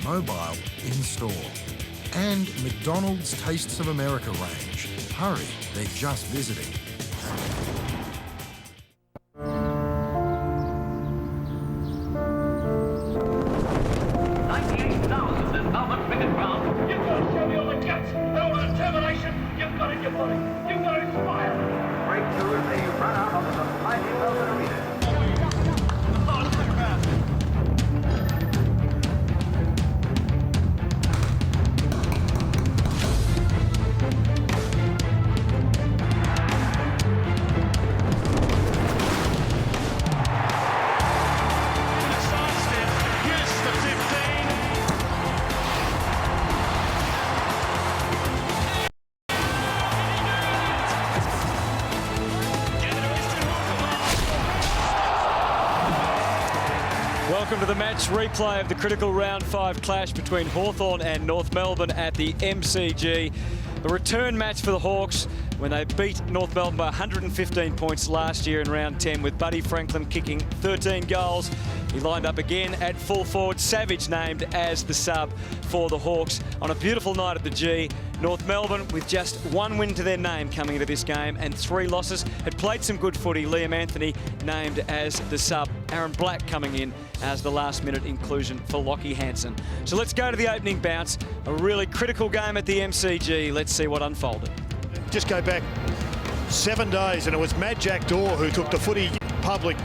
mobile, in-store. And McDonald's Tastes of America range. Hurry, they're just visiting. 98,000 in Melbourne cricket ground. You've got to show me all the guts and all the determination you've got in your body. You've got to inspire. Breakthrough as they run out onto the mighty Melbourne arena. Welcome to the match replay of the critical round 5 clash between Hawthorn and North Melbourne at the MCG. The return match for the Hawks when they beat North Melbourne by 115 points last year in round 10 with Buddy Franklin kicking 13 goals. He lined up again at full forward. Savage named as the sub for the Hawks on a beautiful night at the G. North Melbourne with just one win to their name coming into this game and 3 losses. Had played some good footy. Liam Anthony named as the sub. Aaron Black coming in as the last-minute inclusion for Lockie Hansen. So let's go to the opening bounce. A really critical game at the MCG. Let's see what unfolded. Just go back 7 days and it was Matt Jack Dorr who took the footy public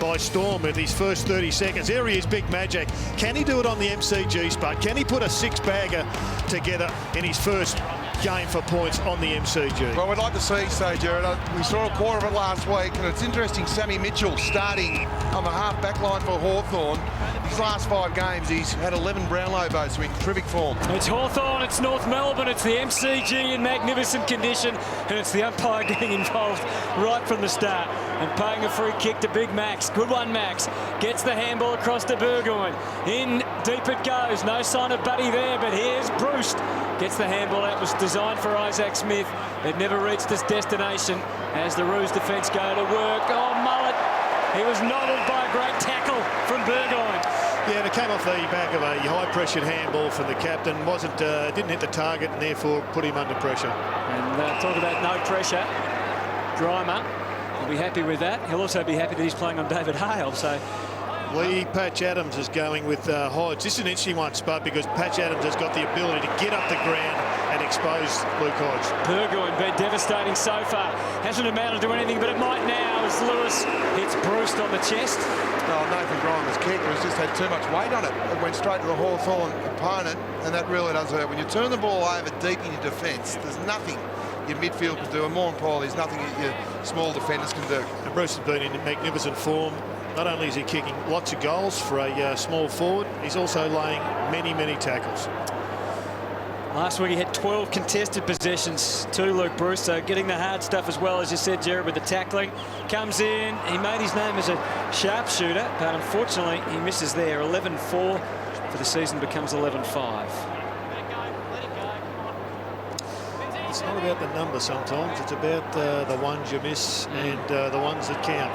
by storm with his first 30 seconds. There he is, Big Magic. Can he do it on the MCG spot? Can he put a 6-bagger together in his first game for points on the MCG? Well, we'd like to see so, Jared. We saw a quarter of it last week, and it's interesting. Sammy Mitchell starting on the half-back line for Hawthorn. His last 5 games, he's had 11 Brownlow votes, so in terrific form. It's Hawthorn, it's North Melbourne, it's the MCG in magnificent condition, and it's the umpire getting involved right from the start and paying a free kick to Big Max. Good one, Max. Gets the handball across to Burgoyne. In deep it goes. No sign of Buddy there, but here's Bruce. Gets the handball out. Was designed for Isaac Smith. It never reached its destination as the Roos defence go to work. Oh, Mullet. He was nobbled by a great tackle from Burgoyne. Yeah, and it came off the back of a high-pressured handball from the captain. Didn't hit the target and therefore put him under pressure. And talk about no pressure. Dreimer will be happy with that. He'll also be happy that he's playing on David Hale. So Lee Patch Adams is going with Hodge. This is an interesting one, Spud, because Patch Adams has got the ability to get up the ground and expose Luke Hodge. Burgoyne been devastating so far. Hasn't amounted to anything, but it might now as Lewis hits Bruce on the chest. Oh, Nathan Grimer's kick has just had too much weight on it. It went straight to the Hawthorn opponent, and that really does hurt. When you turn the ball over deep in your defence, there's nothing your midfield can do, and more importantly, there's nothing that your small defenders can do. And Bruce has been in magnificent form. Not only is he kicking lots of goals for a small forward, he's also laying many, many tackles. Last week he had 12 contested possessions to Luke Bruce, so getting the hard stuff as well, as you said, Jared, with the tackling. Comes in, he made his name as a sharpshooter, but unfortunately he misses there. 11-4 for the season, becomes 11-5. It's not about the number sometimes, it's about the ones you miss and the ones that count.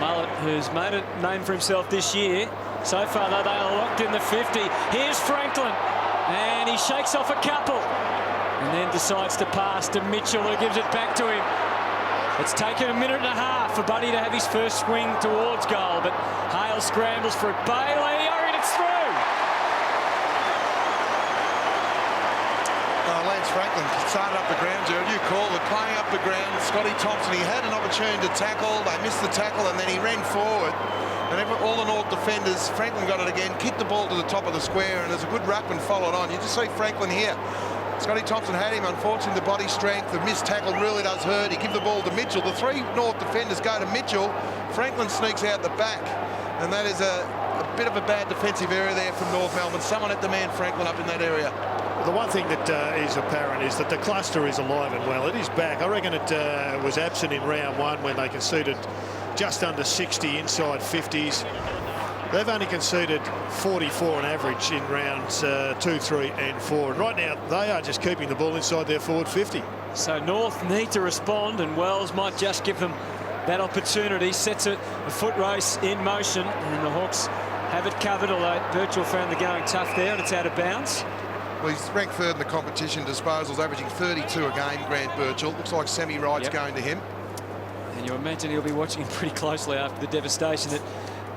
Mullet, who's made a name for himself this year. So far, though, they are locked in the 50. Here's Franklin, and he shakes off a couple and then decides to pass to Mitchell, who gives it back to him. It's taken a minute and a half for Buddy to have his first swing towards goal, but Hale scrambles for it. Bailey, and it's through. Lance Franklin started up the ground, Jared. You called it, playing up the ground. Scotty Thompson, he had an opportunity to tackle. They missed the tackle, and then he ran forward. And all the North defenders, Franklin got it again, kicked the ball to the top of the square, and there's a good ruckman followed on. You just see Franklin here. Scotty Thompson had him. Unfortunately, the body strength, the missed tackle really does hurt. He gives the ball to Mitchell. The 3 North defenders go to Mitchell. Franklin sneaks out the back, and that is a bit of a bad defensive area there from North Melbourne. Someone had to man Franklin up in that area. The one thing that is apparent is that the cluster is alive and well. It is back. I reckon it was absent in round 1 when they conceded just under 60 inside 50s. They've only conceded 44 on average in rounds 2, 3 and 4. And right now, they are just keeping the ball inside their forward 50. So North need to respond, and Wells might just give them that opportunity. Sets a foot race in motion, and the Hawks have it covered, although Birchall found the going tough there, and it's out of bounds. Well, he's ranked third in the competition, disposals, averaging 32 a game, Grant Birchall. Looks like semi-right's going to him. And you imagine he'll be watching him pretty closely after the devastation that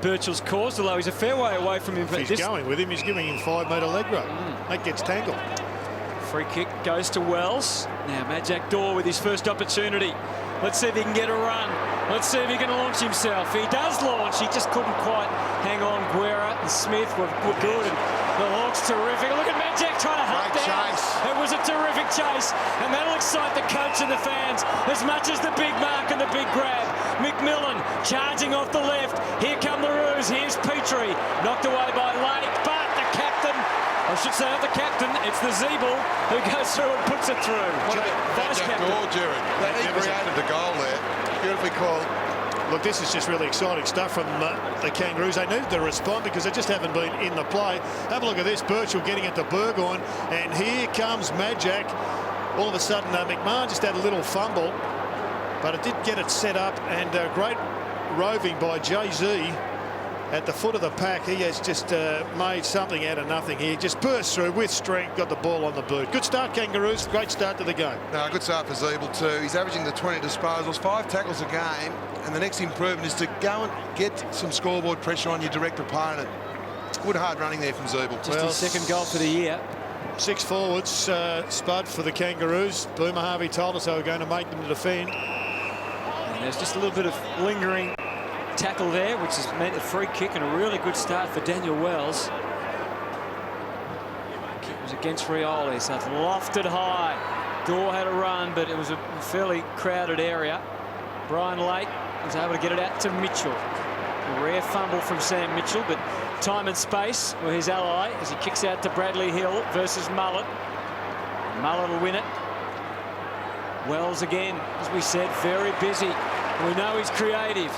Birchall's caused, although he's a fair way away from him. If he's going with him, he's giving him 5-metre leg rope. That gets tangled. Free kick goes to Wells. Now Majak Daw with his first opportunity. Let's see if he can get a run. Let's see if he can launch himself. He does launch. He just couldn't quite hang on. Guerra and Smith were good. And the Hawks terrific. Look at Majak trying to hunt down. Chase. It was a terrific chase. And that'll excite the coach and the fans as much as the big mark and the big grab. McMillan charging off the left. Here come the Roos. Here's Petrie. Knocked away by Lake. But the captain, I should say not the captain, it's the Zeeble who goes through and puts it through. Vice captain. That he created the goal there. Beautifully called. Look, this is just really exciting stuff from the Kangaroos. They need to respond because they just haven't been in the play. Have a look at this. Birchall getting it to Burgoyne. And here comes Majak. All of a sudden, McMahon just had a little fumble. But it did get it set up. And great roving by Jay-Z at the foot of the pack. He has just made something out of nothing here. Just burst through with strength, got the ball on the boot. Good start, Kangaroos. Great start to the game. No, good start for Zeeble too. He's averaging the 20 disposals, 5 tackles a game, and the next improvement is to go and get some scoreboard pressure on your direct opponent. Good hard running there from Zeeble. Just his second goal for the year. 6 forwards, Spud for the Kangaroos. Boomer Harvey told us they were going to make them defend. And there's just a little bit of lingering tackle there, which has meant a free kick and a really good start for Daniel Wells. The kick was against Rioli, so it's lofted high. Daw had a run, but it was a fairly crowded area. Brian Lake was able to get it out to Mitchell. A rare fumble from Sam Mitchell, but time and space were his ally as he kicks out to Bradley Hill versus Mullet. Mullet will win it. Wells again, as we said, very busy. We know he's creative.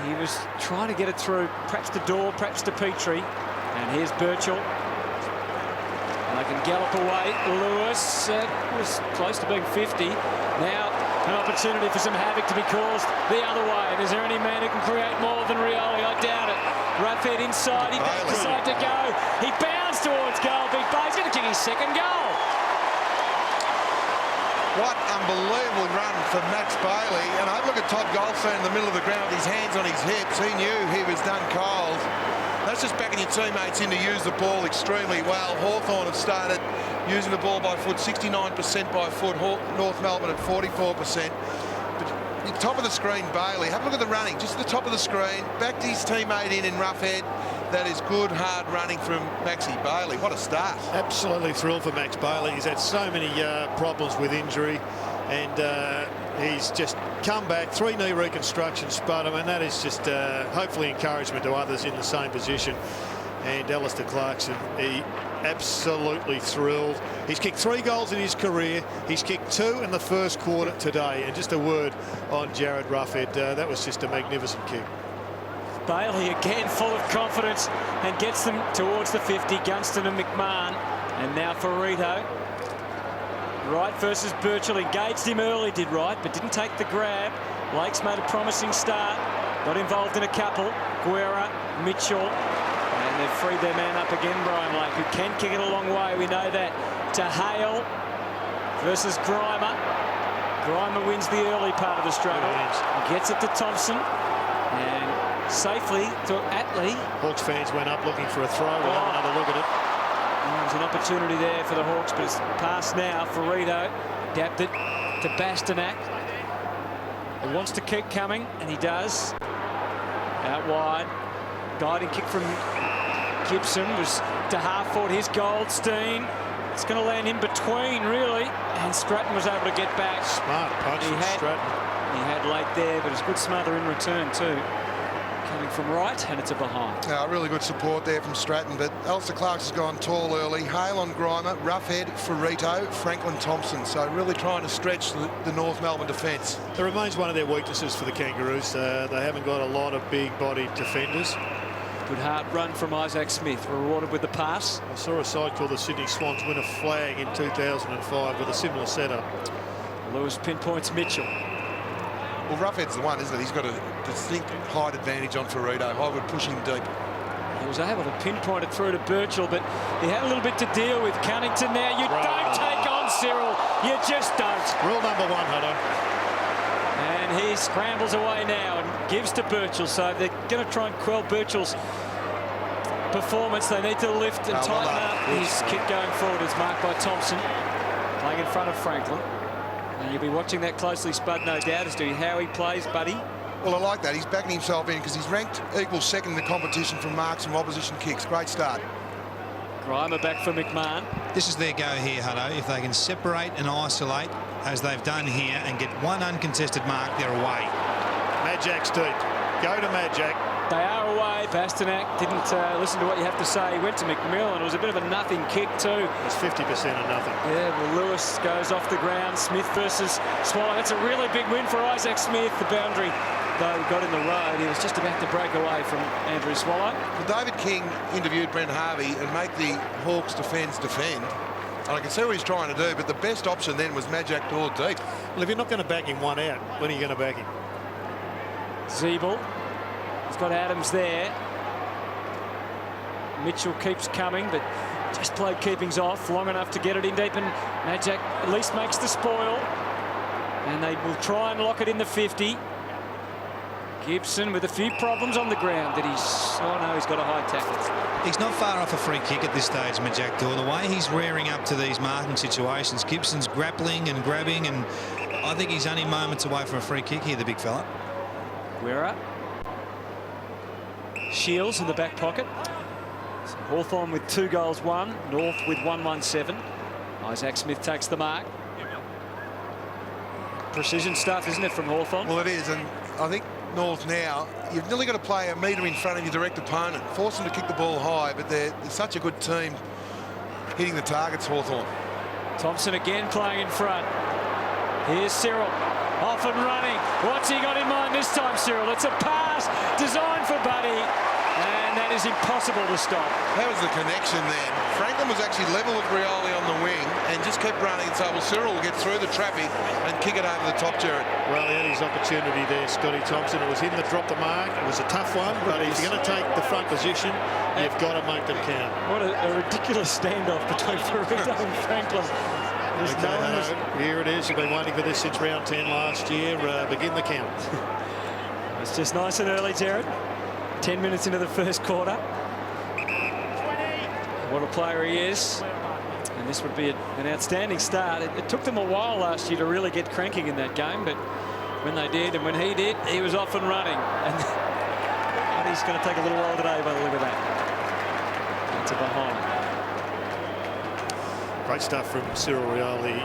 He was trying to get it through, perhaps to Daw, perhaps to Petrie. And here's Birchall. And they can gallop away. Lewis was close to being 50. Now an opportunity for some havoc to be caused the other way. And is there any man who can create more than Rioli? I doubt it. Roughhead inside. He does decide to go. He bounds towards goal. Big Bay's going to kick his second goal. What unbelievable run for Max Bailey. And I look at Todd Goldstein in the middle of the ground with his hands on his hips. He knew he was done cold. That's just backing your teammates in to use the ball extremely well. Hawthorn have started using the ball by foot, 69% by foot. North Melbourne at 44%. But the top of the screen, Bailey. Have a look at the running. Just the top of the screen. Backed his teammate in roughhead. That is good, hard running from Maxie Bailey. What a start. Absolutely thrilled for Max Bailey. He's had so many problems with injury, and he's just come back. 3 knee reconstruction, Spud. I mean, that is just hopefully encouragement to others in the same position. And Alistair Clarkson, he absolutely thrilled. He's kicked 3 goals in his career. He's kicked 2 in the first quarter today. And just a word on Jared Roughhead. That was just a magnificent kick. Bailey again full of confidence and gets them towards the 50. Gunston and McMahon. And now for Rito. Wright versus Birchall. Engaged him early, did Wright, but didn't take the grab. Lake's made a promising start. Got involved in a couple. Guerra, Mitchell. And they've freed their man up again, Brian Lake, who can kick it a long way. We know that. To Hale versus Grimer. Grimer wins the early part of the struggle. Gets it to Thompson. And safely to Atley. Hawks fans went up looking for a throw. We'll have another look at it. There's an opportunity there for the Hawks, but it's passed now for Rito. Dapped it to Bastanak. He wants to keep coming, and he does. Out wide. Guiding kick from Gibson was to half-forward. Here's Goldstein. It's going to land in between, really. And Stratton was able to get back. Smart punch from Stratton. He had Lake there, but it's a good smother in return, too. Coming from right, and it's a behind. Really good support there from Stratton, but Alistair Clark's has gone tall early. Hale on Grimer, Roughhead for Rito, Franklin Thompson. So really trying to stretch the North Melbourne defence. It remains one of their weaknesses for the Kangaroos. They haven't got a lot of big-bodied defenders. Good hard run from Isaac Smith, rewarded with the pass. I saw a side called the Sydney Swans win a flag in 2005 with a similar setup. Lewis pinpoints Mitchell. Well, Roughhead's the one, isn't it? He's got a distinct height advantage on Ferrito. I would push him deep. He was able to pinpoint it through to Birchall, but he had a little bit to deal with. Cunnington now, you don't take on Cyril. You just don't. Rule number 1, Hutto. And he scrambles away now and gives to Birchall. So they're going to try and quell Birchall's performance. They need to lift and tighten up. His kick going forward is marked by Thompson, playing in front of Franklin. And you'll be watching that closely, Spud, no doubt, as to how he plays, buddy. Well, I like that. He's backing himself in because he's ranked equal second in the competition from marks from opposition kicks. Great start. Grimer back for McMahon. This is their go here, Hutto. If they can separate and isolate, as they've done here, and get one uncontested mark, they're away. Madjak's deep. Go to Madjak. They are away. Bastanak didn't listen to what you have to say. He went to McMillan. It was a bit of a nothing kick too. It's 50% of nothing. Yeah, well, Lewis goes off the ground. Smith versus Swallow. That's a really big win for Isaac Smith. The boundary, though, got in the road. He was just about to break away from Andrew Swallow. Well, David King interviewed Brent Harvey and make the Hawks defend. And I can see what he's trying to do, but the best option then was Madjak Door deep. Well, if you're not going to back him one out, when are you going to back him? Zeeble. He's got Adams there. Mitchell keeps coming, but just played keepings off long enough to get it in deep, and Madjak at least makes the spoil. And they will try and lock it in the 50. Gibson with a few problems on the ground. Oh no, he's got a high tackle. He's not far off a free kick at this stage, Madjak Door. The way he's rearing up to these marking situations, Gibson's grappling and grabbing, and I think he's only moments away from a free kick here, the big fella. Guerra. Shields in the back pocket. So Hawthorn with 2 goals won. North with 117. Isaac Smith takes the mark. Precision stuff, isn't it, from Hawthorn? Well, it is, and I think North now, you've nearly got to play a metre in front of your direct opponent. Force them to kick the ball high, but they're such a good team hitting the targets, Hawthorn. Thompson again playing in front. Here's Cyril. Off and running. What's he got in mind this time, Cyril? It's a pass designed for Buddy, and that is impossible to stop. That was the connection then. Franklin was actually level with Rioli on the wing and just kept running. So Cyril will get through the traffic and kick it over the top, Jared. Well, he had his opportunity there, Scotty Thompson. It was him that dropped the mark. It was a tough one, but if you're going to take the front position, you've got to make them count. What a ridiculous standoff between Ferrito and Franklin. Here it is. You've been waiting for this since round 10 last year. Begin the count. It's just nice and early, Jared. 10 minutes into the first quarter. What a player he is. And this would be an outstanding start. It took them a while last year to really get cranking in that game, but when they did, and when he did, he was off and running. And he's going to take a little while today by the look of that. That's a behind. Great stuff from Cyril Rioli.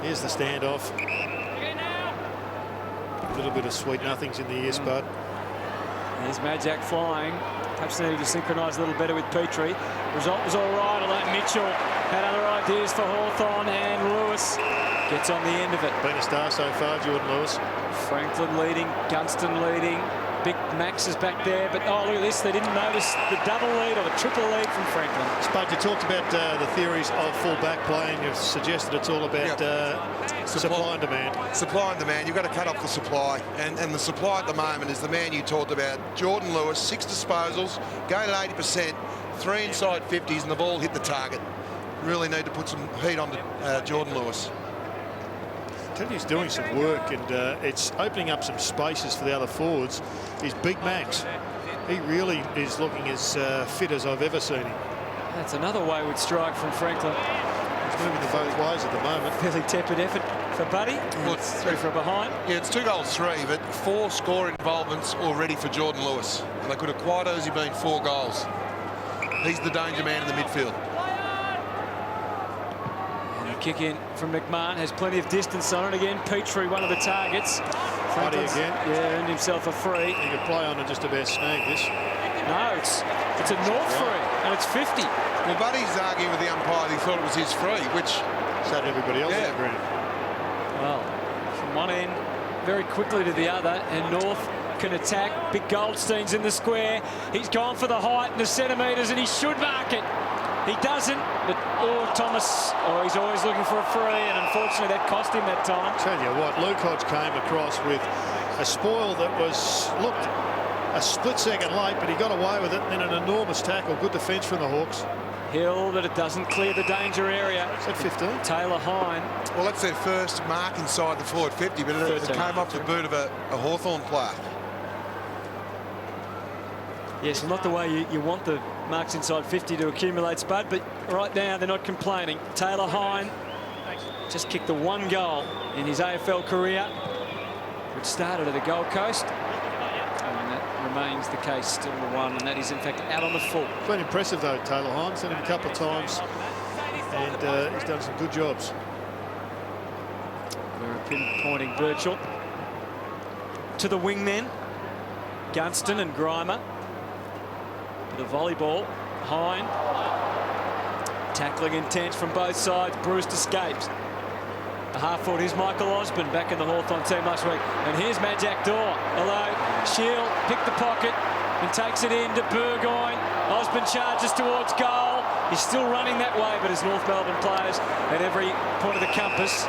Here's the standoff. A little bit of sweet nothings in the ear, Spud. There's Madjak flying. Perhaps needed to synchronise a little better with Petrie. Result was all right, although Mitchell had other ideas for Hawthorn, and Lewis gets on the end of it. Been a star so far, Jordan Lewis. Franklin leading, Gunston leading. Big Max is back there, but oh, look at this. They didn't notice the double lead or the triple lead from Franklin. Spud, you talked about the theories of full-back play, and you've suggested it's all about supply and demand. Supply and demand. You've got to cut off the supply, and the supply at the moment is the man you talked about, Jordan Lewis. 6 disposals, going at 80%, 3 inside 50s, and the ball hit the target. Really need to put some heat on to Jordan Lewis. I tell you, he's doing some work, and it's opening up some spaces for the other forwards. He's Big Max. He really is looking as fit as I've ever seen him. That's another wayward strike from Franklin. He's moving the both ways at the moment. Fairly tepid effort for Buddy. Well, it's 3 for a behind. Yeah, it's 2 goals 3, but 4 score involvements already for Jordan Lewis. And they could have quite easily been 4 goals. He's the danger man in the midfield. Kick in from McMahon, has plenty of distance on it again. Petrie, one of the targets. Buddy again. Yeah, earned himself a free. He could play on and just about snag this. No, it's a North free, and it's 50. Well, Buddy's arguing with the umpire. He thought it was his free, which sat everybody else on the ground. Well, from one end very quickly to the other, and North can attack. Big Goldstein's in the square. He's gone for the height and the centimetres, and he should mark it. He doesn't, but Thomas, he's always looking for a free, and unfortunately that cost him that time. Tell you what, Luke Hodge came across with a spoil that looked a split second late, but he got away with it. And then an enormous tackle. Good defence from the Hawks. Hill, but it doesn't clear the danger area. Is that 15? Taylor Hine. Well, that's their first mark inside the forward 50, but it came off the boot of a Hawthorn player. Yes, well, not the way you want the marks inside 50 to accumulate, Spud, but right now they're not complaining. Taylor Hine just kicked the one goal in his AFL career, which started at the Gold Coast. And that remains the case, still the one, and that is in fact out on the full. Quite impressive though, Taylor Hine. Seen him a couple of times, and he's done some good jobs. We're pinpointing Birchall to the wing then. Gunston and Grimer. The volleyball, Hine. Tackling intense from both sides. Bruce escapes. A half-forward, here's Michael Osborne back in the Hawthorn team last week. And here's Majak Daw. Although Shield picked the pocket and takes it in to Burgoyne. Osborne charges towards goal. He's still running that way, but as North Melbourne players at every point of the compass.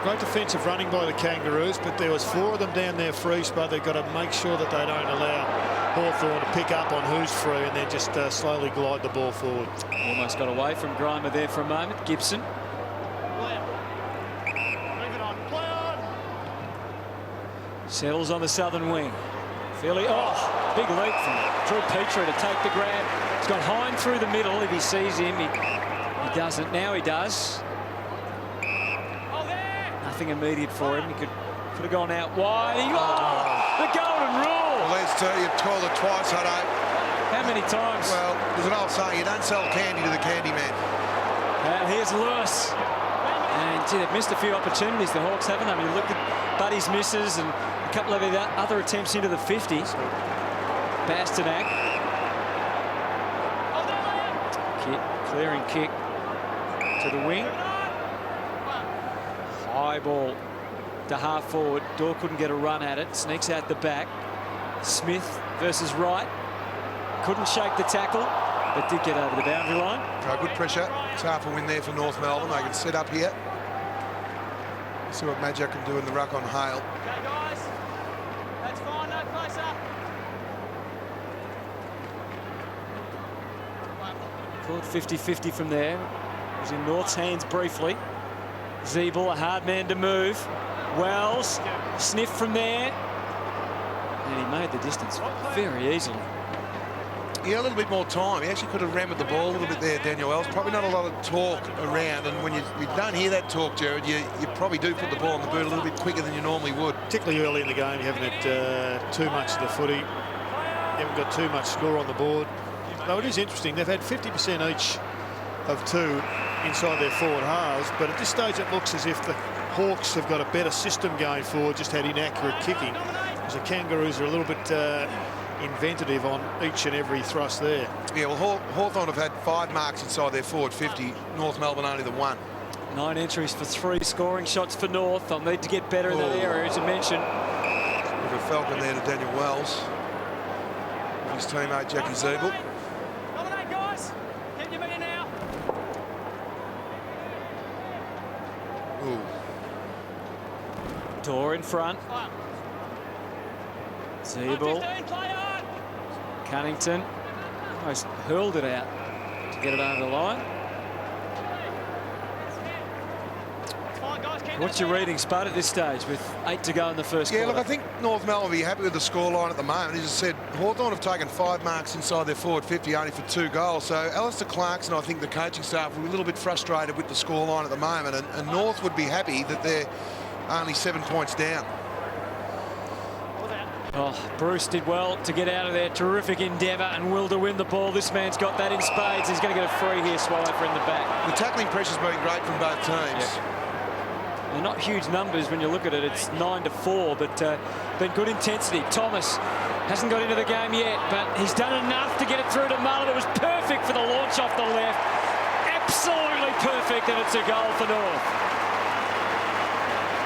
Great defensive running by the Kangaroos, but there was 4 of them down there free, but they've got to make sure that they don't allow Hawthorn to pick up on who's free and then just slowly glide the ball forward. Almost got away from Grimer there for a moment. Gibson. Settles on the southern wing. Fairly, big leap from Drew Petrie to take the grab. He's got Hine through the middle. If he sees him, he doesn't. Now he does. Nothing immediate for him. He could have gone out wide. The golden rule. Well, there's two. You've called it twice, Hutto. How many times? Well, there's an old saying, you don't sell candy to the candy man. Well, here's Lewis. And gee, they've missed a few opportunities, the Hawks haven't. I mean, look at Buddy's misses and a couple of other attempts into the 50s. Bastanak. Clearing kick to the wing. High ball to half forward. Daw couldn't get a run at it. Sneaks out the back. Smith versus Wright. Couldn't shake the tackle, but did get over the boundary line. Good pressure. It's half a win there for North Melbourne. They can set up here. See what Majak can do in the ruck on Hale. Okay, guys. That's fine. No closer. Called 50-50 from there. It was in North's hands briefly. Zeeble, a hard man to move. Wells, sniff from there. And he made the distance very easily. Yeah, a little bit more time. He actually could have ran with the ball a little bit there, Daniel Wells. Probably not a lot of talk around, and when you don't hear that talk, Jared, you probably do put the ball on the boot a little bit quicker than you normally would. Particularly early in the game, you haven't had too much of the footy. You haven't got too much score on the board. Though it is interesting, they've had 50% each of 2 inside their forward halves, but at this stage it looks as if the Hawks have got a better system going forward, just had inaccurate kicking. Because the Kangaroos are a little bit inventative on each and every thrust there. Yeah, well, Hawthorn have had 5 marks inside their forward 50. North Melbourne only the 1. 9 entries for 3 scoring shots for North. They'll need to get better in that area, as you mentioned. With a falcon there to Daniel Wells. His teammate Jackie Zeeble. Dominate, guys. Keep your meter now. Ooh. Daw in front. Zeeble. Cunnington almost hurled it out to get it over the line. What's your reading, Spud, at this stage with 8 to go in the first quarter? Yeah, look, I think North Melbourne will be happy with the scoreline at the moment. As I said, Hawthorn have taken 5 marks inside their forward 50, only for 2 goals. So Alistair Clarkson, I think the coaching staff will be a little bit frustrated with the scoreline at the moment, and North would be happy that they're only 7 points down. Oh, Bruce did well to get out of there. Terrific endeavour and will to win the ball. This man's got that in spades. He's going to get a free here, Swallow, in the back. The tackling pressure's been great from both teams. Yep. They're not huge numbers when you look at it. It's 9-4, but been good intensity. Thomas hasn't got into the game yet, but he's done enough to get it through to Mullen. It was perfect for the launch off the left. Absolutely perfect, and it's a goal for North.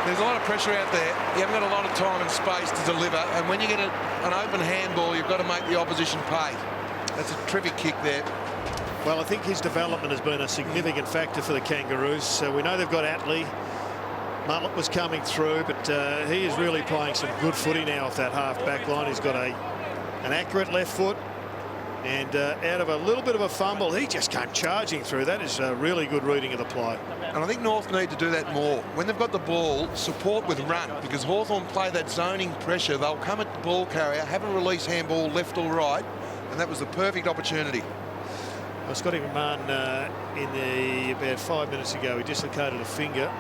There's a lot of pressure out there. You haven't got a lot of time and space to deliver, and when you get an open handball, you've got to make the opposition pay. That's a terrific kick there. Well, I think his development has been a significant factor for the Kangaroos. So we know they've got Atley. Mullet was coming through, but he is really playing some good footy now off that half-back line. He's got a an accurate left foot, and out of a little bit of a fumble, he just came charging through. That is a really good reading of the play. And I think North need to do that more. When they've got the ball, support with run, because Hawthorn play that zoning pressure. They'll come at the ball carrier, have a release handball left or right, and that was the perfect opportunity. Well, Scotty McMahon about 5 minutes ago, he dislocated a finger.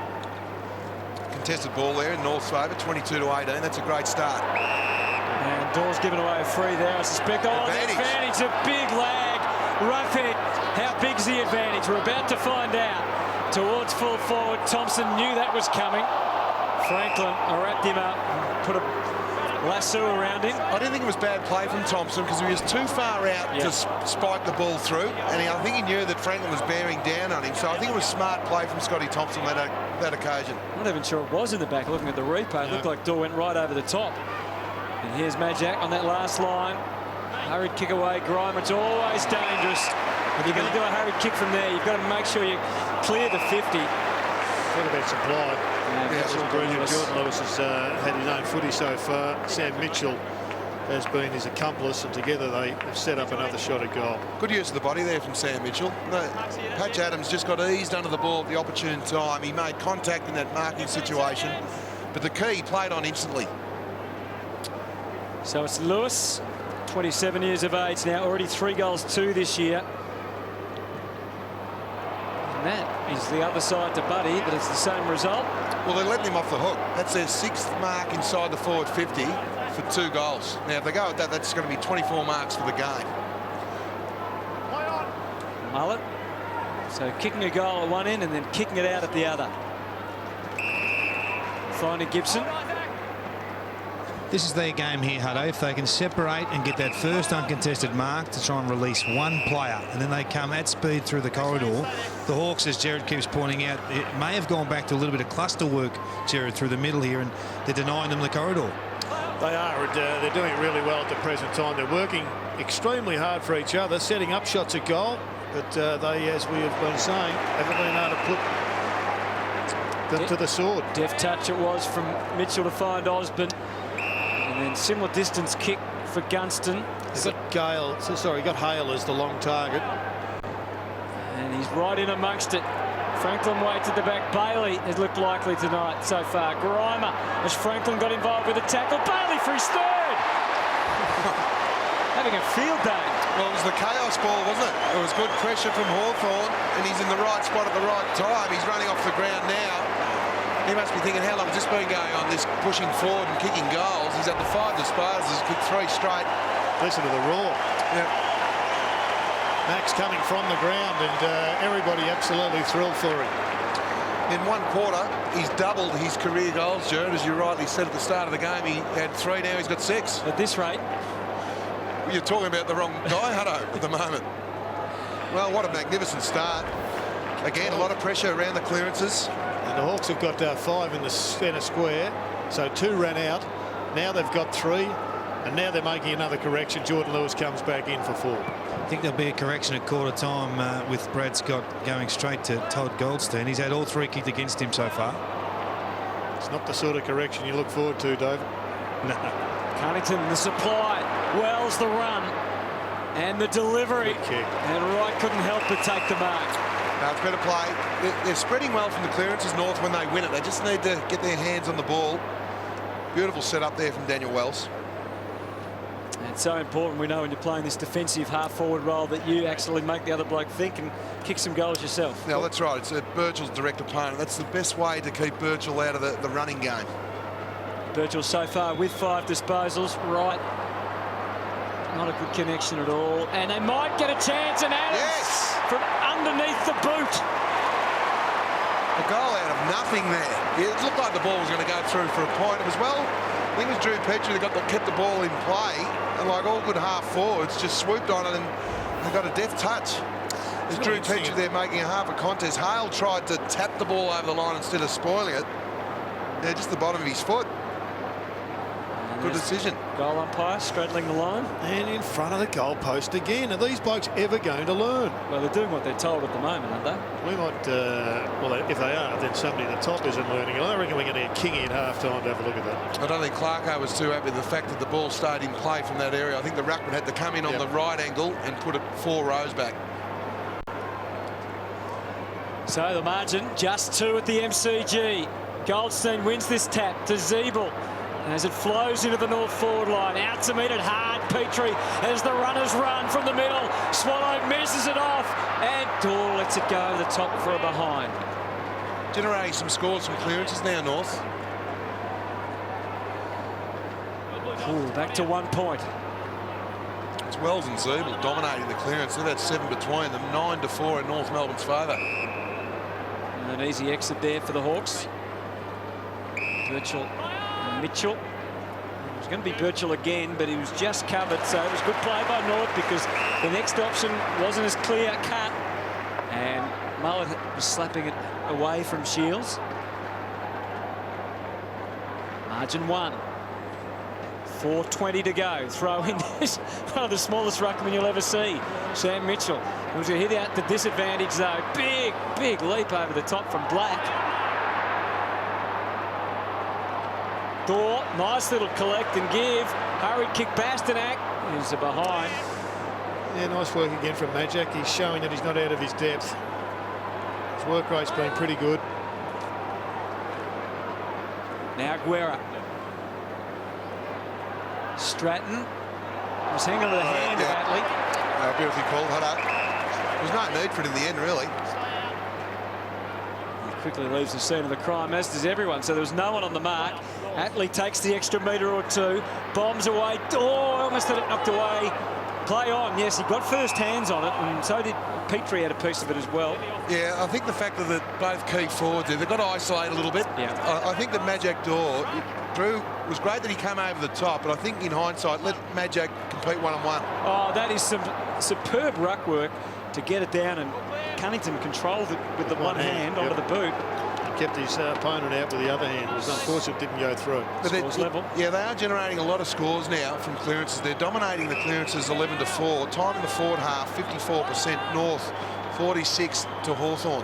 Contested ball there in North's favour, 22-18. That's a great start. And Dawes giving away a free there, I suspect. Oh, the advantage, a big lag. Roughhead, how big's the advantage? We're about to find out. Towards full forward, Thompson knew that was coming. Franklin wrapped him up, put a lasso around him. I didn't think it was bad play from Thompson because he was too far out to spike the ball through, and I think he knew that Franklin was bearing down on him, so I think it was smart play from Scotty Thompson that occasion. I'm not even sure it was in the back. Looking at the replay, it looked like Daw went right over the top. And here's Majak on that last line. Hurried kick away, Grime. It's always dangerous. If you're going to do a hurried kick from there, you've got to make sure you clear the 50. Could have been supplied. Yeah, it was brilliant. Jordan Lewis has had his own footy so far. Sam Mitchell has been his accomplice, and together they have set up another shot at goal. Good use of the body there from Sam Mitchell. No, Patch Adams just got eased under the ball at the opportune time. He made contact in that marking situation, but the key, he played on instantly. So it's Lewis, 27 years of age now, already 3 goals, 2 this year. And that is the other side to Buddy, but it's the same result. Well, they're letting him off the hook. That's their 6th mark inside the forward 50 for 2 goals. Now, if they go at that, that's going to be 24 marks for the game. Mullet. So kicking a goal at one end and then kicking it out at the other. Finding Gibson. This is their game here, Hutto. If they can separate and get that first uncontested mark to try and release one player, and then they come at speed through the corridor. The Hawks, as Jared keeps pointing out, it may have gone back to a little bit of cluster work, Jared, through the middle here, and they're denying them the corridor. They are. They're doing it really well at the present time. They're working extremely hard for each other, setting up shots at goal, but they, as we have been saying, haven't been able to put them to the sword. Deft touch it was from Mitchell to find Osborne. And then similar distance kick for Gunston. He's got Gale, sorry, he got Hale as the long target. And he's right in amongst it. Franklin waits at the back. Bailey has looked likely tonight so far. Grimer, as Franklin got involved with a tackle. Bailey for his 3rd. Having a field day. Well, it was the chaos ball, wasn't it? It was good pressure from Hawthorn, and he's in the right spot at the right time. He's running off the ground now. He must be thinking, how long has this been going on, this pushing forward and kicking goals? He's at the 5 disposals, he's kicked 3 straight. Listen to the roar. Yeah. Max coming from the ground, and everybody absolutely thrilled for him. In 1 quarter, he's doubled his career goals, Jared, as you rightly said at the start of the game. He had 3, now he's got 6. At this rate. You're talking about the wrong guy, Hutto, at the moment. Well, what a magnificent start. Again, a lot of pressure around the clearances. And the Hawks have got 5 in the centre square, so 2 ran out. Now they've got 3, and now they're making another correction. Jordan Lewis comes back in for 4. I think there'll be a correction at quarter time with Brad Scott going straight to Todd Goldstein. He's had all 3 kicked against him so far. It's not the sort of correction you look forward to, David. No. Cunnington, the supply. Wells, the run. And the delivery. And Wright couldn't help but take the mark. No, it's better play. They're spreading well from the clearances, North, when they win it. They just need to get their hands on the ball. Beautiful setup there from Daniel Wells. And it's so important, we know, when you're playing this defensive half-forward role that you actually make the other bloke think and kick some goals yourself. No, that's right. It's Birchall's direct opponent. That's the best way to keep Birchall out of the running game. Birchall so far with 5 disposals. Right. Not a good connection at all. And they might get a chance, and Adams from underneath the boot. A goal out of nothing there. It looked like the ball was going to go through for a point. It was, well, I think it was Drew Petrie that kept the ball in play, and like all good half forwards, just swooped on it and they got a deft touch. There's Drew Petrie there making a half a contest. Hale tried to tap the ball over the line instead of spoiling it. Yeah, just the bottom of his foot. And Good decision. Goal umpire straddling the line. And in front of the goal post again. Are these blokes ever going to learn? Well, they're doing what they're told at the moment, aren't they? We might, well, if they are, then somebody at the top isn't learning. I reckon we're going to get Kingy at half-time to have a look at that. I don't think Clarko was too happy with the fact that the ball stayed in play from that area. I think the ruckman had to come in on the right angle and put it 4 rows back. So the margin, just 2 at the MCG. Goldstein wins this tap to Zeeble. As it flows into the north forward line, out to meet it hard. Petrie as the runners run from the middle. Swallow misses it off, and Dorr lets it go to the top for a behind. Generating some scores from clearances now, North. Ooh, back to 1 point. It's Wells and Zeeble dominating the clearance. They've had 7 between them, 9-4 in North Melbourne's favour. And an easy exit there for the Hawks. Birchall and Mitchell. It was going to be Birchall again, but he was just covered, so it was good play by North because the next option wasn't as clear cut. And Mullet was slapping it away from Shields. Margin 1. 4:20 to go. Throw in this, one of the smallest ruckmen you'll ever see, Sam Mitchell. He was going to hit out the disadvantage though. Big leap over the top from Black. Dorr, nice little collect and give. Hurried kick Bastanak. He's a behind. Yeah, nice work again from Majak. He's showing that he's not out of his depth. His work rate's been pretty good. Now Guerra. Stratton was hanging to the hand of Atley. Beautifully called. There's no need for it in the end, really. He quickly leaves the scene of the crime, as does everyone. So there was no one on the mark. Atley takes the extra metre or 2, bombs away. Oh, almost had it knocked away. Play on. Yes, he got first hands on it, and so did Petrie, had a piece of it as well. Yeah, I think the fact that both key forwards there, they've got to isolate a little bit. Yeah. I think that Majak Dorr, Drew, was great that he came over the top, but I think in hindsight, let Majak compete one-on-one. Oh, that is some superb ruck work to get it down, and Cunnington controlled it with the one hand onto the boot. He kept his opponent out with the other hand. It was unfortunate it didn't go through. But Scores level. Yeah, they are generating a lot of scores now from clearances. They're dominating the clearances 11-4. Time in the forward half, 54% North, 46 to Hawthorn.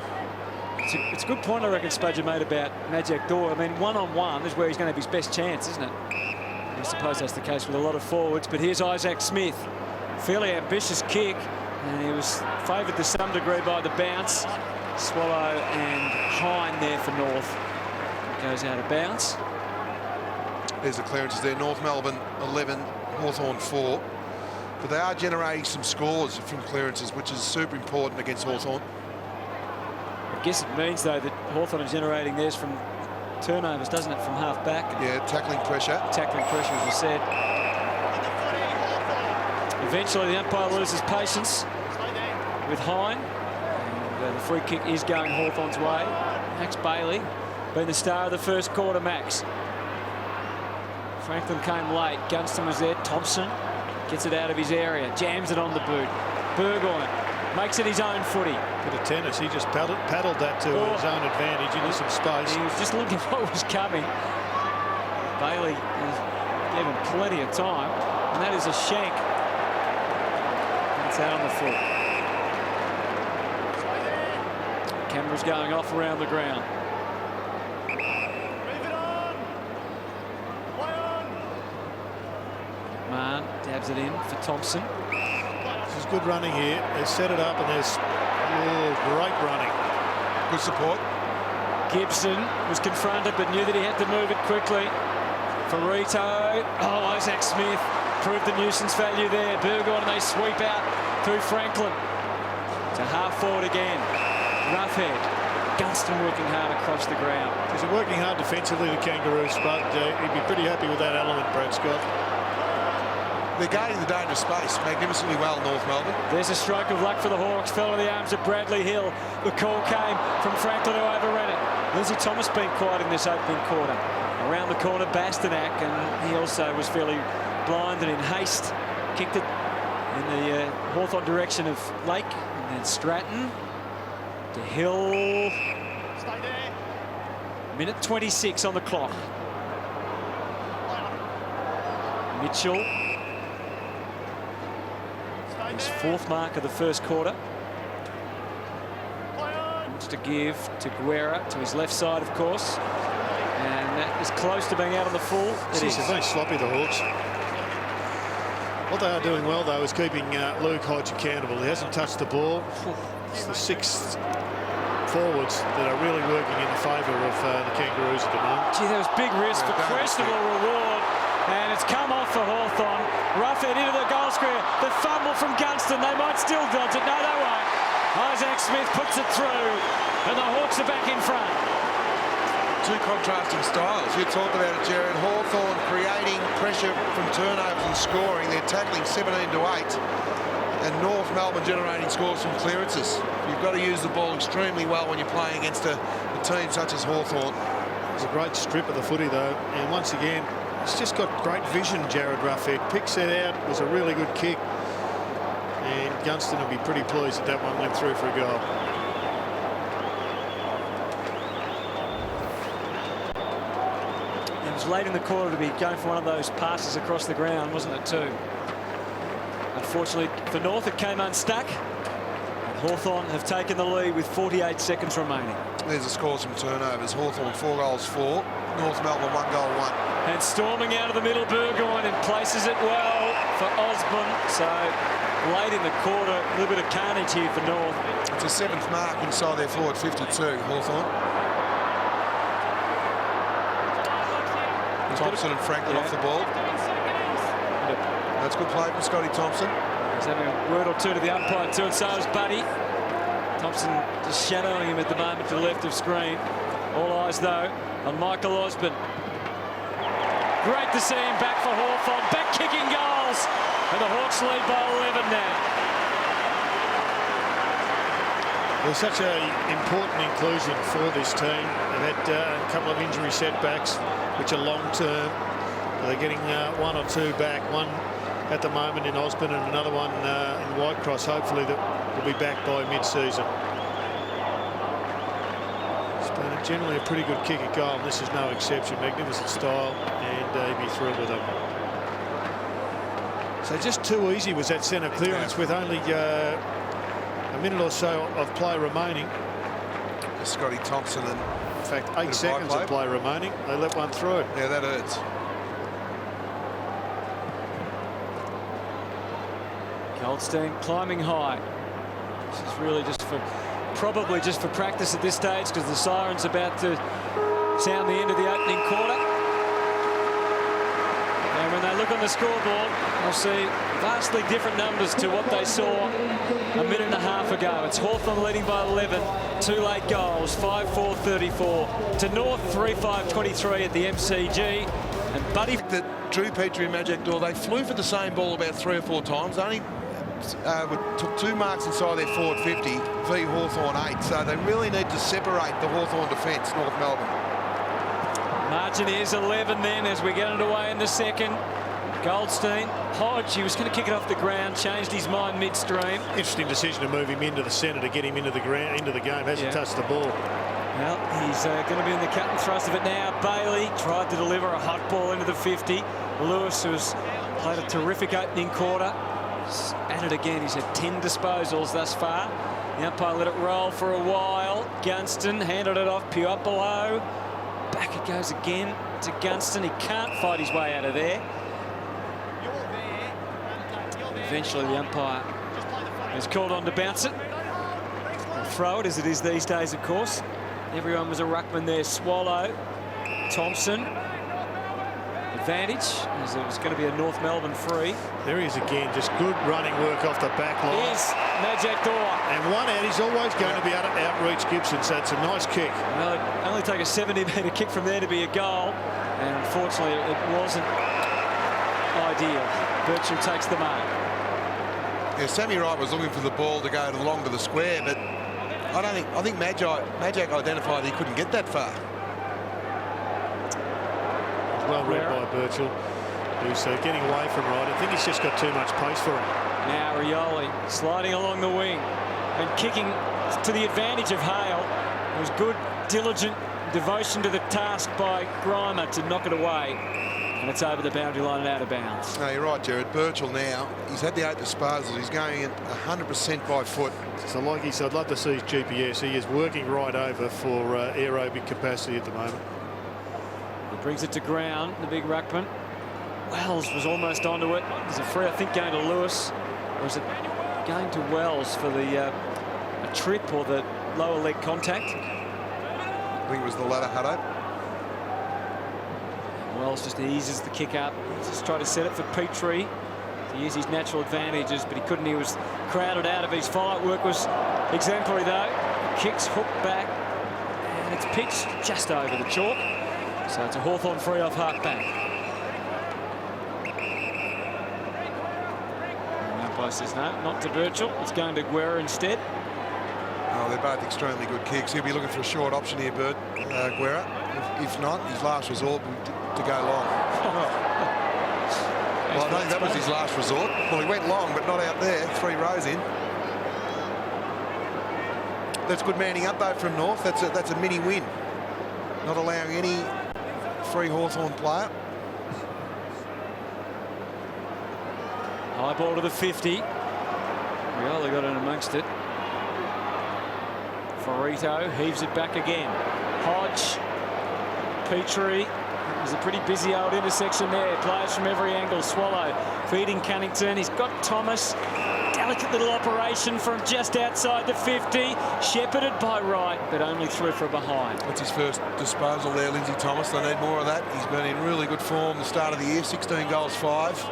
It's a good point, I reckon, Spudger made about Majak Dorr. I mean, one-on-one is where he's going to have his best chance, isn't it? I suppose that's the case with a lot of forwards. But here's Isaac Smith. Fairly ambitious kick. And he was favoured to some degree by the bounce. Swallow and Hine there for North. It goes out of bounds. There's the clearances there. North Melbourne 11, Hawthorn 4. But they are generating some scores from clearances, which is super important against Hawthorn. I guess it means, though, that Hawthorn are generating theirs from turnovers, doesn't it, from half back? Yeah, tackling pressure. Tackling pressure, as we said. Eventually, the umpire loses patience with Hine. And the free kick is going Hawthorn's way. Max Bailey being the star of the first quarter, Max. Franklin came late. Gunston was there. Thompson gets it out of his area. Jams it on the boot. Burgoyne makes it his own footy. Bit of tennis. He just paddled that to his own advantage into some space. He was just looking what was coming. Bailey gave him plenty of time. And that is a shank. It's out on the foot. Cameras going off around the ground. McMahon dabs it in for Thompson. This is good running here. They set it up and there's great running. Good support. Gibson was confronted but knew that he had to move it quickly. Farito. Oh, Isaac Smith proved the nuisance value there. Burgoyne, and they sweep out through Franklin. To half forward again. Roughhead. Gunston working hard across the ground. He's working hard defensively, the Kangaroos, but he'd be pretty happy with that element, Brad Scott. They're guarding the dangerous space magnificently well, North Melbourne. There's a stroke of luck for the Hawks. Fell in the arms of Bradley Hill. The call came from Franklin, who overran it. Lindsay Thomas being quiet in this opening quarter. Around the corner, Bastanak, and he also was fairly blind and in haste. Kicked it in the Hawthorn direction of Lake. And then Stratton to Hill. Minute 26 on the clock. Mitchell. His 4th mark of the first quarter. Wants to give to Guerra, to his left side, of course. And that is close to being out on the full. It is. They're very sloppy, the Hawks. What they are doing well, though, is keeping Luke Hodge accountable. He hasn't touched the ball. It's the 6 forwards that are really working in the favour of the Kangaroos at the moment. Gee, there was big risk for questionable reward. And it's come off for Hawthorn. Roughhead into the goal square. The fumble from Gunston. They might still dodge it. No, they won't. Isaac Smith puts it through. And the Hawks are back in front. Two contrasting styles. You talked about it, Jared. Hawthorn creating pressure from turnovers and scoring. They're tackling 17-8. And North Melbourne generating scores from clearances. You've got to use the ball extremely well when you're playing against a team such as Hawthorn. It's a great strip of the footy, though. And once again, it's just got great vision, Jared Roughhead. Picks it out. It was a really good kick. And Gunston will be pretty pleased that that one went through for a goal. It was late in the quarter to be going for one of those passes across the ground, wasn't it, too? Unfortunately for North, it came unstuck. Hawthorn have taken the lead with 48 seconds remaining. There's the scores from turnovers. Hawthorn 4 goals 4. North Melbourne 1 goal 1. And storming out of the middle, Burgoyne, and places it well for Osborne. So late in the quarter, a little bit of carnage here for North. It's a 7th mark inside their forward 52, Hawthorn. Thompson and Franklin off the ball. That's good play from Scotty Thompson. He's having a word or two to the umpire too, and so is Buddy. Thompson just shadowing him at the moment to the left of screen. All eyes, though, on Michael Osborne. Great to see him back for Hawthorn. Back kicking goals. And the Hawks lead by 11 now. They're such an important inclusion for this team. They've had a couple of injury setbacks, which are long-term. They're getting 1 or 2 back. One at the moment in Osborne and another one in Whitecross. Hopefully that will be back by mid-season. It's been generally a pretty good kick at goal, and this is no exception. Magnificent style, and he'd be thrilled with them. So just too easy was that centre clearance with only a minute or so of play remaining. Scotty Thompson and in fact 8 seconds of play remaining. They let one through. Yeah, that hurts. Goldstein climbing high. This is really just for, probably just for practice at this stage, because the siren's about to sound the end of the opening quarter. And when they look on the scoreboard, they'll see vastly different numbers to what they saw a minute and a half ago. It's Hawthorn leading by 11, 2 late goals, 5-4-34 to North, 3-5-23 at the MCG. And Buddy, that Drew Petrie and Magic Door, they flew for the same ball about 3 or 4 times. Only took 2 marks inside their forward 50 v Hawthorn 8. So they really need to separate the Hawthorn defence, North Melbourne. Margin is 11 then as we get underway in the second. Goldstein, Hodge, he was going to kick it off the ground, changed his mind midstream. Interesting decision to move him into the centre to get him into the ground, into the game. Hasn't touched the ball. Well, he's going to be in the cut and thrust of it now. Bailey tried to deliver a hot ball into the 50. Lewis, who's played a terrific opening quarter, at it again. He's had 10 disposals thus far. The umpire let it roll for a while. Gunston handed it off Puopolo. Back it goes again to Gunston. He can't fight his way out of there. Eventually the umpire is called on to bounce it. Or throw it, as it is these days, of course. Everyone was a ruckman there. Swallow, Thompson. Advantage, as it was going to be a North Melbourne free. There he is again, just good running work off the back line. Here's Magic Door. And one out, he's always going to be able to outreach Gibson, so it's a nice kick. Well, it only take a 70-metre kick from there to be a goal, and unfortunately it wasn't ideal. Birchall takes the mark. Yeah, Sammy Wright was looking for the ball to go along to the square, but I think Magic identified he couldn't get that far. Well read by Birchall, who's getting away from Wright. I think he's just got too much pace for him. Now Rioli sliding along the wing and kicking to the advantage of Hale. It was good, diligent devotion to the task by Grimer to knock it away. And it's over the boundary line and out of bounds. No, you're right, Jared. Birchall now, he's had the 8 disposals. He's going in 100% by foot. So like he said, I'd love to see his GPS. He is working right over for aerobic capacity at the moment. He brings it to ground, the big ruckman. Wells was almost onto it. There's a free, I think, going to Lewis. Or is it going to Wells for the a trip or the lower leg contact? I think it was the latter, Hutto. Wells just eases the kick up. Just try to set it for Petrie to use his natural advantages, but he couldn't. He was crowded out of his follow-up work. Was exemplary though. Kicks hooked back, and it's pitched just over the chalk. So it's a Hawthorn free off half back. And the umpire says no, not to Birchall. It's going to Guerra instead. Oh, they're both extremely good kicks. He'll be looking for a short option here, Guerra. If not, his last resort to go long. Well, I think that was his last resort. Well, he went long, but not out there. 3 rows in. That's good manning up, though, from North. That's a mini win. Not allowing any free Hawthorn player. High ball to the 50. Riola got in amongst it. Farito heaves it back again. Hodge, Petrie. It was a pretty busy old intersection there. Players from every angle. Swallow feeding Cunnington. He's got Thomas. Delicate little operation from just outside the 50. Shepherded by Wright, but only through for a behind. That's his first disposal there, Lindsay Thomas. They need more of that. He's been in really good form the start of the year. 16 goals, 5.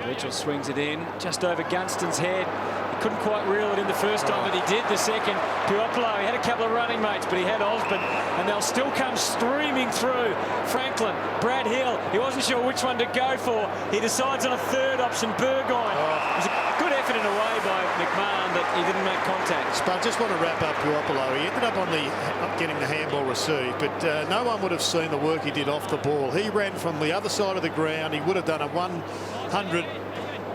Birchall swings it in just over Gunston's head. He couldn't quite reel it in the first time, but he did the second. Puopolo, he had a couple of running mates, but he had Osborne, and they'll still come streaming through. Franklin, Brad Hill, he wasn't sure which one to go for. He decides on a third option, Burgoyne. It was a good effort in a way by McMahon, but he didn't make contact. But I just want to wrap up Puopolo. He ended up on getting the handball received, but no one would have seen the work he did off the ball. He ran from the other side of the ground. He would have done a 100,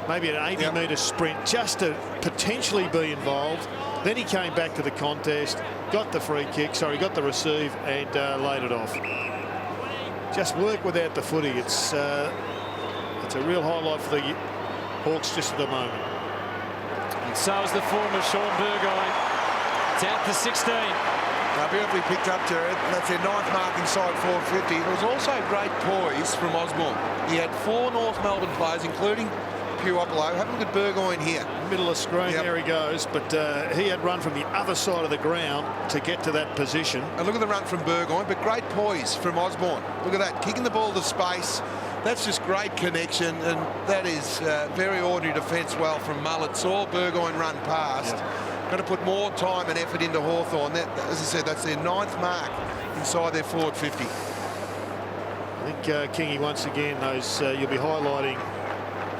maybe an 80-metre sprint just to potentially be involved. Then he came back to the contest, got the free kick, got the receive, and laid it off. Just work without the footy. It's a real highlight for the Hawks just at the moment. And so is the form of Sean Burgoyne. It's out to 16. Now, beautifully picked up, Jared. That's their 9th mark inside 450. It was also great poise from Osborne. He had 4 North Melbourne players, including Puopolo. Have a look at Burgoyne here. Middle of screen, there he goes. But he had run from the other side of the ground to get to that position. And look at the run from Burgoyne, but great poise from Osborne. Look at that, kicking the ball to space. That's just great connection, and that is very ordinary defence well from Mullet. Saw Burgoyne run past. Got to put more time and effort into Hawthorn. That, as I said, that's their 9th mark inside their forward 50. I think, Kingy, once again, you'll be highlighting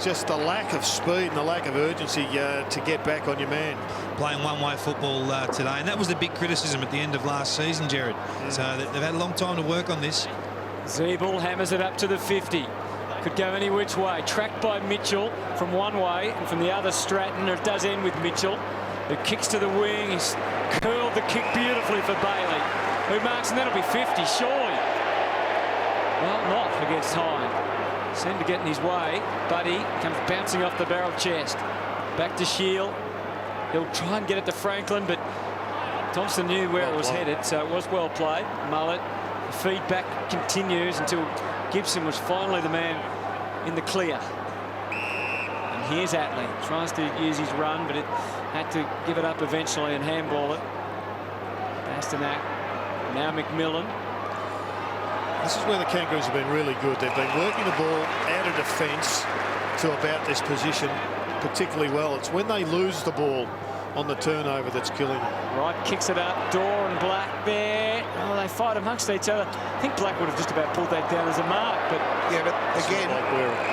just the lack of speed and the lack of urgency to get back on your man. Playing one-way football today, and that was the big criticism at the end of last season, Jared. So they've had a long time to work on this. Zeeble hammers it up to the 50. Could go any which way. Tracked by Mitchell from one way, and from the other Stratton. It does end with Mitchell, who kicks to the wing. He's curled the kick beautifully for Bailey, who marks, and that'll be 50, surely. Well, not against Hine. Seemed to get in his way. Buddy comes bouncing off the barrel chest. Back to Shield. He'll try and get it to Franklin, but Thompson knew where it was headed, so it was well played. Mullet. The feedback continues until Gibson was finally the man in the clear. And here's Atley. Tries to use his run, but it had to give it up eventually and handball it. Pasternak. Now McMillan. This is where the Kangaroos have been really good. They've been working the ball out of defence to about this position particularly well. It's when they lose the ball on the turnover that's killing them. Wright kicks it up. Dorr and Black there. Oh, they fight amongst each other. I think Black would have just about pulled that down as a mark, but yeah, but again,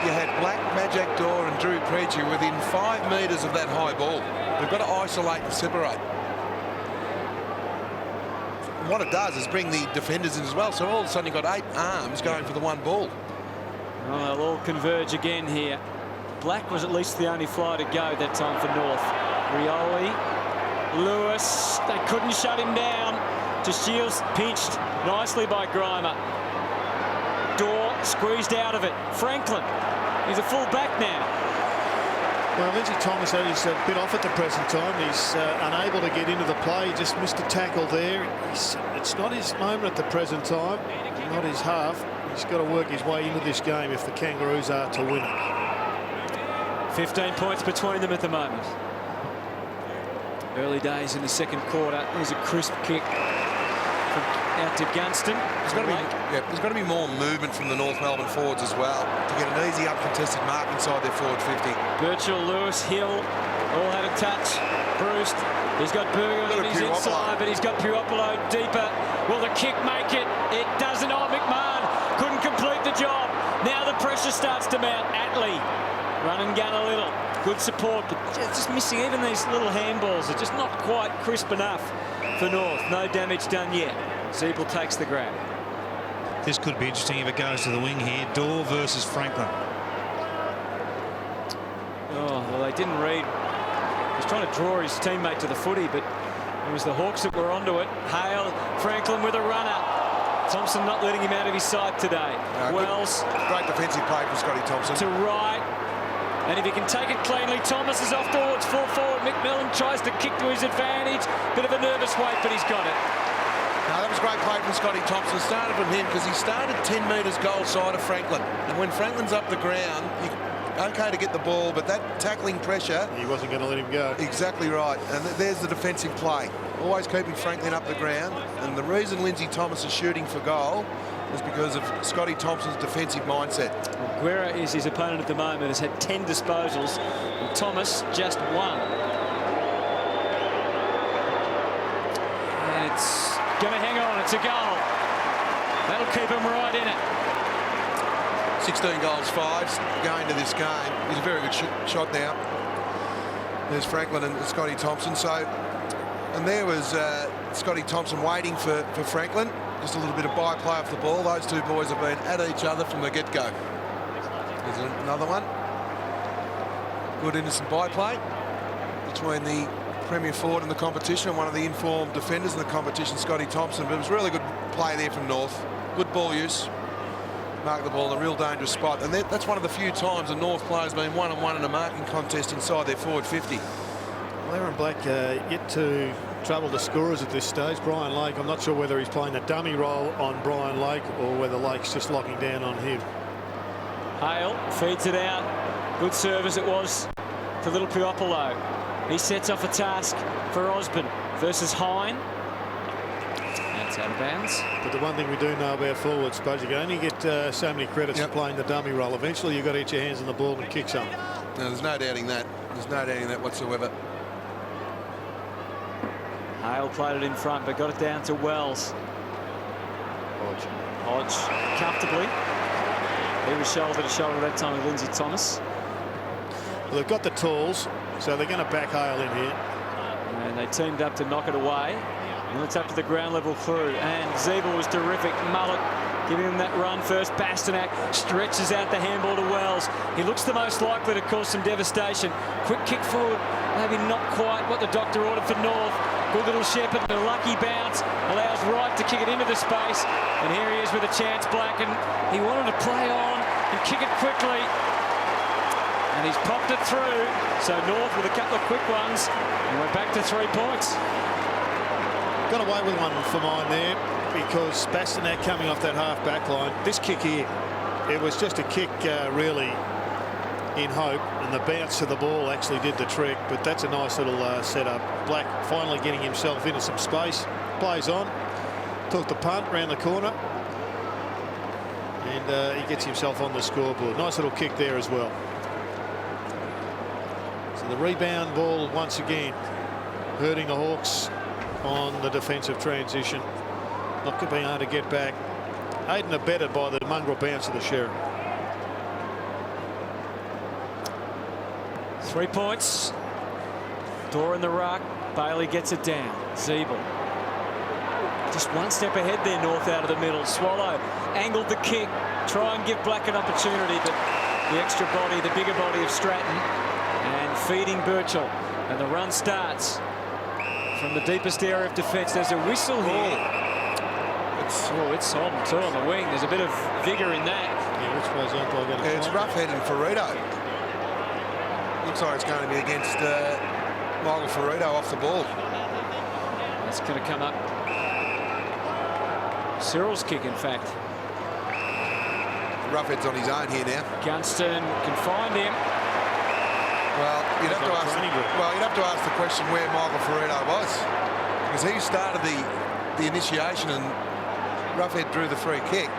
you had Black, Majak Dorr and Drew Preachy within 5 metres of that high ball. They've got to isolate and separate. What it does is bring the defenders in as well. So all of a sudden you've got 8 arms going for the one ball. Well, they'll all converge again here. Black was at least the only flyer to go that time for North. Rioli, Lewis, they couldn't shut him down. to Shields, pinched nicely by Grimer. Dorr squeezed out of it. Franklin, he's a full back now. Well, Lindsay Thomas is a bit off at the present time. He's unable to get into the play. He just missed a tackle there. It's not his moment at the present time, not his half. He's got to work his way into this game if the Kangaroos are to win it. 15 points between them at the moment. Early days in the second quarter. There's a crisp kick from out to Gunston. There's got to be more movement from the North Melbourne forwards as well to get an easy uncontested mark inside their forward 50. Birchall, Lewis, Hill all had a touch. Bruce, he's got Berger on his inside, but he's got Puopolo deeper. Will the kick make it? It doesn't. Oh, McMahon couldn't complete the job. Now the pressure starts to mount. Attlee, run and gun a little. Good support, but just missing. Even these little handballs are just not quite crisp enough for North. No damage done yet. Zeeble takes the grab. This could be interesting if it goes to the wing here. Dorr versus Franklin. Oh, well, they didn't read. He was trying to draw his teammate to the footy, but it was the Hawks that were onto it. Hale, Franklin with a runner. Thompson not letting him out of his sight today. Wells. Great defensive play from Scotty Thompson. To right. And if he can take it cleanly, Thomas is off towards full forward. McMillan tries to kick to his advantage. Bit of a nervous wait, but he's got it. No, that was great play from Scotty Thompson. Started from him because he started 10 metres goal side of Franklin. And when Franklin's up the ground, okay to get the ball, but that tackling pressure... He wasn't going to let him go. Exactly right. And there's the defensive play. Always keeping Franklin up the ground. And the reason Lindsay Thomas is shooting for goal is because of Scotty Thompson's defensive mindset. Well, Guerra is his opponent at the moment, has had 10 disposals, and Thomas just 1. And it's going to hang on. It's a goal. That'll keep him right in it. 16 goals, 5 going to this game. He's a very good shot now. There's Franklin and Scotty Thompson. And there was Scotty Thompson waiting for Franklin. Just a little bit of byplay off the ball. Those two boys have been at each other from the get-go. There's another one. Good innocent byplay between the premier forward in the competition and one of the informed defenders in the competition, Scotty Thompson. But it was really good play there from North. Good ball use. Mark the ball in a real dangerous spot. And that's one of the few times a North player's been one-on-one in a marking contest inside their forward 50. Well, Aaron Black yet to trouble the scorers at this stage. Brian Lake, I'm not sure whether he's playing the dummy role on Brian Lake or whether Lake's just locking down on him. Hale feeds it out. Good service it was to little Puopolo. He sets off a task for Osborne versus Hine. That's out of bounds. But the one thing we do know about forwards, suppose you can only get so many credits for playing the dummy role. Eventually you've got to get your hands on the ball and kick some. No, there's no doubting that. There's no doubting that whatsoever. Hale played it in front, but got it down to Wells. Hodge comfortably. He was shoulder to shoulder that time with Lindsay Thomas. Well, they've got the tools, so they're going to back Hale in here. And they teamed up to knock it away. And it's up to the ground level crew. And Zeeble was terrific. Mullet giving him that run first. Bastanak stretches out the handball to Wells. He looks the most likely to cause some devastation. Quick kick forward, maybe not quite what the doctor ordered for North. Good little Shepherd, a lucky bounce, allows Wright to kick it into the space. And here he is with a chance, Black, and he wanted to play on and kick it quickly. And he's popped it through. So North with a couple of quick ones, and we're back to 3 points. Got away with one for mine there because Bastanak coming off that half back line. This kick here, it was just a kick really in hope, and the bounce of the ball actually did the trick, but that's a nice little setup. Black finally getting himself into some space, plays on, took the punt round the corner, and he gets himself on the scoreboard. Nice little kick there as well. So the rebound ball once again hurting the Hawks on the defensive transition. Not being able to get back. Aided and abetted by the mongrel bounce of the Sheriff. 3 points. Dorr in the ruck. Bailey gets it down. Zeeble. Just one step ahead there, North out of the middle. Swallow angled the kick. Try and give Black an opportunity, but the extra body, the bigger body of Stratton, and feeding Birchall. And the run starts from the deepest area of defence. There's a whistle here. It's on too on the wing. There's a bit of vigour in that. Yeah, which way's the umpire going to It's roughhead and Ferrito. Looks like it's going to be against Michael Ferrito off the ball. That's going to come up. Cyril's kick, in fact. Roughhead's on his own here now. Gunston can find him. Well, you'd have to ask the question where Michael Ferrito was, because he started the initiation and Roughhead drew the free kick.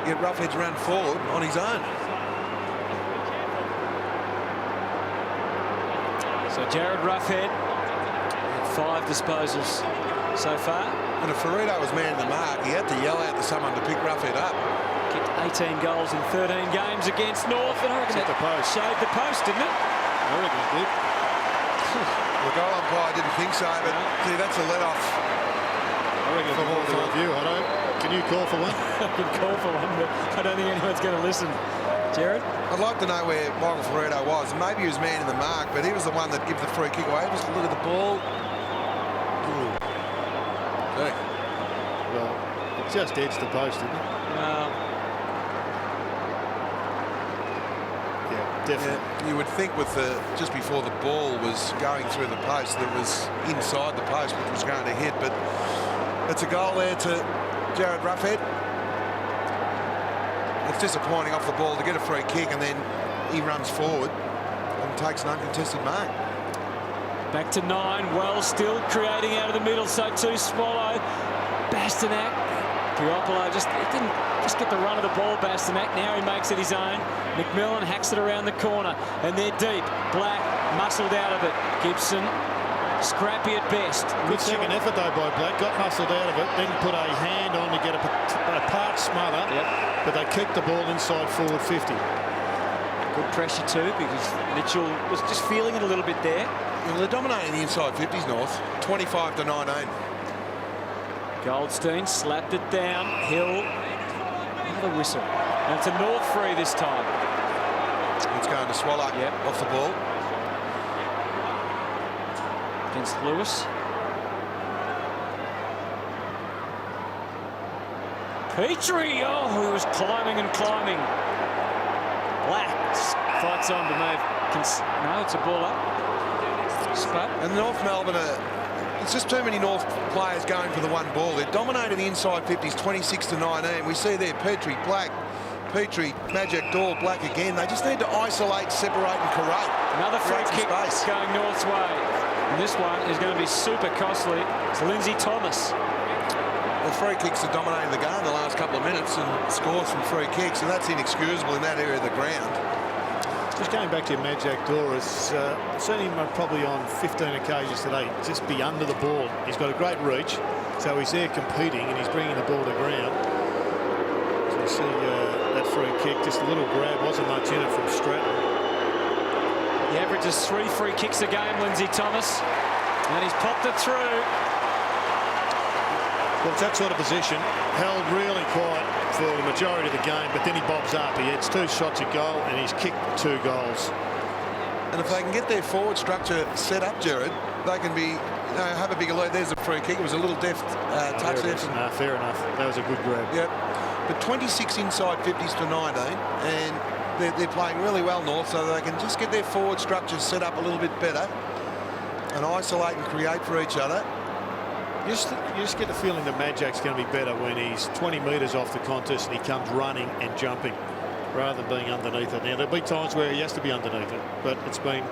Yet Roughhead's run forward on his own. So Jared Roughhead, 5 disposals so far. And if Ferrito was man in the mark, he had to yell out to someone to pick Roughhead up. Kicked 18 goals in 13 games against North, and I reckon the post. Showed the post, didn't it? I reckon it did. The goal umpire didn't think so, but see, that's a let-off. I reckon it's more for review. Can you call for one? I can call for one, but I don't think anyone's going to listen. Jared? I'd like to know where Michael Ferrito was. Maybe he was man in the mark, but he was the one that gave the free kick away. Just look at the ball. Okay. Well, it just edged the post, didn't it? Yeah, definitely. Yeah, you would think with just before the ball was going through the post, that was inside the post, which was going to hit. But it's a goal there to Jared Roughhead. It's disappointing off the ball to get a free kick, and then he runs forward and takes an uncontested mark. Back to 9. Wells still creating out of the middle, so too Swallow. Bastanak. Puopolo he didn't just get the run of the ball, Bastanak. Now he makes it his own. McMillan hacks it around the corner, and they're deep. Black muscled out of it. Gibson scrappy at best. Good second effort though by Black. Got muscled out of it, then put a hand on to get a part smother. Yep. But they kicked the ball inside forward 50. Good pressure too, because Mitchell was just feeling it a little bit there. Well, they're dominating the inside 50s, North. 25-19. Goldstein slapped it down. Hill. Another whistle. And it's a North free this time. It's going to Swallow off the ball. Against Lewis. Petrie. Oh, he was climbing and climbing. Black fights on to move. No, it's a ball up. Spud. And North Melbourne it's just too many North players going for the one ball. They're dominating the inside 50s 26-19. We see there Petrie, Black, Petrie, Magic Door, Black again. They just need to isolate, separate and create. Another free kick going North's way. And this one is going to be super costly. It's Lindsay Thomas. Well, free kicks are dominating the game the last couple of minutes, and scores from free kicks, and that's inexcusable in that area of the ground. Just going back to your Mad Jack Doris, seen him probably on 15 occasions today, just be under the ball. He's got a great reach, so he's there competing and he's bringing the ball to ground. So you see that free kick, just a little grab, wasn't much in it from Stratton. He averages 3 free kicks a game, Lindsay Thomas, and he's popped it through. Well, it's that sort of position, held really quiet for the majority of the game, but then he bobs up. He hits 2 shots at goal and he's kicked 2 goals. And if they can get their forward structure set up, Jared, they can be have a bigger lead. There's a free kick. It was a little deft touch there. No, fair enough. That was a good grab. Yep. But 26 inside 50s to 19, and they're playing really well, North, so they can just get their forward structure set up a little bit better and isolate and create for each other. You just get the feeling that Mad Jack's going to be better when he's 20 metres off the contest and he comes running and jumping rather than being underneath it. Now, there'll be times where he has to be underneath it, but it's been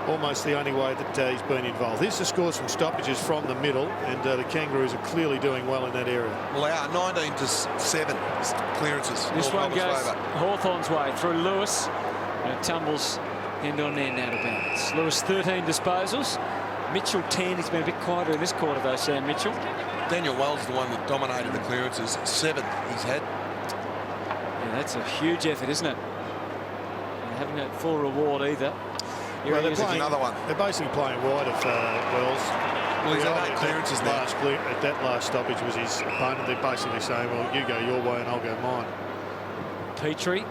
almost the only way that he's been involved. Here's the scores from stoppages from the middle, and the Kangaroos are clearly doing well in that area. Well, they are 19-7 clearances. This one goes favour. Hawthorn's way through Lewis, and it tumbles end on end out of bounds. Lewis 13 disposals. Mitchell 10. He's been a bit quieter in this quarter though, Sam Mitchell. Daniel Wells is the one that dominated the clearances. 7 he's had. Yeah, that's a huge effort, isn't it? And having that full reward either. Well, they're playing, another one. They're basically playing wide of Wells. Well, he's had 8 clearances now. At that last stoppage was his opponent. They're basically saying, well, you go your way and I'll go mine. Petrie.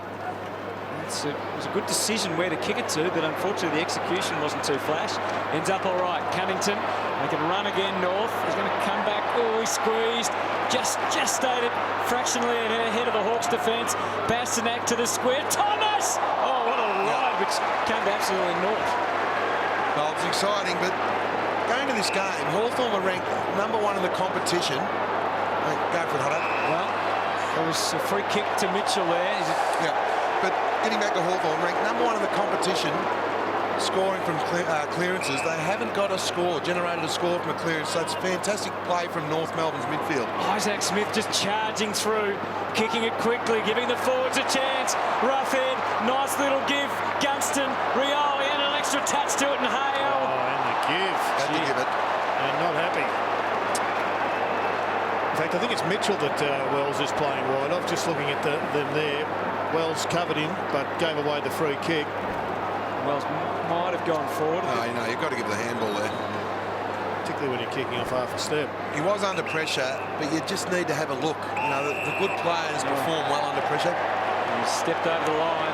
It was a good decision where to kick it to, but unfortunately the execution wasn't too flash. Ends up all right. Cunnington, they can run again north. He's going to come back. Oh, he squeezed. Just stayed it fractionally ahead of the Hawks defence. Bastanak to the square. Thomas! Oh, what a ride, which came absolutely north. Well, it's exciting, but going to this game, Hawthorn were ranked #1 in the competition. Go for it, Hutto. Well, there was a free kick to Mitchell there. Yeah, but getting back to Hawthorn, ranked #1 in the competition, scoring from clearances. They haven't got a score, generated a score from a clearance, so it's fantastic play from North Melbourne's midfield. Isaac Smith just charging through, kicking it quickly, giving the forwards a chance. Rough head, nice little give. Gunston, Rioli, and an extra touch to it, and Hale. Oh, and the give. Had to give it. And not happy. In fact, I think it's Mitchell that Wells is playing wide. I'm just looking at them there. Wells covered him, but gave away the free kick. Wells might have gone forward. No, you know, you've got to give the handball there. Particularly when you're kicking off half a step. He was under pressure, but you just need to have a look. You know, the good players perform well under pressure. He stepped over the line.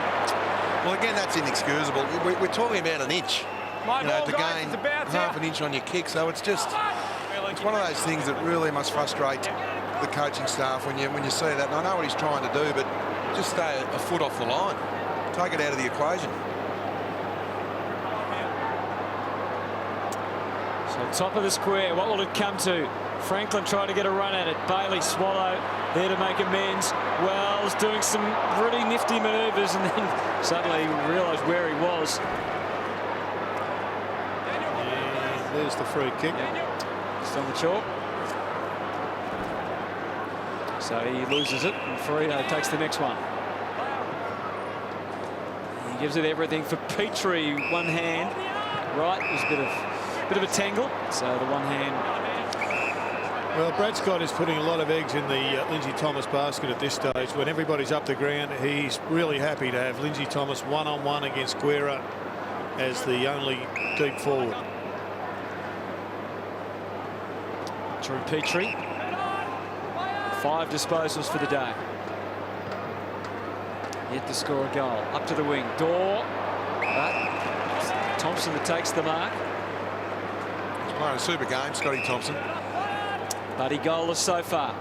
Well, again, that's inexcusable. We're talking about an inch. My you know, ball, to guys, gain it's about half out. an inch on your kick, so it's just it's one of those things that really must frustrate the coaching staff when you see that. And I know what he's trying to do, but just stay a foot off the line. Take it out of the equation. So top of the square, what will it come to? Franklin trying to get a run at it. Bailey, Swallow there to make amends. Wells doing some really nifty manoeuvres, and then suddenly realised where he was. Yeah, there's the free kick. Just on the chalk. So he loses it, and Ferrito takes the next one. He gives it everything for Petrie, one hand. Right, there's a bit of a tangle, so the one hand. Well, Brad Scott is putting a lot of eggs in the Lindsay Thomas basket at this stage. When everybody's up the ground, he's really happy to have Lindsay Thomas one-on-one against Guerra as the only deep forward. Drew Petrie. 5 disposals for the day. Yet to score a goal. Up to the wing. Door. But Thompson that takes the mark. He's playing a super game, Scotty Thompson. Buddy goalless so far.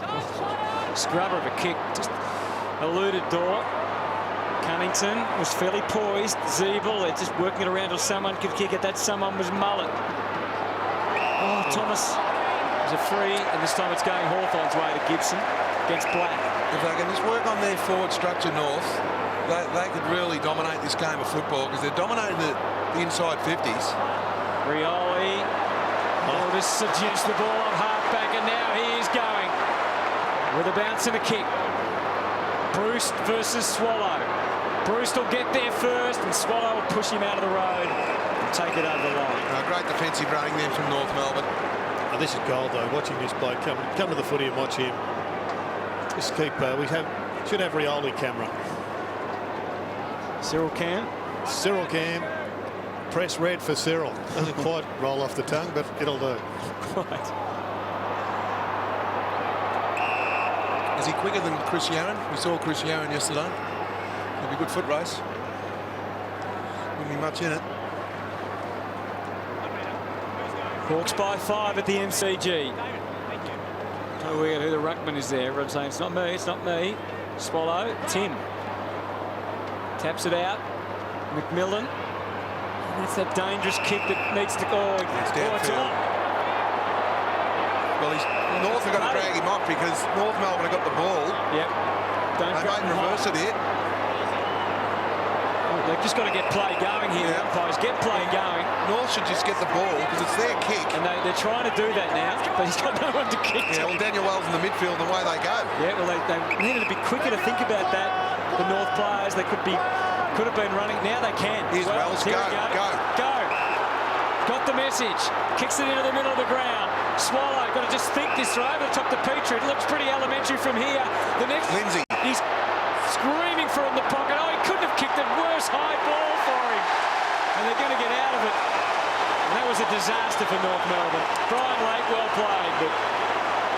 Scrubber of a kick. Just eluded Door. Cunnington was fairly poised. Zeeble, they're just working it around till someone could kick it. That someone was Mullet. Oh, Thomas. A free, and this time it's going Hawthorn's way to Gibson against Black. If they can just work on their forward structure north, they could really dominate this game of football, because they're dominating the inside 50s. Rioli will just seduce the ball on half-back, and now he is going with a bounce and a kick. Bruce versus Swallow. Bruce will get there first, and Swallow will push him out of the road and take it over the line. Great defensive running there from North Melbourne. Oh, this is gold, though. Watching this bloke come to the footy and watch him. Just keep. Should have Rioli camera. Cyril Cam. Cyril Cam. Press red for Cyril. Doesn't quite roll off the tongue, but it'll do. Right. Is he quicker than Chris Yarran? We saw Chris Yarran yesterday. It'll be a good foot race. Wouldn't be much in it. Hawks by 5 at the MCG. So weird who the ruckman is there. Everyone's saying it's not me, it's not me. Swallow, Tim. Taps it out. McMillan. And that's that dangerous kick that needs to go. It's downfield. Well, North have got to drag him off, because North Melbourne have got the ball. Yep. Don't They might reverse it here. They've just got to get play going here. Yeah. Umpires, get play going. North should just get the ball, because it's their kick. And they're trying to do that now, but he's got no one to kick to. Yeah, well, Daniel Wells in the midfield, and away they go. Yeah, well, they needed to be quicker to think about that. The North players, they could have been running. Now they can. Here's Wells. Here Go. Got the message. Kicks it into the middle of the ground. Swallow, got to just think this throw over the top to Petrie. It looks pretty elementary from here. The next, Lindsay. He's screaming for it in the pocket. Oh, he couldn't have kicked a worse high ball for him. And they're going to get out of it. And that was a disaster for North Melbourne. Brian Lake, well played. But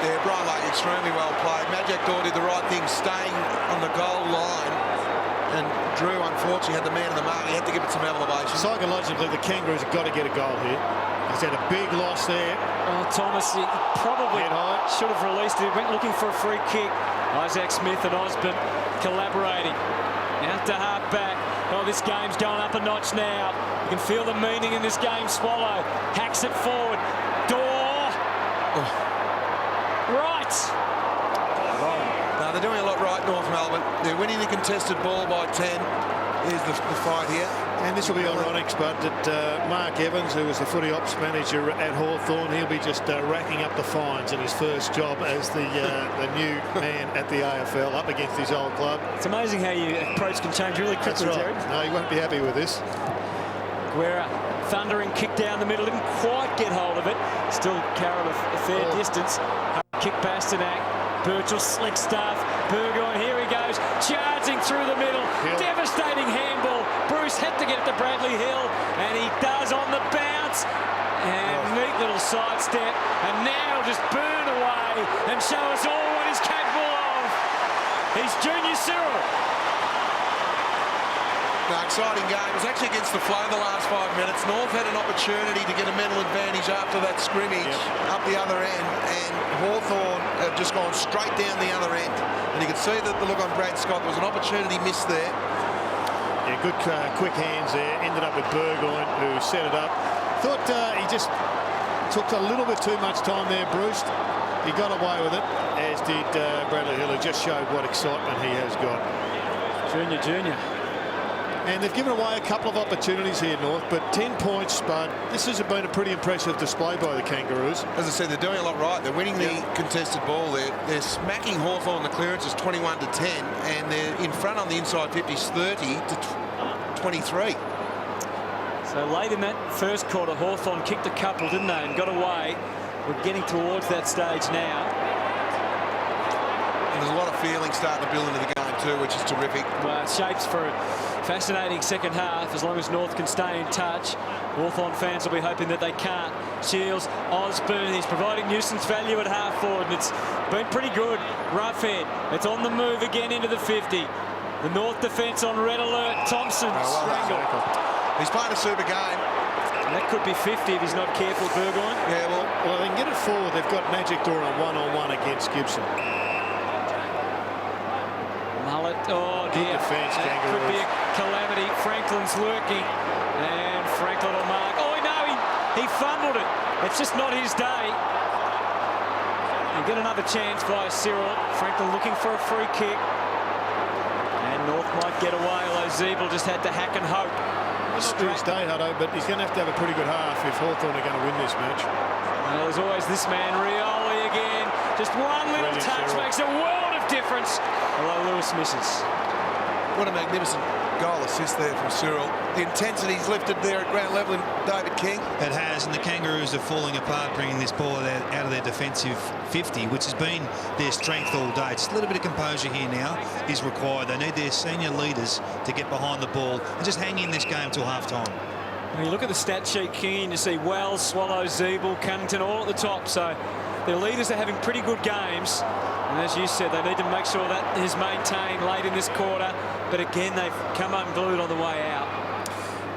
Yeah, Brian Lake extremely well played. Majak Daw did the right thing, staying on the goal line. And Drew, unfortunately, had the man in the mark. He had to give it some elevation. Psychologically, the Kangaroos have got to get a goal here. He's had a big loss there. Oh, Thomas, he probably should have released it. He went looking for a free kick. Isaac Smith and Osborne collaborating. Out to half back. Oh, this game's going up a notch now. You can feel the meaning in this game. Swallow hacks it forward. Door. Oh. Right. No, they're doing a lot right, North Melbourne. They're winning the contested ball by 10. Here's the fight here. And this will be ironic, but that Mark Evans, who was the footy ops manager at Hawthorn, he'll be just racking up the fines in his first job as the new man at the AFL up against his old club. It's amazing how your approach can change really quickly, That's right. Jared. No, he won't be happy with this. Guerra, thundering kick down the middle, didn't quite get hold of it. Still carried a fair distance. Kick Bastanak. Birchall, slick stuff. Burgoyne, here he goes, charging through the middle. Hill. Devastating handball. Bruce had to get it to Bradley Hill, and he does on the bounce. And neat little sidestep. And now he'll just burn away and show us all what he's capable of. He's Junior Cyril. No, exciting game. It was actually against the flow the last 5 minutes. North had an opportunity to get a mental advantage after that scrimmage up the other end, and Hawthorn have just gone straight down the other end. And you could see that the look on Brad Scott. There was an opportunity missed there. Yeah, good quick hands there. Ended up with Burgoyne, who set it up. Thought he just took a little bit too much time there, Bruce. He got away with it, as did Bradley Hill, who just showed what excitement he has got. Junior. And they've given away a couple of opportunities here, North, but 10 points, but this has been a pretty impressive display by the Kangaroos. As I said, they're doing a lot right. They're winning the contested ball. They're smacking Hawthorn. The clearances 21 to 10, and they're in front on the inside 50s 30 to 23. So late in that first quarter, Hawthorn kicked a couple, didn't they, and got away. We're getting towards that stage now. And there's a lot of feeling starting to build into the game too, which is terrific. Well, it shapes for a fascinating second half as long as North can stay in touch. Hawthorn fans will be hoping that they can't. Shields, Osborne, he's providing nuisance value at half forward, and it's been pretty good. Roughhead, it's on the move again into the 50. The North defence on red alert. Thompson strangled. He's playing a super game. And that could be 50 if he's not careful, Burgoyne. Yeah, well, they can get it forward. They've got Magic Door on one-on-one against Gibson. Mullet, oh dear. Defence, that could be a calamity. Franklin's lurking, and Franklin will mark. Oh no, he fumbled it. It's just not his day. And get another chance via Cyril. Franklin looking for a free kick. And North might get away, although Zeeble just had to hack and hope. It's his day, Hutto, but he's going to have a pretty good half if Hawthorn are going to win this match. Well, there's always this man, Rioli again. Just one little touch makes a world of difference. Although Lewis misses. What a magnificent goal assist there from Cyril. The intensity's lifted there at ground level in David King. It has, and the Kangaroos are falling apart, bringing this ball out of their defensive 50, which has been their strength all day. Just a little bit of composure here now is required. They need their senior leaders to get behind the ball and just hang in this game till half-time. When you look at the stat sheet, King, you see Wells, Swallow, Zeeble, Cunnington all at the top. So their leaders are having pretty good games. And as you said, they need to make sure that is maintained late in this quarter. But again, they've come unglued on the way out.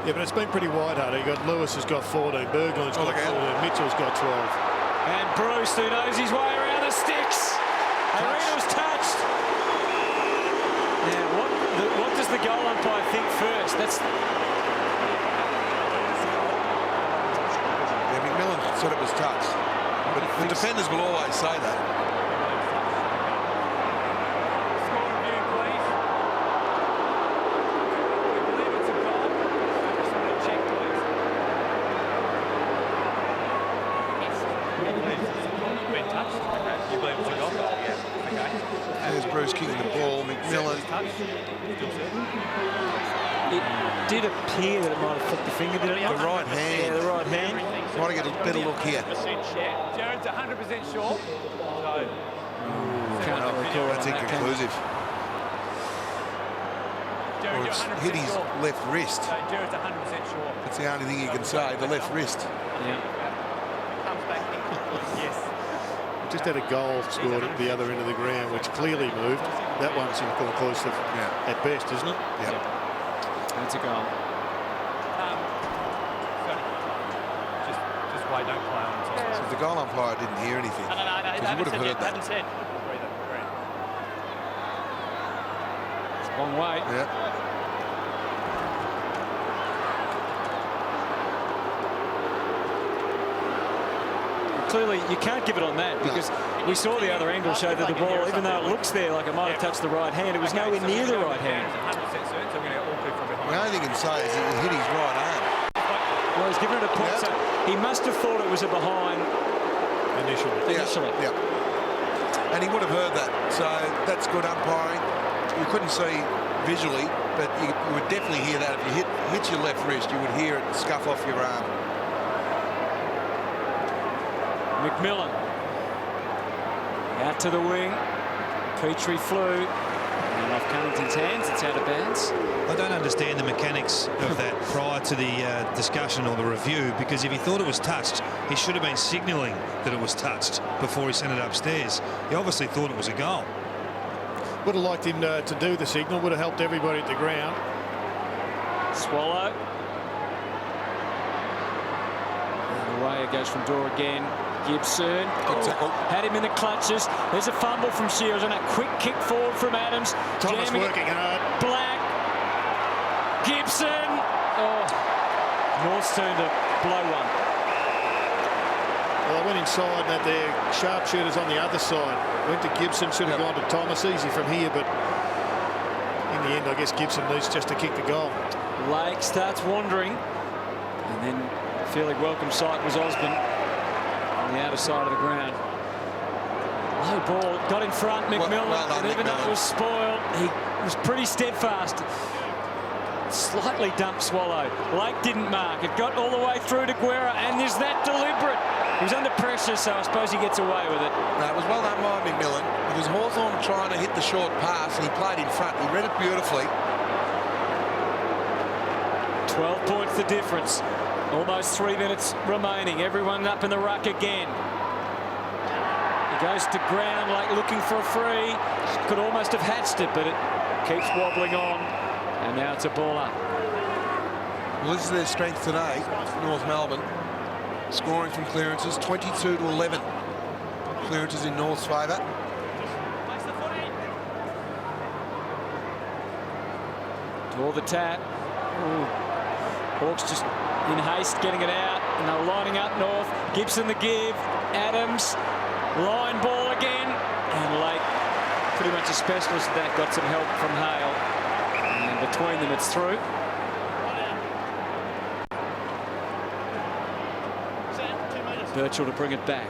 Yeah, but it's been pretty wide, Hutto. You got Lewis has got 14, Burgoyne's got 14, Mitchell's got 12. And Bruce, who knows his way around the sticks. Arena's touched. Now, what does the goal umpire think first? That's... Yeah, McMillan said it was touch. But the defenders will always say that. There's Bruce kicking the ball. McMillan. It did appear that it might have flicked the finger, did it? The right hand. Yeah, the right hand. Trying to get a better look here. Jared's 100% sure. Can't recall. That's inconclusive. Well, it's hit his left wrist. Jared's 100% sure. That's the only thing you can say, the left wrist. Yeah. Comes back. Yes. Just had a goal scored at the other end of the ground, which clearly moved. That one's inconclusive at best, isn't it? Yeah. That's a goal. Just wait, don't play on top. So the goal umpire didn't hear anything. No, because he would have heard that. Said. It's a long way. Yeah. Clearly, you can't give it on that because we saw the other angle show that the ball, even though it looks there like it might have touched the right hand, it was nowhere near the right hand. The only thing he can say is it hit his right arm. Well, he's given it a point, so he must have thought it was a behind Initially. Yeah. And he would have heard that, so that's good umpiring. You couldn't see visually, but you would definitely hear that. If you hit your left wrist, you would hear it scuff off your arm. McMillan out to the wing. Petrie flew and off Cunnington's hands. It's out of bounds. I don't understand the mechanics of that prior to the discussion or the review, because if he thought it was touched, he should have been signalling that it was touched before he sent it upstairs. He obviously thought it was a goal. Would have liked him to do the signal. Would have helped everybody at the ground. Swallow. And away it goes from door again. Gibson had him in the clutches. There's a fumble from Shields and a quick kick forward from Adams. Thomas working hard. Black. Gibson. Oh, North's turned to blow one. Well, I went inside and had their sharpshooters on the other side. Went to Gibson, should have gone to Thomas. Easy from here, but in the end, I guess Gibson needs just to kick the goal. Lake starts wandering, and then fairly welcome sight was Osborne on the outer side of the ground. Low ball, got in front, McMillan, well done, and even though McMillan. it was spoiled, he was pretty steadfast. Slightly dumped Swallow. Lake didn't mark. It got all the way through to Guerra, and is that deliberate? He was under pressure, so I suppose he gets away with it. No, it was well done by McMillan, because Hawthorn trying to hit the short pass, and he played in front. He read it beautifully. 12 points the difference. Almost 3 minutes remaining. Everyone up in the ruck again. He goes to ground like looking for a free. Could almost have hatched it, but it keeps wobbling on. And now it's a ball up. Well, this is their strength today, North Melbourne. Scoring from clearances, 22 to 11. Clearances in North's favour. Draw the tap. Ooh. Hawks just in haste getting it out, and they're lining up North. Gibson the give. Adams. Line ball again. And Lake, pretty much a specialist at that, got some help from Hale. And between them, it's through. Birchall to bring it back.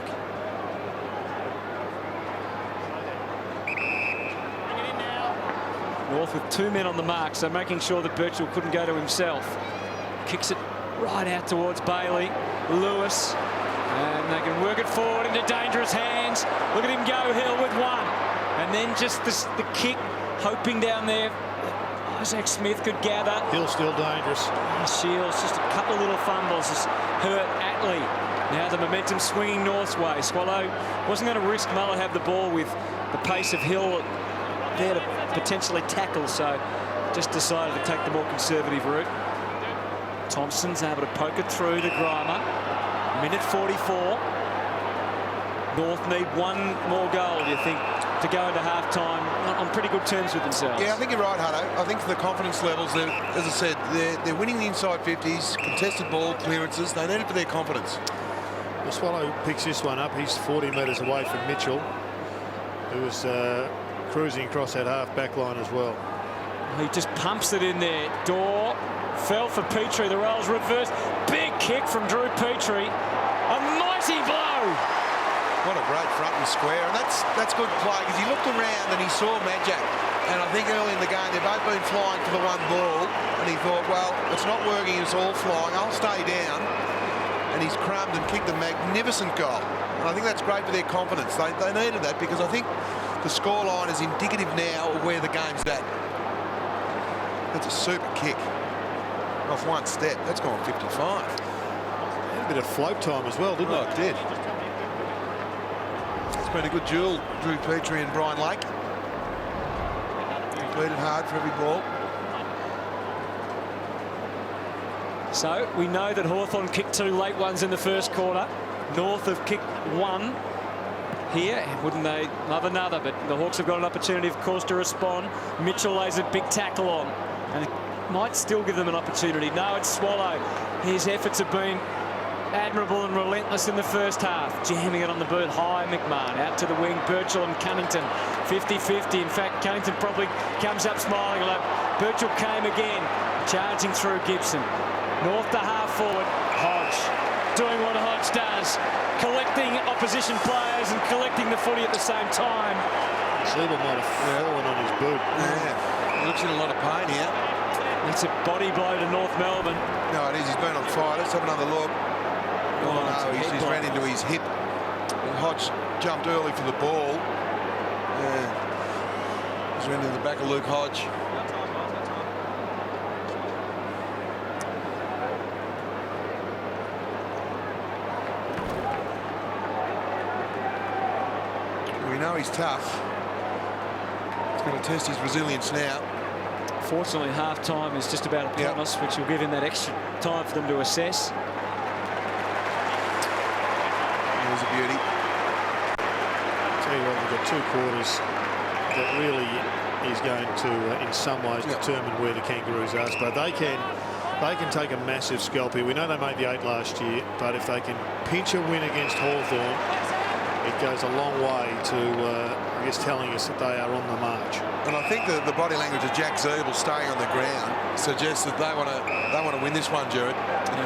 North with 2 men on the mark, so making sure that Birchall couldn't go to himself. Kicks it right out towards Bailey. Lewis. And they can work it forward into dangerous hands. Look at him go, Hill, with one. And then just the kick, hoping down there Isaac Smith could gather. Hill's still dangerous. Shields, just a couple of little fumbles, has hurt Atley. Now the momentum swinging North's way. Swallow wasn't going to risk Muller have the ball with the pace of Hill there to potentially tackle, so just decided to take the more conservative route. Thompson's able to poke it through to Grimer. Minute 44. North need one more goal, do you think, to go into half-time on pretty good terms with themselves? Yeah, I think you're right, Hutto. I think for the confidence levels, as I said, they're winning the inside 50s, contested ball, clearances. They need it for their confidence. Well, Swallow picks this one up. He's 40 metres away from Mitchell, who was cruising across that half-back line as well. He just pumps it in there. Dorr fell for Petrie. The roll's reversed. Big kick from Drew Petrie. A mighty blow. What a great front and square, and that's good play, because he looked around and he saw Majak, and I think early in the game they've both been flying for the one ball, and he thought, well, it's not working, it's all flying, I'll stay down, and he's crumbed and kicked a magnificent goal, and I think that's great for their confidence. They needed that, because I think the scoreline is indicative now of where the game's at. That's a super kick off one step. That's gone 55. Had a bit of float time as well, didn't it? It did. been a good duel, Drew Petrie and Brian Lake. Completed hard for every ball. So we know that Hawthorn kicked 2 late ones in the first quarter. North have kicked 1 here. Wouldn't they love another? But the Hawks have got an opportunity, of course, to respond. Mitchell lays a big tackle on, and it might still give them an opportunity. No, it's Swallow. His efforts have been admirable and relentless in the first half. Jamming it on the boot high. McMahon out to the wing. Birchall and Cunnington 50-50. In fact, Cunnington probably comes up smiling. Birchall came again, charging through Gibson. North to half forward. Hodge doing what Hodge does, collecting opposition players and collecting the footy at the same time. Zeeble might have fallen on his boot. Yeah, he looks in a lot of pain here. It's a body blow to North Melbourne. No, it is. He's been on fire. Let's have another look. Oh no, he's ran into his hip. And Hodge jumped early for the ball. Yeah. He's ran into the back of Luke Hodge. We know he's tough. He's going to test his resilience now. Fortunately, half-time is just about upon us, which will give him that extra time for them to assess. Here's a beauty. Tell you what, we've got 2 quarters that really is going to, in some ways, determine where the Kangaroos are. But they can take a massive scalp here. We know they made the 8 last year, but if they can pinch a win against Hawthorn, it goes a long way to, I guess, telling us that they are on the march. And I think the body language of Jack Zeeble staying on the ground suggests that they want to win this one, Jared.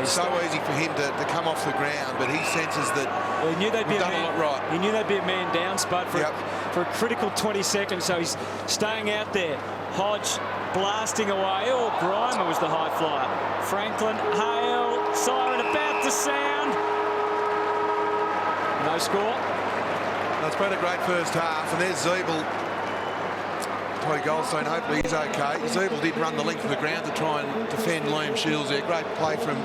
It's so easy for him to come off the ground, but he senses that he knew they'd be done a lot right. He knew they'd be a man down, Spud, for a critical 20 seconds, so he's staying out there. Hodge blasting away. Oh, Grimer was the high flyer. Franklin, Hale, siren about to sound. No score. It's been a great first half, and there's Zeeble. Toddy Goldstein, hopefully he's okay. Zeeble did run the length of the ground to try and defend Liam Shields there. Great play from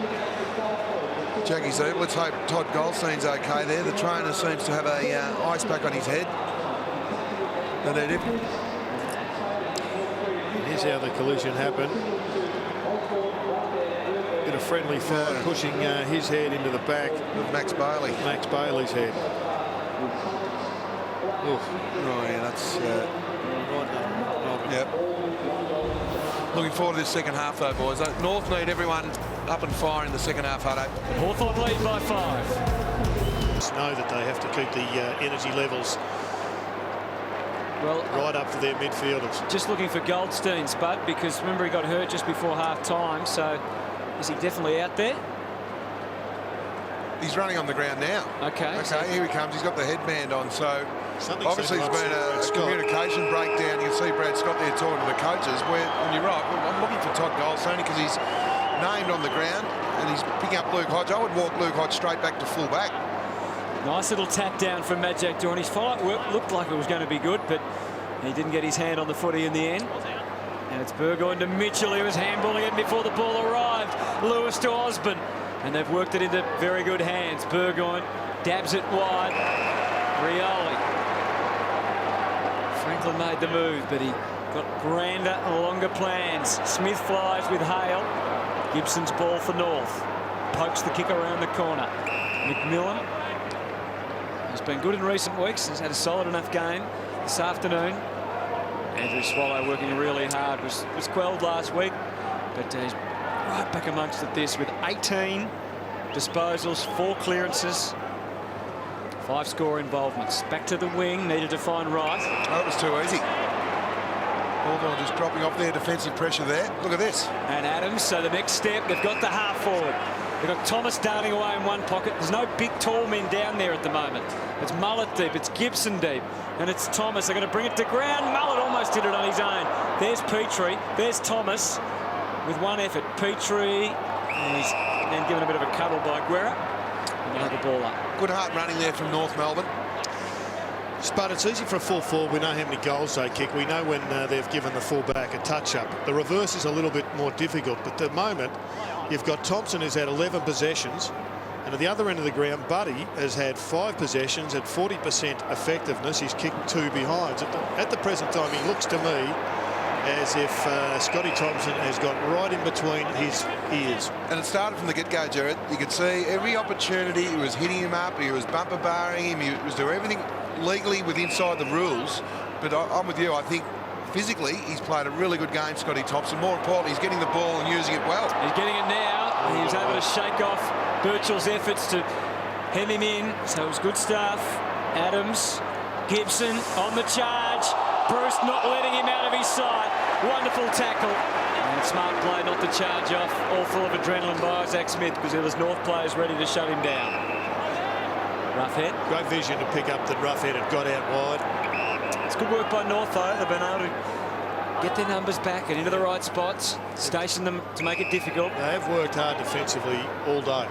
Jackie Zeeble. Let's hope Todd Goldstein's okay there. The trainer seems to have a ice pack on his head. Here's how the collision happened. Bit of friendly fire pushing his head into the back of Max Bailey. Max Bailey's head. Oh yeah, that's yep. Looking forward to this second half though, boys. North need everyone up and firing in the second half, Hutto. Hawthorn lead by 5. Just know that they have to keep the energy levels right up to their midfielders. Just looking for Goldstein, Spud, because remember he got hurt just before half time, so is he definitely out there? He's running on the ground now. Okay, here he comes. He's got the headband on, so obviously there's been a Scott. communication breakdown. You can see Brad Scott there talking to the coaches. And you're right, I'm looking for Todd Goldstein because he's named on the ground and he's picking up Luke Hodge. I would walk Luke Hodge straight back to full back. Nice little tap down from Matt Jack Dorn. His follow-up looked like it was going to be good, but he didn't get his hand on the footy in the end. And it's Burgoyne to Mitchell. He was handballing it before the ball arrived. Lewis to Osborne. And they've worked it into very good hands. Burgoyne dabs it wide. Rioli. Franklin made the move, but he got grander and longer plans. Smith flies with Hale. Gibson's ball for North. Pokes the kick around the corner. McMillan has been good in recent weeks. He's had a solid enough game this afternoon. Andrew Swallow working really hard. Was quelled last week, but he's right back amongst it this with 18 disposals, 4 clearances, 5 score involvements. Back to the wing, needed to find right. Oh, it was too easy. Hawthorn just dropping off their defensive pressure there. Look at this. And Adams, so the next step, they've got the half forward. They've got Thomas darting away in one pocket. There's no big tall men down there at the moment. It's Mullet deep, it's Gibson deep, and it's Thomas. They're going to bring it to ground. Mullet almost did it on his own. There's Petrie, there's Thomas with one effort. Petrie, and he's then given a bit of a cuddle by Guerra. And they'll have the ball up. Good hard running there from North Melbourne. But it's easy for a full forward. We know how many goals they kick. We know when they've given the fullback a touch-up. The reverse is a little bit more difficult, but at the moment, you've got Thompson, who's had 11 possessions, And at the other end of the ground, Buddy has had 5 possessions at 40% effectiveness. He's kicked 2 behinds. At the present time, he looks to me as if Scotty Thompson has got right in between his ears. And it started from the get-go, Jared. You could see every opportunity. He was hitting him up. He was bumper barring him. He was doing everything legally inside the rules. But I'm with you. I think physically he's played a really good game, Scotty Thompson. More importantly, he's getting the ball and using it well. He's getting it now. He was able to shake off Birchall's efforts to hem him in. So it was good stuff. Adams, Gibson on the charge. Bruce not letting him out of his sight. Wonderful tackle. And smart play not to charge off. All full of adrenaline by Isaac Smith because there was North players ready to shut him down. Roughhead. Great vision to pick up that Roughhead had got out wide. It's good work by North though. They've been able to get their numbers back and into the right spots. Station them to make it difficult. They have worked hard defensively all day.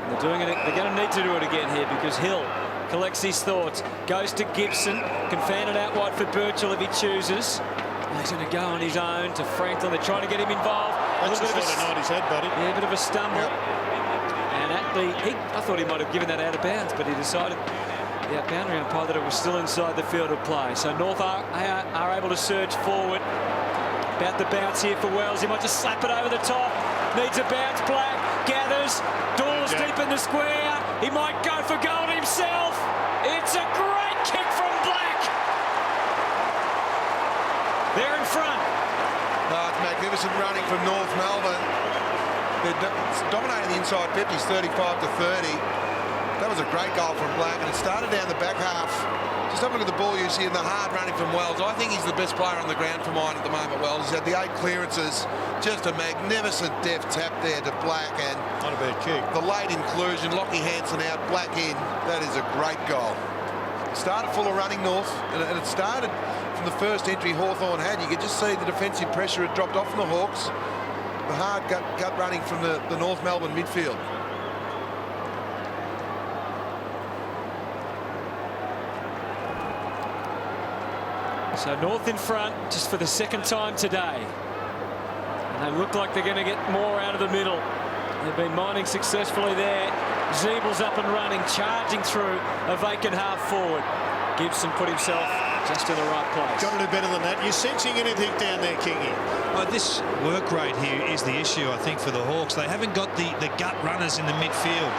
They're doing it. They're going to need to do it again here because Hill collects his thoughts, goes to Gibson, can fan it out wide for Birchall if he chooses. He's going to go on his own to Franklin. They're trying to get him involved. That's the sort of night he's had, buddy. Yeah, a bit of a stumble. Yep. And at I thought he might have given that out of bounds, but he decided the out-boundary umpire that it was still inside the field of play. So North are able to surge forward. About the bounce here for Wells. He might just slap it over the top. Needs a bounce. Black gathers. Doors deep in the square. He might go for goal himself. It's a great kick from Black. They're in front. It's magnificent running from North Melbourne. They're dominating the inside 50s, 35 to 30. That was a great goal from Black, and it started down the back half. Just have a look at the ball you see in the hard running from Wells. I think he's the best player on the ground for mine at the moment, Wells. He's had the 8 clearances. Just a magnificent deft tap there to Black, and not a bad kick. The late inclusion, Lockie Hansen out, Black in. That is a great goal. It started full of running North, and it started from the first entry Hawthorn had. You could just see the defensive pressure had dropped off from the Hawks. The hard gut running from the North Melbourne midfield. So North in front just for the second time today. And they look like they're going to get more out of the middle. They've been mining successfully there. Zeebel's up and running, charging through a vacant half forward. Gibson put himself just in the right place. Got to do better than that. You sensing anything down there, Kingy? Well, this work rate here is the issue, I think, for the Hawks. They haven't got the gut runners in the midfield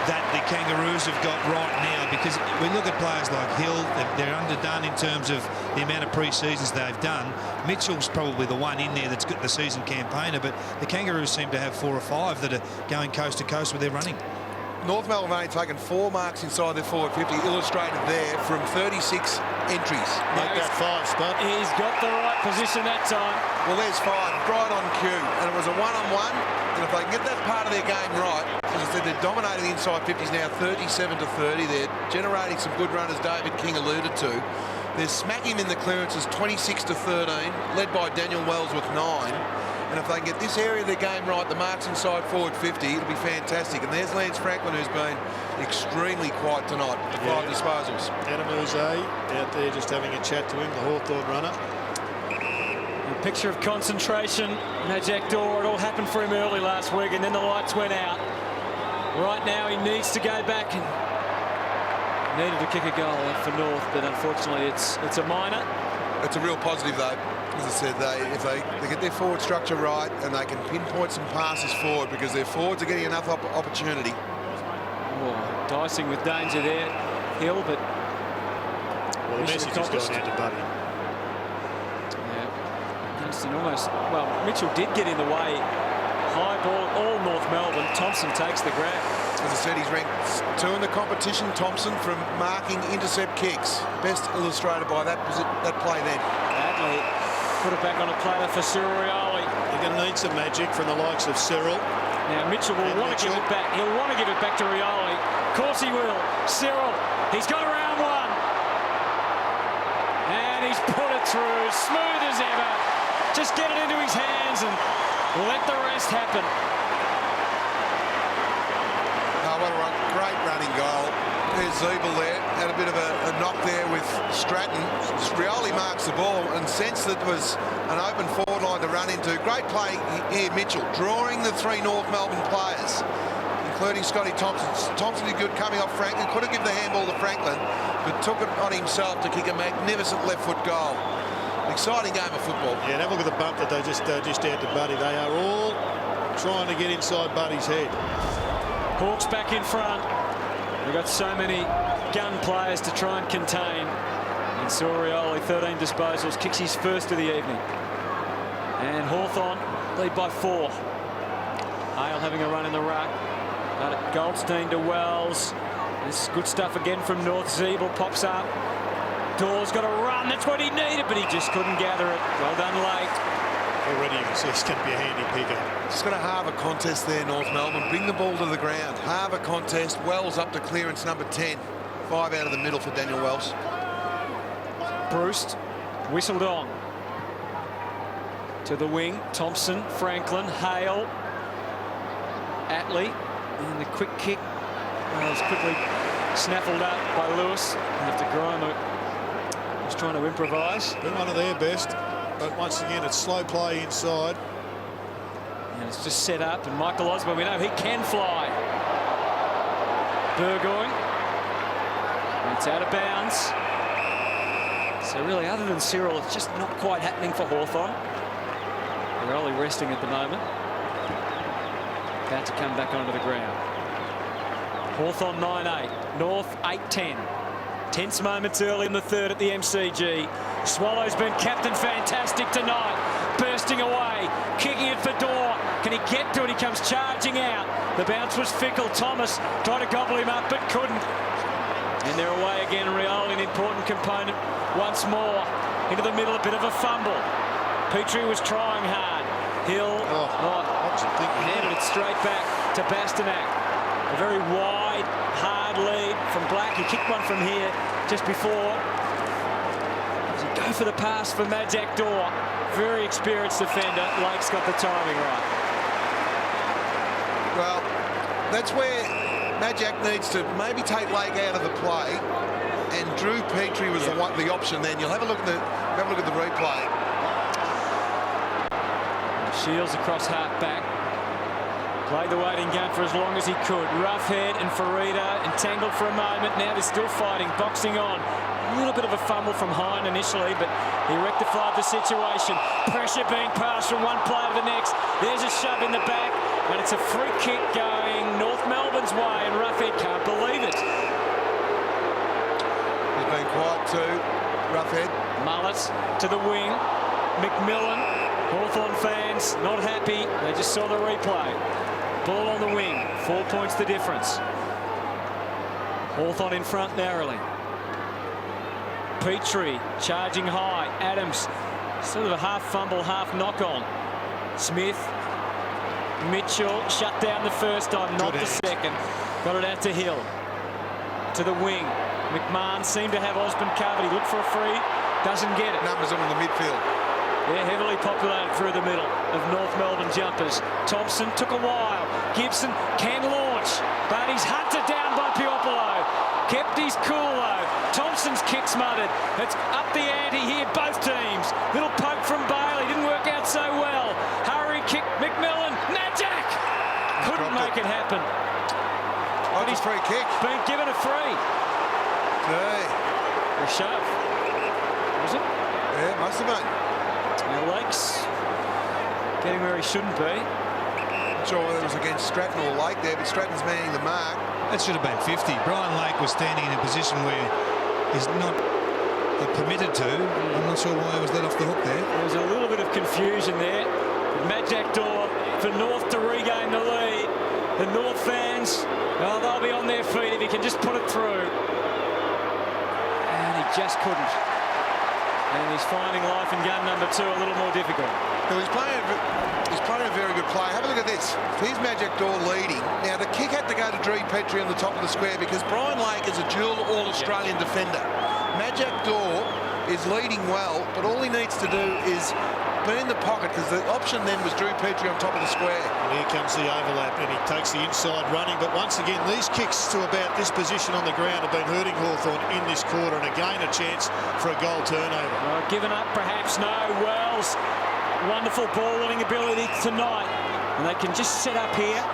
that the Kangaroos have got right now, because we look at players like Hill, they're underdone in terms of the amount of pre-seasons they've done. Mitchell's probably the one in there that's got the season campaigner, but the Kangaroos seem to have 4 or 5 that are going coast to coast with their running. North Melbourne only taken 4 marks inside their forward 50, illustrated there from 36 entries. Make that 5 spot. He's got the right position that time. Well, there's 5, right on cue, and it was a one-on-one. And if they can get that part of their game right, as I said, they're dominating the inside 50s now, 37 to 30. They're generating some good runners, David King alluded to. They're smacking in the clearances 26 to 13, led by Daniel Wells with 9. And if they can get this area of their game right, the marks inside forward 50, it'll be fantastic. And there's Lance Franklin, who's been extremely quiet tonight, the 5 disposals. Adam Uze out there just having a chat to him, the Hawthorn runner. A picture of concentration. No Jack Dore. It all happened for him early last week, and then the lights went out. Right now, he needs to go back and needed to kick a goal for North, but unfortunately, it's a minor. It's a real positive, though. As I said, if they get their forward structure right and they can pinpoint some passes forward, because their forwards are getting enough opportunity. Oh, dicing with danger there, Hill, but well, the message is going out to Buddy. Yeah, Kingston almost. Well, Mitchell did get in the way. High ball, all North Melbourne. Thompson takes the grab. As I said, he's ranked 2 in the competition, Thompson, from marking intercept kicks. Best illustrated by that play then. Badly. Put it back on a platter for Cyril Rioli. They're going to need some magic from the likes of Cyril. Now Mitchell will want to give it back. He'll want to give it back to Rioli. Of course he will. Cyril, he's got around 1. And he's put it through, smooth as ever. Just get it into his hands and let the rest happen. Oh, what a great running goal. There's Zeebel there. Had a bit of a knock there with Stratton. Rioli marks the ball and sensed that it was an open forward line to run into. Great play here, Mitchell, drawing the 3 North Melbourne players. including Scotty Thompson. Thompson did good coming off Franklin. Could have given the handball to Franklin, but took it on himself to kick a magnificent left foot goal. An exciting game of football. Yeah, and have a look at the bump that they just out to Buddy. They are all trying to get inside Buddy's head. Hawks back in front. They've got so many gun players to try and contain. And Sorioli, 13 disposals, kicks his first of the evening. And Hawthorn lead by 4. Hale having a run in the ruck. Goldstein to Wells. This is good stuff again from North. Zeeble pops up. Dawes got a run. That's what he needed, but he just couldn't gather it. Well done, Lake. Already you can see it's going to be a handy pickup. Just going to halve a contest there, North Melbourne. Bring the ball to the ground. Halve a contest. Wells up to clearance number 10. 5 out of the middle for Daniel Wells. Bruce whistled on. To the wing. Thompson, Franklin, Hale, Atley. And the quick kick was quickly snaffled up by Lewis. After Grimer was trying to improvise. Been one of their best. But once again, it's slow play inside. And it's just set up. And Michael Osborne, we know he can fly. Burgoyne. And it's out of bounds. So really, other than Cyril, it's just not quite happening for Hawthorn. They're only resting at the moment. About to come back onto the ground. Hawthorn 9-8. North 8-10. Tense moments early in the third at the MCG. Swallow's been captain fantastic tonight. Bursting away, kicking it for Dorr. Can he get to it? He comes charging out. The bounce was fickle. Thomas tried to gobble him up but couldn't. And they're away again. Rioli, an important component once more. Into the middle, a bit of a fumble. Petrie was trying hard. Hill handed it straight back to Bastanak. A very wide, hard lead from Black. He kicked one from here just before. Does he go for the pass for Majak Dorr? Very experienced defender. Lake's got the timing right. Well, that's where Majak needs to maybe take Lake out of the play, and Drew Petrie was the option. Then you'll have a look at the replay. Shields across half back. Played the waiting game for as long as he could. Roughhead and Farida entangled for a moment. Now they're still fighting, boxing on. A little bit of a fumble from Hine initially, but he rectified the situation. Pressure being passed from one player to the next. There's a shove in the back, and it's a free kick going North Melbourne's way, and Roughhead can't believe it. He's been quiet too, Roughhead. Mullet to the wing. McMillan. Hawthorn fans not happy. They just saw the replay. Ball on the wing. 4 points the difference. Hawthorn in front narrowly. Petrie charging high. Adams sort of a half fumble, half knock on. Smith. Mitchell shut down the first time, not the second. Got it out to Hill. To the wing. McMahon seemed to have Osborne covered. He looked for a free. Doesn't get it. Numbers on in the midfield. They're heavily populated through the middle of North Melbourne jumpers. Thompson took a while. Gibson can launch, but he's hunted down by Piopolo. Kept his cool though. Thompson's kick smothered. It's up the ante here, both teams. Little poke from Bailey, didn't work out so well. Hurry kick, McMillan, Majak! Couldn't make it happen. But he's free kick. Been given a free. Okay. A shove. Was it? Yeah, must have been. Now Lake's getting where he shouldn't be. Not sure whether it was against Stratton or Lake there, but Stratton's manning the mark. That should have been 50. Brian Lake was standing in a position where he's not permitted to. I'm not sure why he was let off the hook there. There was a little bit of confusion there. Majak Dorr for North to regain the lead. The North fans, well, they'll be on their feet if he can just put it through. And he just couldn't. And he's finding life in gun number 2 a little more difficult. Well, he's playing a very good play. Have a look at this. Here's Majak Dorr leading. Now, the kick had to go to Drew Petrie on the top of the square because Brian Lake is a dual All-Australian defender. Majak Dorr is leading well, but all he needs to do is be in the pocket because the option then was Drew Petrie on top of the square. And here comes the overlap, and he takes the inside running. But once again, these kicks to about this position on the ground have been hurting Hawthorn in this quarter, and again a chance for a goal turnover. Well, given up perhaps, no. Wells, wonderful ball winning ability tonight. And they can just set up here.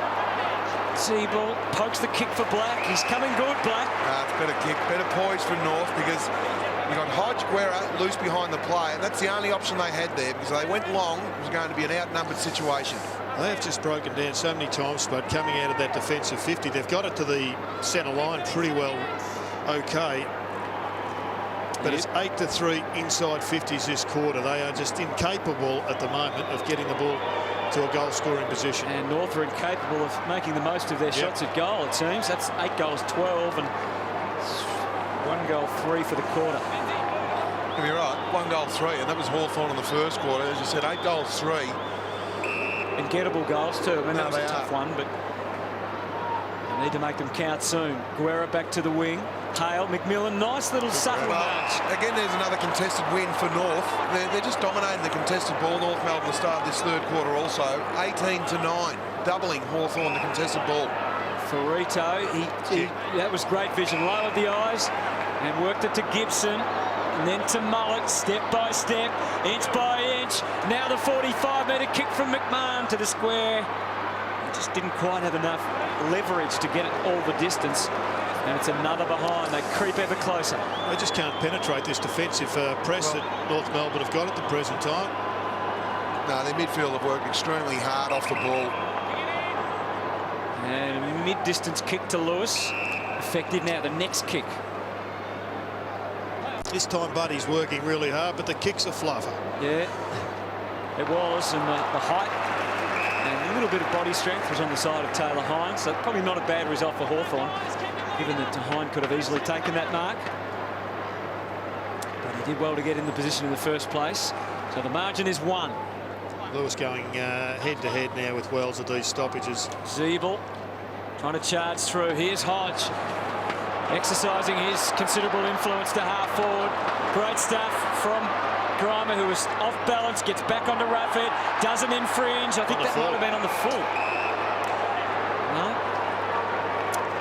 Siebel pokes the kick for Black. He's coming good, Black. It's better kick, better poise from North, because you got Hodge, Guerra loose behind the play, and that's the only option they had there, because they went long. It was going to be an outnumbered situation. They have just broken down so many times, but coming out of that defensive 50, they've got it to the centre line pretty well okay. But it's 8-3 inside 50s this quarter. They are just incapable at the moment of getting the ball to a goal-scoring position. And North are incapable of making the most of their shots at goal, it seems. That's 8 goals, 12, and 1 goal, 3 for the quarter. You're right, 1 goal, 3, and that was Hawthorn in the first quarter. As you said, 8 goals, 3. And gettable goals too. I mean, that was a tough one, but they need to make them count soon. Guerra back to the wing. Hale, McMillan, nice little subtle match. Again, there's another contested win for North. They're just dominating the contested ball. North Melbourne at the start of this third quarter also. 18-9, doubling Hawthorn the contested ball. Farito, that was great vision. Lowered the eyes and worked it to Gibson. And then to Mullet, step by step, inch by inch. Now the 45-metre kick from McMahon to the square. He just didn't quite have enough leverage to get it all the distance. And it's another behind. They creep ever closer. They just can't penetrate this defensive press that North Melbourne have got at the present time. No, their midfield have worked extremely hard off the ball. And a mid-distance kick to Lewis. Effective now, the next kick. This time Buddy's working really hard, but the kick's a fluffer. Yeah, it was, and the height and a little bit of body strength was on the side of Taylor Hines, so probably not a bad result for Hawthorn, given that Hines could have easily taken that mark. But he did well to get in the position in the first place, so the margin is 1. Lewis going head-to-head now with Wells at these stoppages. Siebel trying to charge through. Here's Hodge, exercising his considerable influence to half forward. Great stuff from Grimer, who was off balance, gets back onto Rafford, doesn't infringe. I think that might have been on the full. No?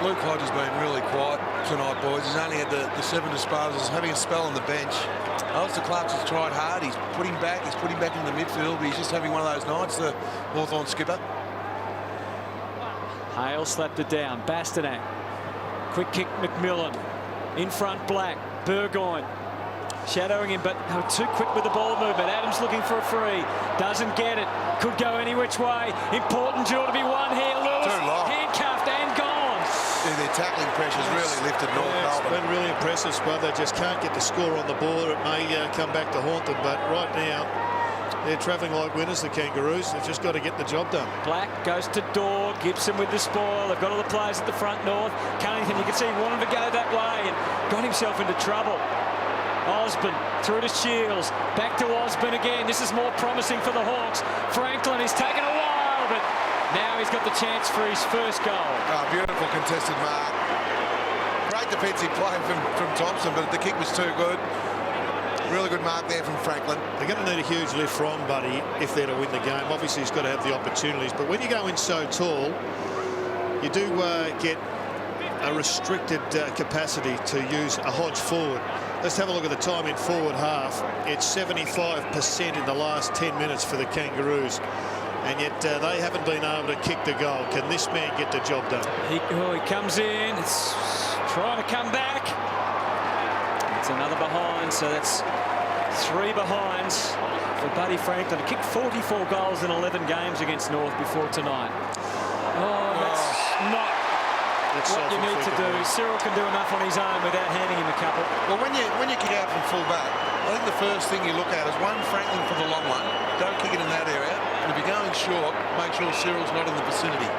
Luke Hodge has been really quiet tonight, boys. He's only had the 7 disposals, having a spell on the bench. Alistair Clark's has tried hard. He's put him back in the midfield, but he's just having one of those nights, the Hawthorn skipper. Hale slapped it down. Bastanak. Quick kick, McMillan. In front, Black. Burgoyne shadowing him, but they were too quick with the ball movement. Adams looking for a free. Doesn't get it. Could go any which way. Important duel to be won here. Lewis handcuffed and gone. Yeah, their tackling pressure's really lifted North Melbourne. It's been really impressive, Spud. They just can't get the score on the board. It may come back to haunt them, but right now they're travelling like winners, the Kangaroos. They've just got to get the job done. Black goes to Dorr. Gibson with the spoil. They've got all the players at the front, North. Cunnington, you can see he wanted to go that way and got himself into trouble. Osborne through to Shields. Back to Osborne again. This is more promising for the Hawks. Franklin is taken a while, but now he's got the chance for his first goal. Oh, beautiful contested mark. Great defensive play from Thompson, but the kick was too good. Really good mark there from Franklin. They're going to need a huge lift from Buddy if they're to win the game. Obviously, he's got to have the opportunities. But when you go in so tall, you do get a restricted capacity to use a Hodge forward. Let's have a look at the time in forward half. It's 75% in the last 10 minutes for the Kangaroos. And yet they haven't been able to kick the goal. Can this man get the job done? He comes in. It's trying to come back. It's another behind, so that's 3 behinds for Buddy Franklin. He kicked 44 goals in 11 games against North before tonight. Oh, that's not what you need to do. Cyril can do enough on his own without handing him a couple. Well, when you kick out from full back, I think the first thing you look at is one, Franklin for the long one. Don't kick it in that area. And if you're going short, make sure Cyril's not in the vicinity.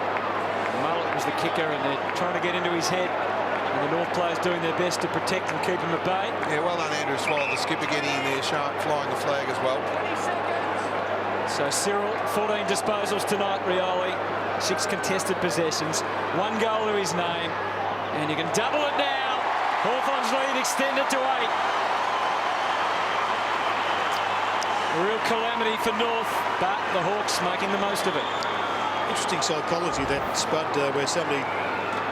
Mullet was the kicker, and they're trying to get into his head. And the North players doing their best to protect and keep him at bay. Yeah, well done, Andrew Swallow, the skipper getting in there, sharp, flying the flag as well. So Cyril, 14 disposals tonight, Rioli. 6 contested possessions. 1 goal to his name. And you can double it now. Hawthorn's lead extended to 8. A real calamity for North, but the Hawks making the most of it. Interesting psychology, that, Spud, where somebody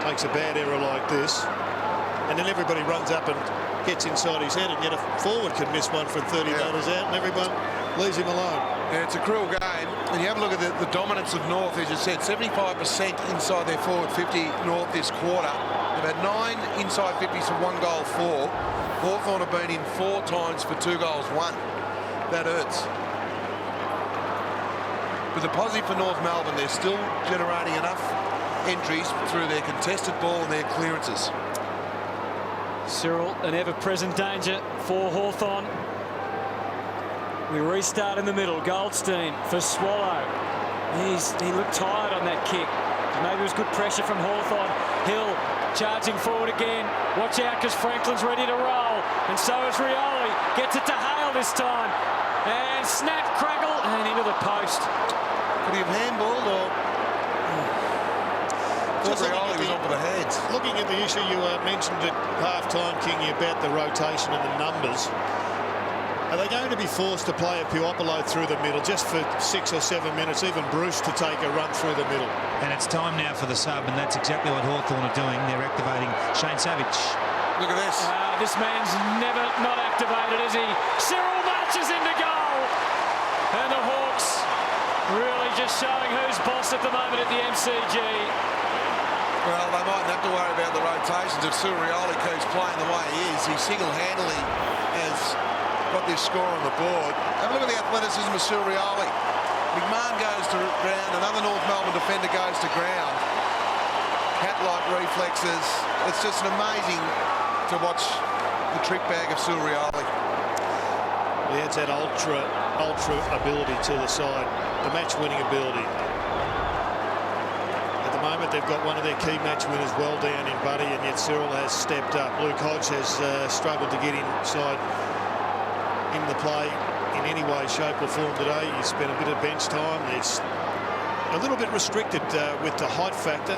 makes a bad error like this, and then everybody runs up and gets inside his head, and yet a forward can miss one from 30 metres out, and everyone leaves him alone. Yeah, it's a cruel game. And you have a look at the dominance of North, as you said, 75% inside their forward 50 North this quarter. They've had 9 inside 50s for 1 goal, 4. Hawthorn have been in 4 times for 2 goals, 1. That hurts. But the positive for North Melbourne, they're still generating enough entries through their contested ball and their clearances. Cyril, an ever-present danger for Hawthorn. We restart in the middle. Goldstein for Swallow. He looked tired on that kick. Maybe it was good pressure from Hawthorn. Hill charging forward again. Watch out, because Franklin's ready to roll. And so is Rioli. Gets it to Hale this time. And snap, crackle, and into the post. Could he have handballed or... Just Rioli was on for the heads. Looking at the issue you mentioned at half-time, Kingy, about the rotation and the numbers. Are they going to be forced to play a Puopolo through the middle just for 6 or 7 minutes, even Bruce to take a run through the middle? And it's time now for the sub, and that's exactly what Hawthorn are doing. They're activating Shane Savage. Look at this. This man's never not activated, is he? Cyril marches into goal. And the Hawks really just showing who's boss at the moment at the MCG. Well, they mightn't have to worry about the rotations if Rioli keeps playing the way he is. He single-handedly has got this score on the board. Have a look at the athleticism of Rioli. McMahon goes to ground, another North Melbourne defender goes to ground. Cat-like reflexes. It's just amazing to watch the trick bag of Rioli. He adds that ultra ability to the side, the match-winning ability. At the moment, they've got one of their key match winners well down in Buddy, and yet Cyril has stepped up. Luke Hodge has struggled to get inside in the play in any way, shape or form today. He spent a bit of bench time. There's a little bit restricted with the height factor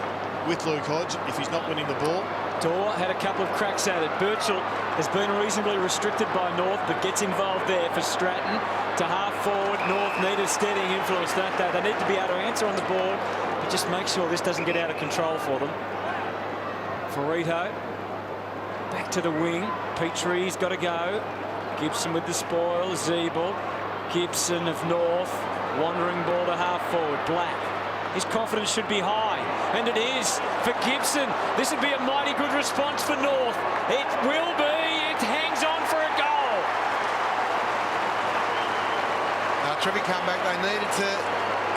with Luke Hodge if he's not winning the ball. Dorr had a couple of cracks at it. Birchall has been reasonably restricted by North, but gets involved there for Stratton to half forward. North need a steadying influence, don't they? They need to be able to answer on the board, but just make sure this doesn't get out of control for them. Ferrito back to the wing. Petrie's got to go. Gibson with the spoil. Zeeble. Gibson of North. Wandering ball to half forward. Black. His confidence should be high, and it is for Gibson. This would be a mighty good response for North. It will be. It hangs on for a goal. Terrific comeback. They needed to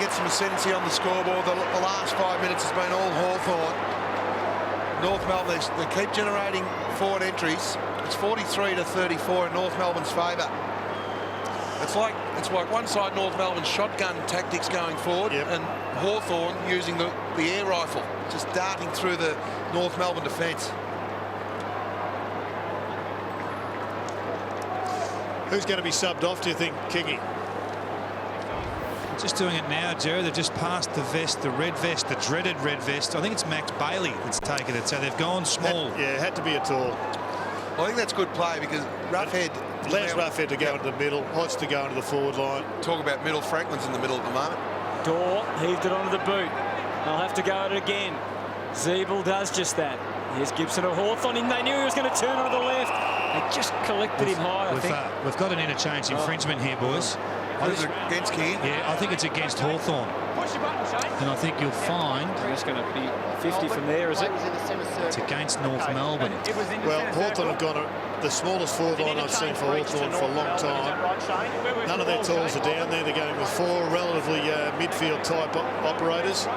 get some ascendancy on the scoreboard. The last 5 minutes has been all Hawthorn. North Melbourne, they keep generating forward entries. It's 43-34 in North Melbourne's favour. It's like one side North Melbourne shotgun tactics going forward, and Hawthorn using the air rifle, just darting through the North Melbourne defence. Who's going to be subbed off, do you think, Kingy? Just doing it now, Jerry. They've just passed the vest, the red vest, the dreaded red vest. I think it's Max Bailey that's taken it, so they've gone small. It had to be a tall. I think that's good play because Roughhead allows Roughhead to go into the middle, Hodge to go into the forward line. Talk about middle. Franklin's in the middle at the moment. Dorr heaved it onto the boot. They'll have to go at it again. Zeeble does just that. Here's Gibson of Hawthorn. They knew he was going to turn onto the left. They just collected him high, I think. We've got an interchange infringement here, boys. It's against King. Yeah, I think it's against Hawthorn. And I think you'll find... It's going to be 50 from there, is it? It's against North Melbourne. Well, Hawthorn have gone the smallest forward line I've seen for Hawthorn for a long time. None of their talls are down there. They're going with 4 relatively midfield type operators.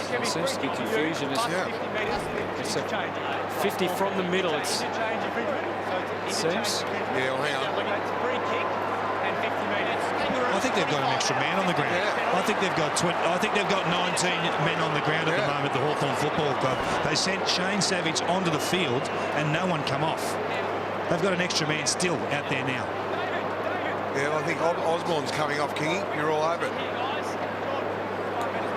There seems to be confusion. It's a 50 from the middle, it seems. Yeah, well, hang on. I think they've got an extra man on the ground. Yeah. I think they've got 19 men on the ground at the moment, the Hawthorn Football Club. They sent Shane Savage onto the field and no one come off. They've got an extra man still out there now. Yeah, well, I think Osborne's coming off, Kingy. You're all over it.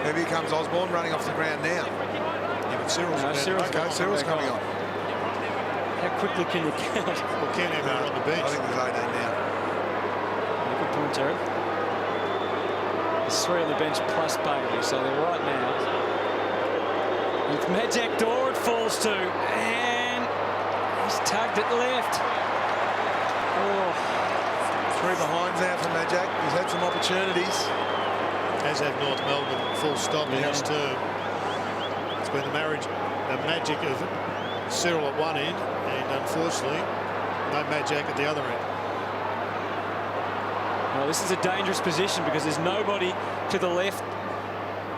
Here comes Osborne running off the ground now. Yeah, but Cyril's coming on. How quickly can you count? Well, can everyone on the bench? I think there's 18 now. Good point, Terry. There's 3 on the bench plus Bailey, so they're right now. With Majak Dorr it falls to, and he's tugged it left. Three behinds now for Majak. He's had some opportunities. As have North Melbourne, full stop in this term. It's been the magic of Cyril at one end, and unfortunately, no Majak at the other end. Well, this is a dangerous position because there's nobody to the left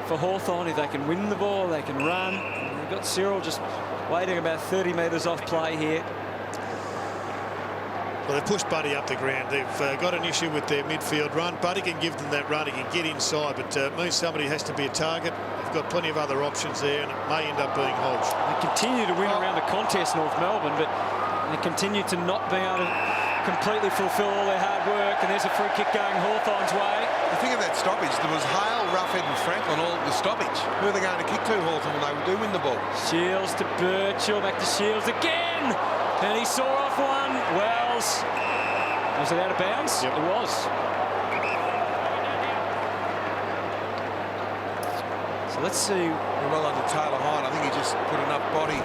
for Hawthorn. If they can win the ball, they can run. And they've got Cyril just waiting about 30 metres off play here. Well, they've pushed Buddy up the ground. They've got an issue with their midfield run. Buddy can give them that run. He can get inside, but it means somebody has to be a target. They've got plenty of other options there, and it may end up being Hodge. They continue to win around the contest, North Melbourne, but they continue to not be able to completely fulfil all their hard work. And there's a free kick going Hawthorn's way. The thing of that stoppage, there was Hale, Ruffhead and Franklin all at the stoppage. Who are they going to kick to, Hawthorn, when they do win the ball? Shields to Birchall, back to Shields again. And he saw off one. Wells. Was it out of bounds? Yep. It was. So let's see. Well under Taylor Hine. I think he just put enough body.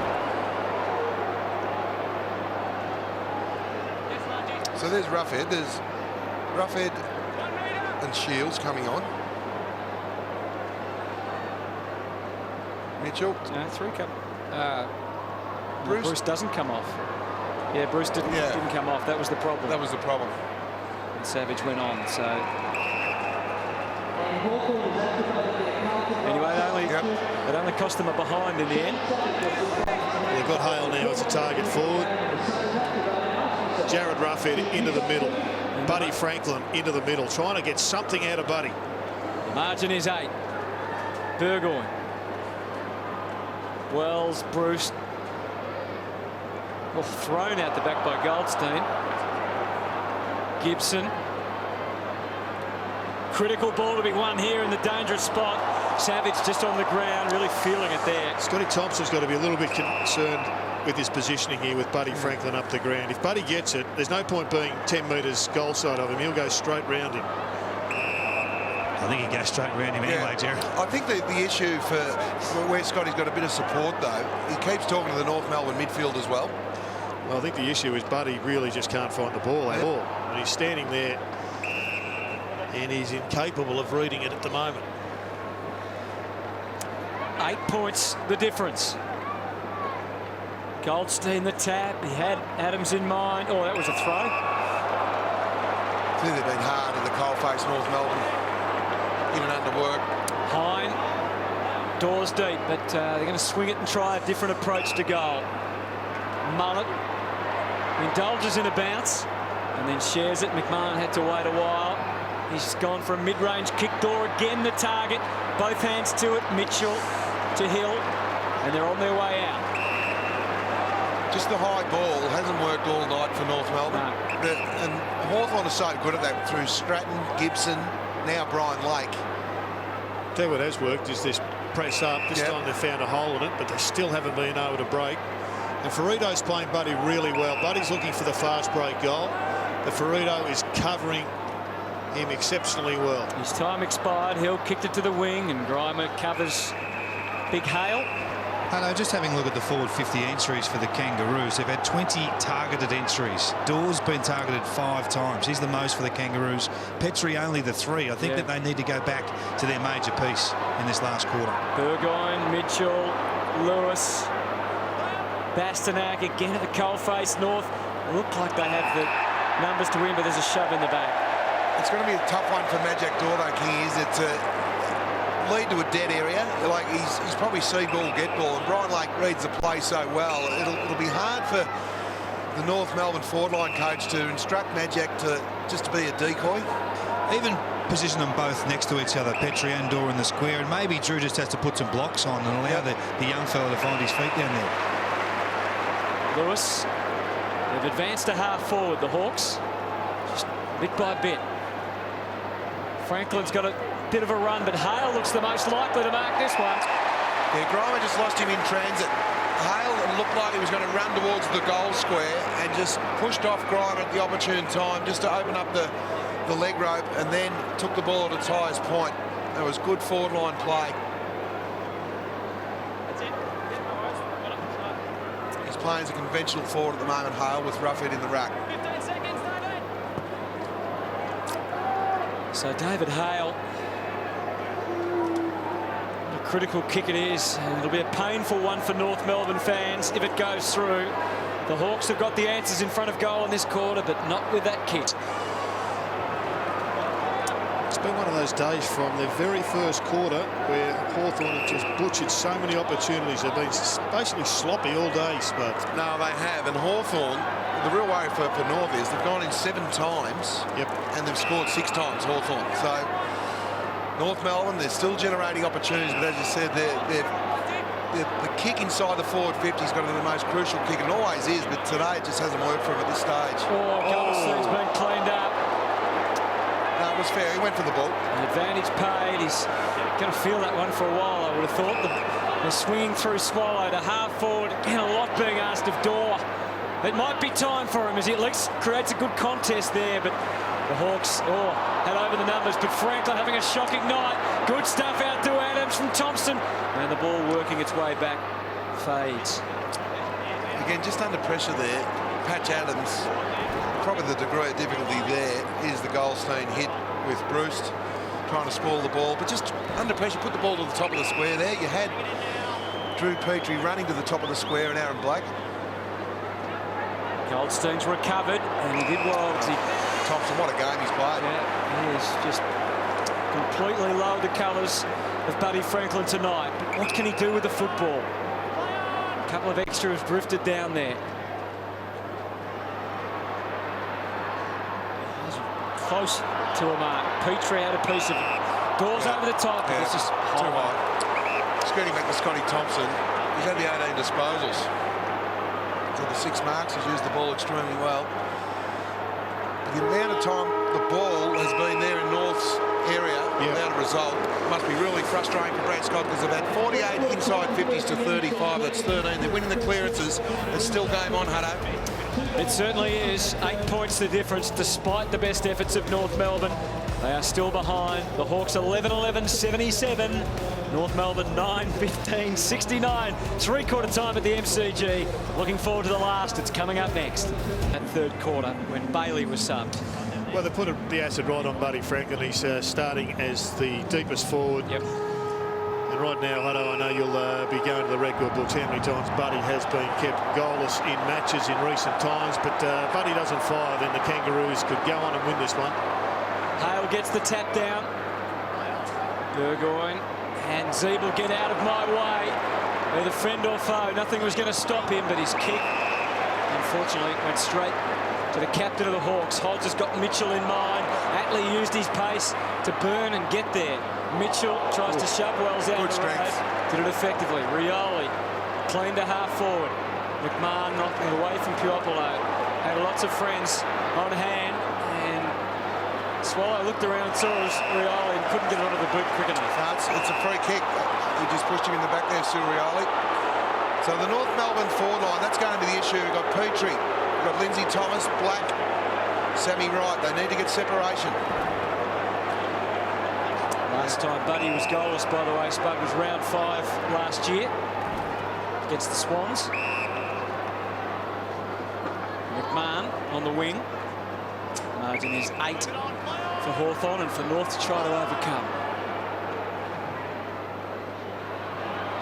So there's Ruffhead. There's Ruffhead and Shields coming on. Mitchell. Three come. Bruce. Bruce doesn't come off. Yeah, Bruce didn't come off. That was the problem. That was the problem. And Savage went on. So anyway, it only cost them a behind in the end. They've got Hale now as a target forward. Jared Ruffhead into the middle. Buddy Franklin into the middle, trying to get something out of Buddy. The margin is 8. Burgoyne. Wells, Bruce. Well, thrown out the back by Goldstein. Gibson. Critical ball to be won here in the dangerous spot. Savage just on the ground, really feeling it there. Scotty Thompson's got to be a little bit concerned with his positioning here with Buddy Franklin up the ground. If Buddy gets it, there's no point being 10 metres goal side of him. He'll go straight round him. I think he goes straight round him anyway, Jerry. I think the issue for where Scotty's got a bit of support, though, he keeps talking to the North Melbourne midfield as well. Well, I think the issue is Buddy really just can't find the ball at all. And he's standing there and he's incapable of reading it at the moment. 8 points the difference. Goldstein the tap. He had Adams in mind. Oh, that was a throw. I think they've been hard in the coalface, North Melbourne. In and under work. Hine. Doors deep, but they're going to swing it and try a different approach to goal. Mullet indulges in a bounce and then shares it. McMahon had to wait a while. He's gone for a mid-range kick. Door again the target. Both hands to it. Mitchell to Hill, and they're on their way out. Just the high ball hasn't worked all night for North Melbourne. No. And Hawthorn is so good at that through Stratton, Gibson, now Brian Lake. Tell you what has worked is this press up. This time they've found a hole in it, but they still haven't been able to break. And Ferrito's playing Buddy really well. Buddy's looking for the fast break goal, but Ferrito is covering him exceptionally well. His time expired. Hill kicked it to the wing, and Grimer covers Big Hale. Hello, just having a look at the forward 50 entries for the Kangaroos. They've had 20 targeted entries. Dawes been targeted 5 times. He's the most for the Kangaroos. Petrie only the 3. I think that they need to go back to their major piece in this last quarter. Burgoyne, Mitchell, Lewis, Bastanak again at the coalface. North look like they have the numbers to win, but there's a shove in the back. It's going to be a tough one for Majak Dordok here. Is it lead to a dead area? Like he's probably see ball, get ball, and Brian Lake reads the play so well. It'll be hard for the North Melbourne forward line coach to instruct Majak to just be a decoy. Even position them both next to each other, Petrie and Dore in the square, and maybe Drew just has to put some blocks on and allow the young fella to find his feet down there. Lewis, they've advanced a half forward, the Hawks, just bit by bit. Franklin's got a bit of a run, but Hale looks the most likely to mark this one. Yeah, Grimer just lost him in transit. Hale looked like he was going to run towards the goal square and just pushed off Grimer at the opportune time just to open up the leg rope, and then took the ball at its highest point. That was good forward line play. He's playing as a conventional forward at the moment, Hale, with Ruffhead in the ruck. So David Hale, a critical kick it is, and it'll be a painful one for North Melbourne fans if it goes through. The Hawks have got the answers in front of goal in this quarter, but not with that kick. It's been one of those days from the very first quarter where Hawthorn have just butchered so many opportunities. They've been basically sloppy all day, Spud. No, they have. And Hawthorn, the real worry for North is they've gone in 7 times. Yep. And they've scored 6 times, Hawthorn. So North Melbourne, they're still generating opportunities, but as you said, the kick inside the forward 50 has got to be the most crucial kick, and always is, but today it just hasn't worked for him at this stage. Goldstein's been cleaned up. No, it was fair. He went for the ball. An advantage paid. He's going to feel that one for a while, I would have thought. The swinging through Swallow to half forward. Again, a lot being asked of Dorr. It might be time for him as he at least creates a good contest there, but the Hawks had over the numbers, but Franklin having a shocking night. Good stuff out to Adams from Thompson. And the ball working its way back. Fades. Again, just under pressure there. Patch Adams, probably the degree of difficulty there is the Goldstein hit with Bruce trying to spoil the ball, but just under pressure, put the ball to the top of the square there. You had Drew Petrie running to the top of the square and Aaron Blake. Goldstein's recovered, and he did well. Thompson, what a game he's played. Yeah, he has just completely lowered the colours of Buddy Franklin tonight. But what can he do with the football? A couple of extras drifted down there. He's close to a mark. Petrie had a piece of it. Doors over the top. Yeah, it's just too high. Scooting back to Scotty Thompson. He's had the 18 disposals. So the 6 marks, he's used the ball extremely well. The amount of time the ball has been there in North's area without a result must be really frustrating for Brad Scott, because they've had 48 inside 50s to 35. That's 13. They're winning the clearances. It's still game on, Hutto. It certainly is. 8 points the difference, despite the best efforts of North Melbourne. They are still behind. The Hawks 11-11, 77. North Melbourne 9-15, 69. 3-quarter time at the MCG. Looking forward to the last. It's coming up next. That third quarter when Bailey was subbed. Well, they put the acid right on Buddy Franklin. He's starting as the deepest forward. Yep. And right now, Hutto, I know you'll be going to the record books how many times Buddy has been kept goalless in matches in recent times. But Buddy doesn't fire, then the Kangaroos could go on and win this one. Hale gets the tap down. Burgoyne and Zeeble get out of my way. Either friend or foe, nothing was going to stop him, but his kick, unfortunately, went straight to the captain of the Hawks. Hodge has got Mitchell in mind. Atley used his pace to burn and get there. Mitchell tries to shove Wells out of the road. Did it effectively. Rioli clean to half forward. McMahon knocking it away from Puopolo. Had lots of friends on hand, and Swallow looked around and saw Rioli and couldn't get it onto the boot quick enough. It's a free kick. He just pushed him in the back there, Rioli. So the North Melbourne forward line, that's going to be the issue. We've got Petrie, we've got Lindsay Thomas, Black, Sammy Wright. They need to get separation. Last time Buddy was goalless, by the way, Spud, was round 5 last year against the Swans. McMahon on the wing. Margin is 8 for Hawthorn and for North to try to overcome.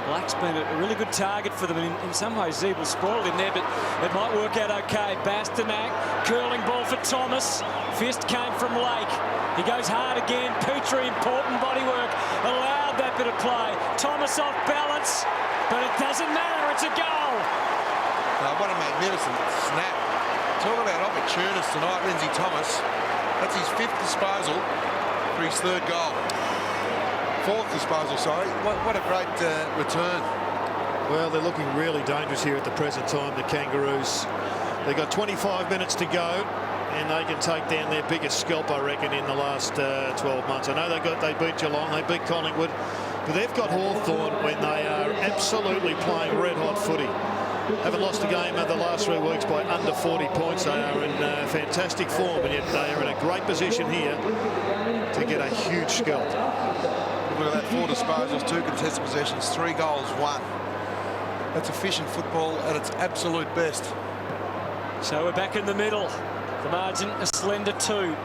Black's been a really good target for them. In some ways, Zeeble spoiled him there, but it might work out okay. Bastanak, curling ball for Thomas. Fist came from Lake. He goes hard again. Petrie, important bodywork, allowed that bit of play. Thomas off balance, but it doesn't matter. It's a goal. What a magnificent snap. Talk about opportunists tonight, Lindsay Thomas. That's his 5th disposal for his 3rd goal. 4th disposal, sorry. What a great return. Well, they're looking really dangerous here at the present time, the Kangaroos. They've got 25 minutes to go, and they can take down their biggest scalp, I reckon, in the last 12 months. I know they beat Geelong, they beat Collingwood, but they've got Hawthorn when they are absolutely playing red-hot footy. Haven't lost a game over the last 3 weeks by under 40 points. They are in fantastic form, and yet they are in a great position here to get a huge scalp. Look at that, 4 disposals, 2 contested possessions, 3 goals, 1. That's efficient football at its absolute best. So we're back in the middle. The margin a slender 2.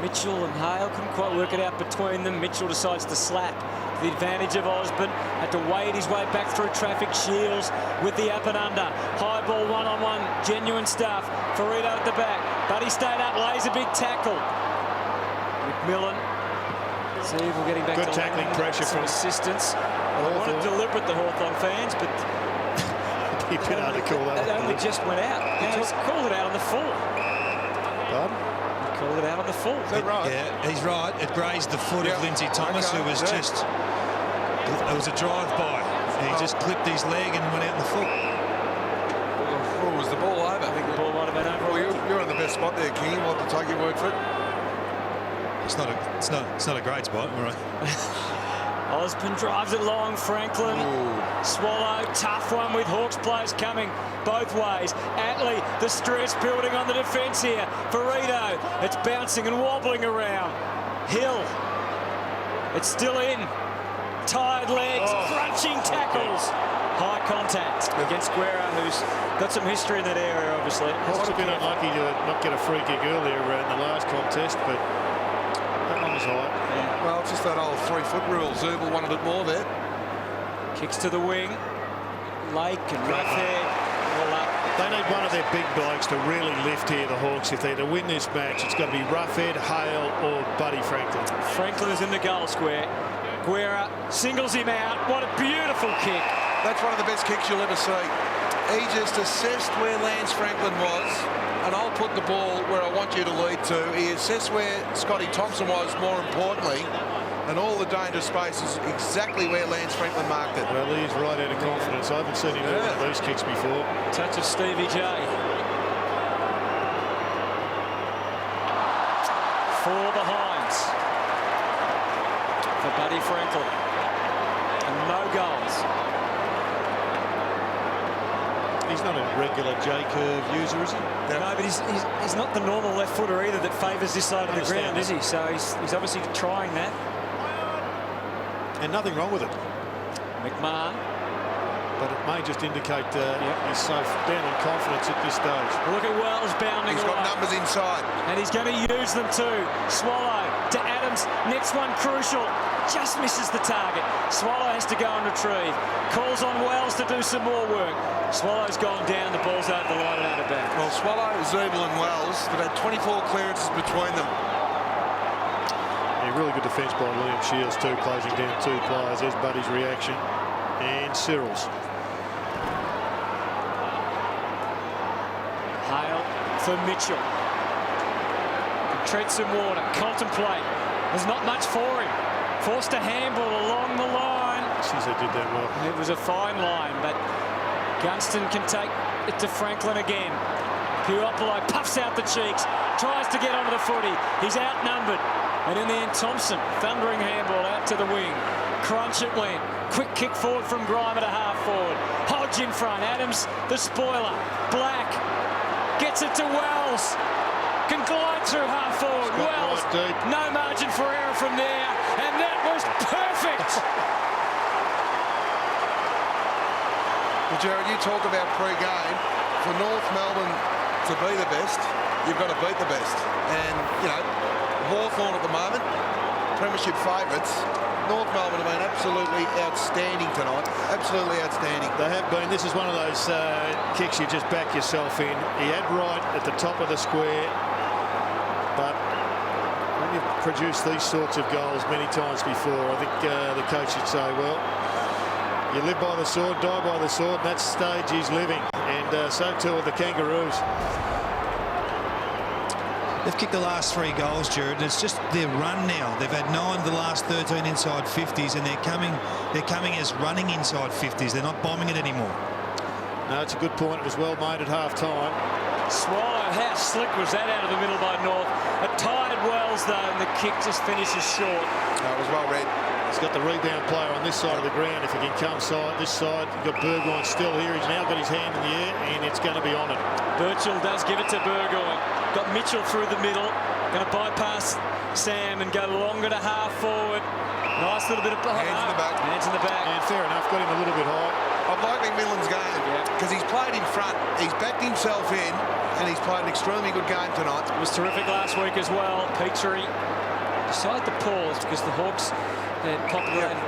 Mitchell and Hale couldn't quite work it out between them. Mitchell decides to slap to the advantage of Osborne. Had to wade his way back through traffic. Shields with the up and under. High ball one-on-one. Genuine stuff. Farito at the back. Buddy stayed up, lays a big tackle. McMillan. See if we're getting back Good to tackling land. pressure Some from assistance. I wanted to deliberate the Hawthorn fans, but You've been able to call that. it only just went out. Now he's called it out on the full. Pardon? He called it out on the full. Is that right? Yeah, he's right. It grazed the foot Yeah. of Lindsay Thomas, Okay, who was yeah. just... It was a drive-by. He just clipped his leg and went out in the foot. Or was the ball over? I think the ball might have been over. Well, you're in the best spot there, King. We'll have to take your word for it. It's not a great spot, all right. Osborne drives it long. Franklin. Swallow, tough one with Hawks players coming both ways. Atley, the stress building on the defence here. Farito, it's bouncing and wobbling around. Hill, it's still in. Tired legs, crunching tackles. High contact against Guerra, who's got some history in that area, obviously. Hawks have been unlucky to not get a free kick earlier in the last contest, but that one was high. Yeah. Well, it's just that old 3-foot rule. Zubel wanted it more there. Kicks to the wing. Lake and Roughhead all up. They need one of their big blokes to really lift here, the Hawks. If they're to win this match, it's got to be Roughhead, Hale or Buddy Franklin. Franklin is in the goal square. Guerra singles him out. What a beautiful kick. That's one of the best kicks you'll ever see. He just assessed where Lance Franklin was, and I'll put the ball where I want you to lead to. He assessed where Scotty Thompson was, more importantly, and all the dangerous spaces exactly where Lance Franklin marked it. Well, he's right out of confidence. I haven't seen him do one of these kicks before. Touch of Stevie J. Four behinds for Buddy Franklin. And no goals. He's not a regular J-curve user, is he? No, but he's not the normal left footer either that favours this side of the ground, is he? So he's obviously trying that. And nothing wrong with it. McMahon. But it may just indicate he's so down in confidence at this stage. Look at Wells bounding He's got away. numbers inside. And he's going to use them too. Swallow to Adams. Next one crucial. Just misses the target. Swallow has to go and retrieve. Calls on Wells to do some more work. Swallow's gone down. The ball's over the line and out of bounds. Well, Swallow, Zubel and Wells, they've had 24 clearances between them. Yeah, really good defence by Liam Shields too, closing down two players. There's Buddy's reaction. And Cyril's. Hale for Mitchell. Tread some water. Contemplate. There's not much for him. Forced to handball along the line. Since they did that well. It was a fine line, but Gunston can take it to Franklin again. Puopolo puffs out the cheeks, tries to get onto the footy. He's outnumbered. And in the end, Thompson, thundering handball out to the wing. Crunch it went. Quick kick forward from Grimer to half forward. Hodge in front. Adams, the spoiler. Black gets it to Wells. Can glide through half forward. Wells, right deep. no margin for error from there. And that was perfect. Well, Jared, you talk about pre-game. For North Melbourne to be the best, you've got to beat the best. And, you know, Hawthorn at the moment, premiership favourites. North Melbourne have been absolutely outstanding tonight. Absolutely outstanding. They have been. This is one of those kicks you just back yourself in. He had right at the top of the square. But when you've produced these sorts of goals many times before, I think the coach should say, well, you live by the sword, die by the sword. And that stage he's living. And so too are the Kangaroos. They've kicked the last 3 goals, Jared, and it's just their run now. They've had 9 of the last 13 inside 50s, and they're coming as running inside 50s. They're not bombing it anymore. No, it's a good point. It was well made at half-time. Swallow, how slick was that out of the middle by North? A tired Wells, though, and the kick just finishes short. That was well read. He's got the rebound player on this side of the ground. If he can come this side, you've got Burgoyne still here. He's now got his hand in the air, and it's going to be on it. Birchall does give it to Burgoyne. Got Mitchell through the middle. Going to bypass Sam and go longer to half forward. Nice little bit of... Hands in the back. Hands in the back. And fair enough, got him a little bit high. of likely Millen's game because he's played in front, he's backed himself in, and he's played an extremely good game tonight. It was terrific last week as well. Petrie decided to pause because the Hawks had populated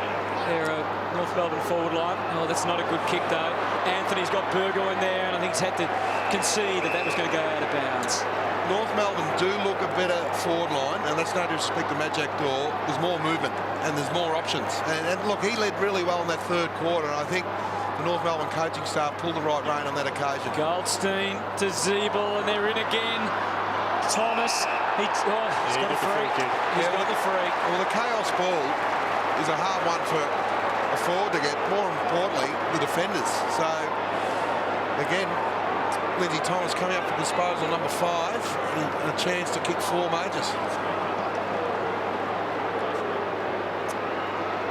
their North Melbourne forward line. Oh, that's not a good kick though. Anthony's got Burgo in there, and I think he's had to concede that that was going to go out of bounds. North Melbourne do look a better forward line, and that's no disrespect to Matt Jack Dore. There's more movement and there's more options. And look, he led really well in that third quarter, and I think the North Melbourne coaching staff pulled the right rein on that occasion. Goldstein to Zeeble, and they're in again. Thomas, he's got the free. He's got the free. Well, the chaos ball is a hard one for a forward to get. More importantly, the defenders. So again, Lindsay Thomas coming up for disposal number 5 and a chance to kick 4 majors.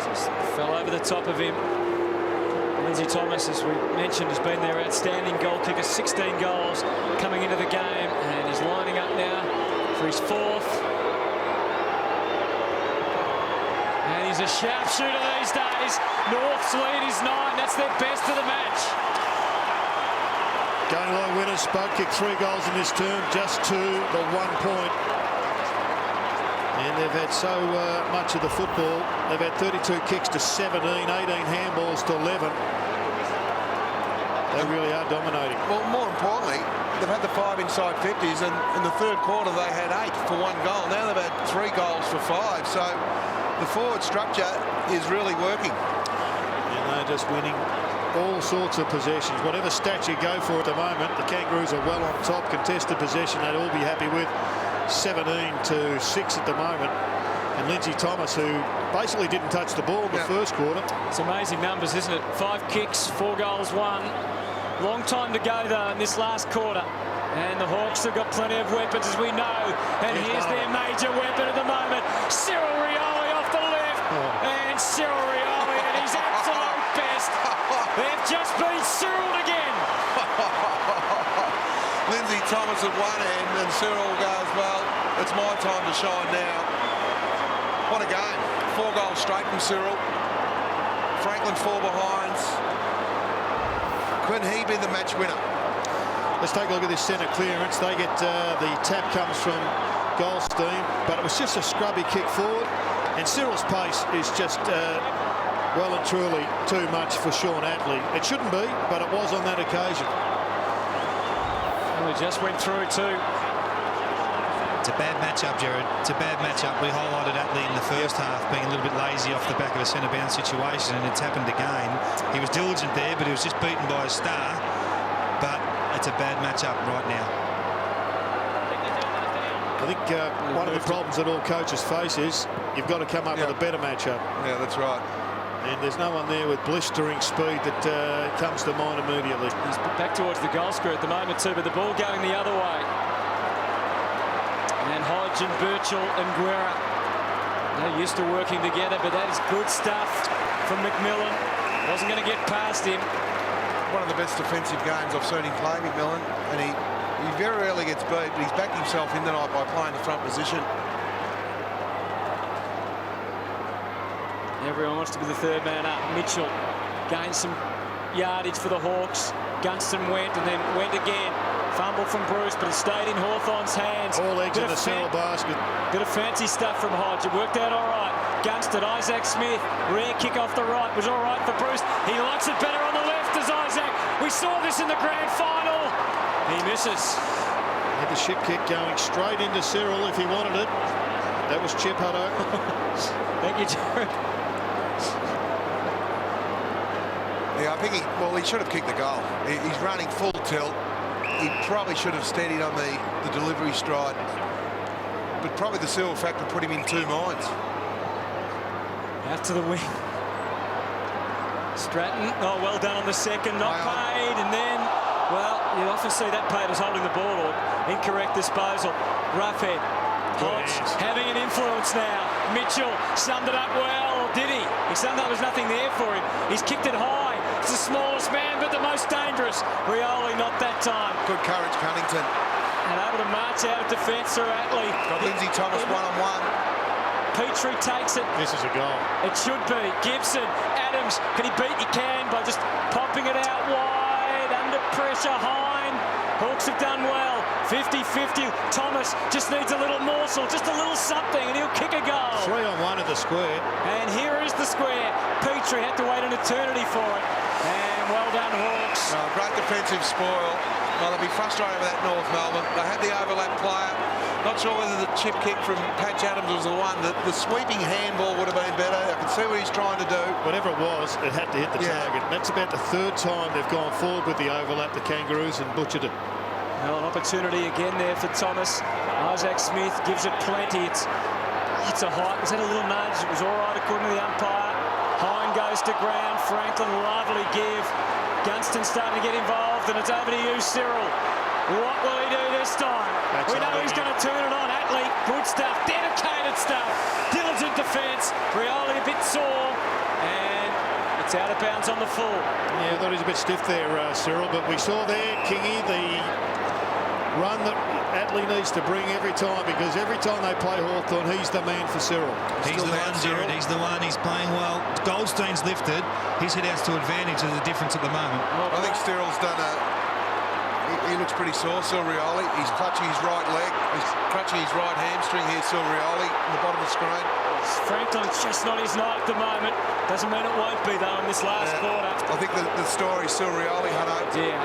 Just fell over the top of him. Lindsay Thomas, as we mentioned, has been their outstanding goal kicker, 16 goals coming into the game, and he's lining up now for his 4th. And he's a sharpshooter these days. North's lead is 9. That's their best of the match. Going low winners, Spud kicked 3 goals in this term, just to the 1 point. And they've had so much of the football. They've had 32 kicks to 17, 18 handballs to 11. They really are dominating. Well, more importantly, they've had the 5 inside 50s, and in the third quarter they had 8 for 1 goal. Now they've had 3 goals for 5. So the forward structure is really working. And they're just winning all sorts of possessions. Whatever stats you go for at the moment, the Kangaroos are well on top. Contested possession, they'd all be happy with. 17 to 6 at the moment. And Lindsay Thomas, who basically didn't touch the ball in the first quarter. It's amazing numbers, isn't it? 5 kicks, 4 goals, 1. Long time to go, though, in this last quarter. And the Hawks have got plenty of weapons, as we know. And here's their major weapon at the moment. Cyril Rioli off the left. And Cyril Rioli at his absolute best. They've just been Cyril again. Lindsay Thomas at one end, and Cyril goes, well, it's my time to shine now. What a game. 4 goals straight from Cyril. Franklin 4 behinds. Couldn't he be the match winner? Let's take a look at this centre clearance. They get the tap comes from Goldstein, but it was just a scrubby kick forward. And Cyril's pace is just well and truly too much for Sean Atley. It shouldn't be, but it was on that occasion. We just went through too. It's a bad matchup, Jared. It's a bad matchup. We highlighted Atley in the first half being a little bit lazy off the back of a centre bound situation, and it's happened again. He was diligent there, but he was just beaten by a star. But it's a bad matchup right now. I think one of the problems that all coaches face is you've got to come up with a better matchup. Yeah, that's right. And there's no one there with blistering speed that comes to mind immediately. He's back towards the goal square at the moment too, but the ball going the other way. And Hodge and Birchall and Guerra, they're used to working together, but that is good stuff from McMillan. Wasn't going to get past him. One of the best defensive games I've seen him play, McMillan, and he very rarely gets beat, but he's backed himself in tonight by playing the front position. Everyone wants to be the third man up. Mitchell gained some yardage for the Hawks. Gunston went and then went again. Fumble from Bruce, but it stayed in Hawthorn's hands. All eggs in the center basket. Bit of fancy stuff from Hodge. It worked out all right. Gunston, Isaac Smith. Rare kick off the right. Was all right for Bruce. He likes it better on the left as Isaac. We saw this in the grand final. He misses. Had the ship kick going straight into Cyril if he wanted it. That was Chip Hutto. Thank you, Jared. Yeah, I think he should have kicked the goal. He's running full tilt. He probably should have steadied on the delivery stride. But probably the Cyril factor put him in 2 minds. Out to the wing. Stratton, oh, well done on the second, not paid, and then, well, you often see that paid as holding the ball or incorrect disposal. Roughhead. Hodge having an influence now. Mitchell summed it up well, did he? He summed up, there's nothing there for him. He's kicked it high. It's the smallest man, but the most dangerous. Rioli not that time. Good courage, Cunnington. And able to march out of defence through Atley. Got Lindsay Thomas one-on-one. Petrie takes it. This is a goal. It should be. Gibson, Adams, can he beat? He can by just popping pressure. Hine. Hawks have done well. 50-50. Thomas just needs a little morsel, just a little something, and he'll kick a goal. 3-on-1 at the square. And here is the square. Petrie had to wait an eternity for it. And well done, Hawks. Oh, great defensive spoil. Well, they'll be frustrated with that North Melbourne. They had the overlap player. Not sure whether the chip kick from Patch Adams was the one. The sweeping handball would have been better. I can see what he's trying to do. Whatever it was, it had to hit the target. That's about the third time they've gone forward with the overlap, the Kangaroos, and butchered it. Well, an opportunity again there for Thomas. Isaac Smith gives it plenty. It's a height. Was that a little nudge? It was all right according to the umpire. Hine goes to ground. Franklin, lovely give. Gunston starting to get involved, and it's over to you, Cyril. What will he do this time? We know he's going to turn it on. Atlee, good stuff, dedicated stuff. Diligent defence. Rioli a bit sore, and it's out of bounds on the full. Yeah, I thought he was a bit stiff there, Cyril, but we saw there, Kingy, the run that Atlee needs to bring every time, because every time they play Hawthorn, he's the man for Cyril. He's the one, Jared. He's the one. He's playing well. Goldstein's lifted. His head-outs to advantage is the difference at the moment. I think Steryl's done he looks pretty sore, Rioli. He's clutching his right leg. He's clutching his right hamstring here, Rioli, in the bottom of the screen. Franklin's just not his night at the moment. Doesn't mean it won't be, though, in this last quarter. I think the story, Rioli,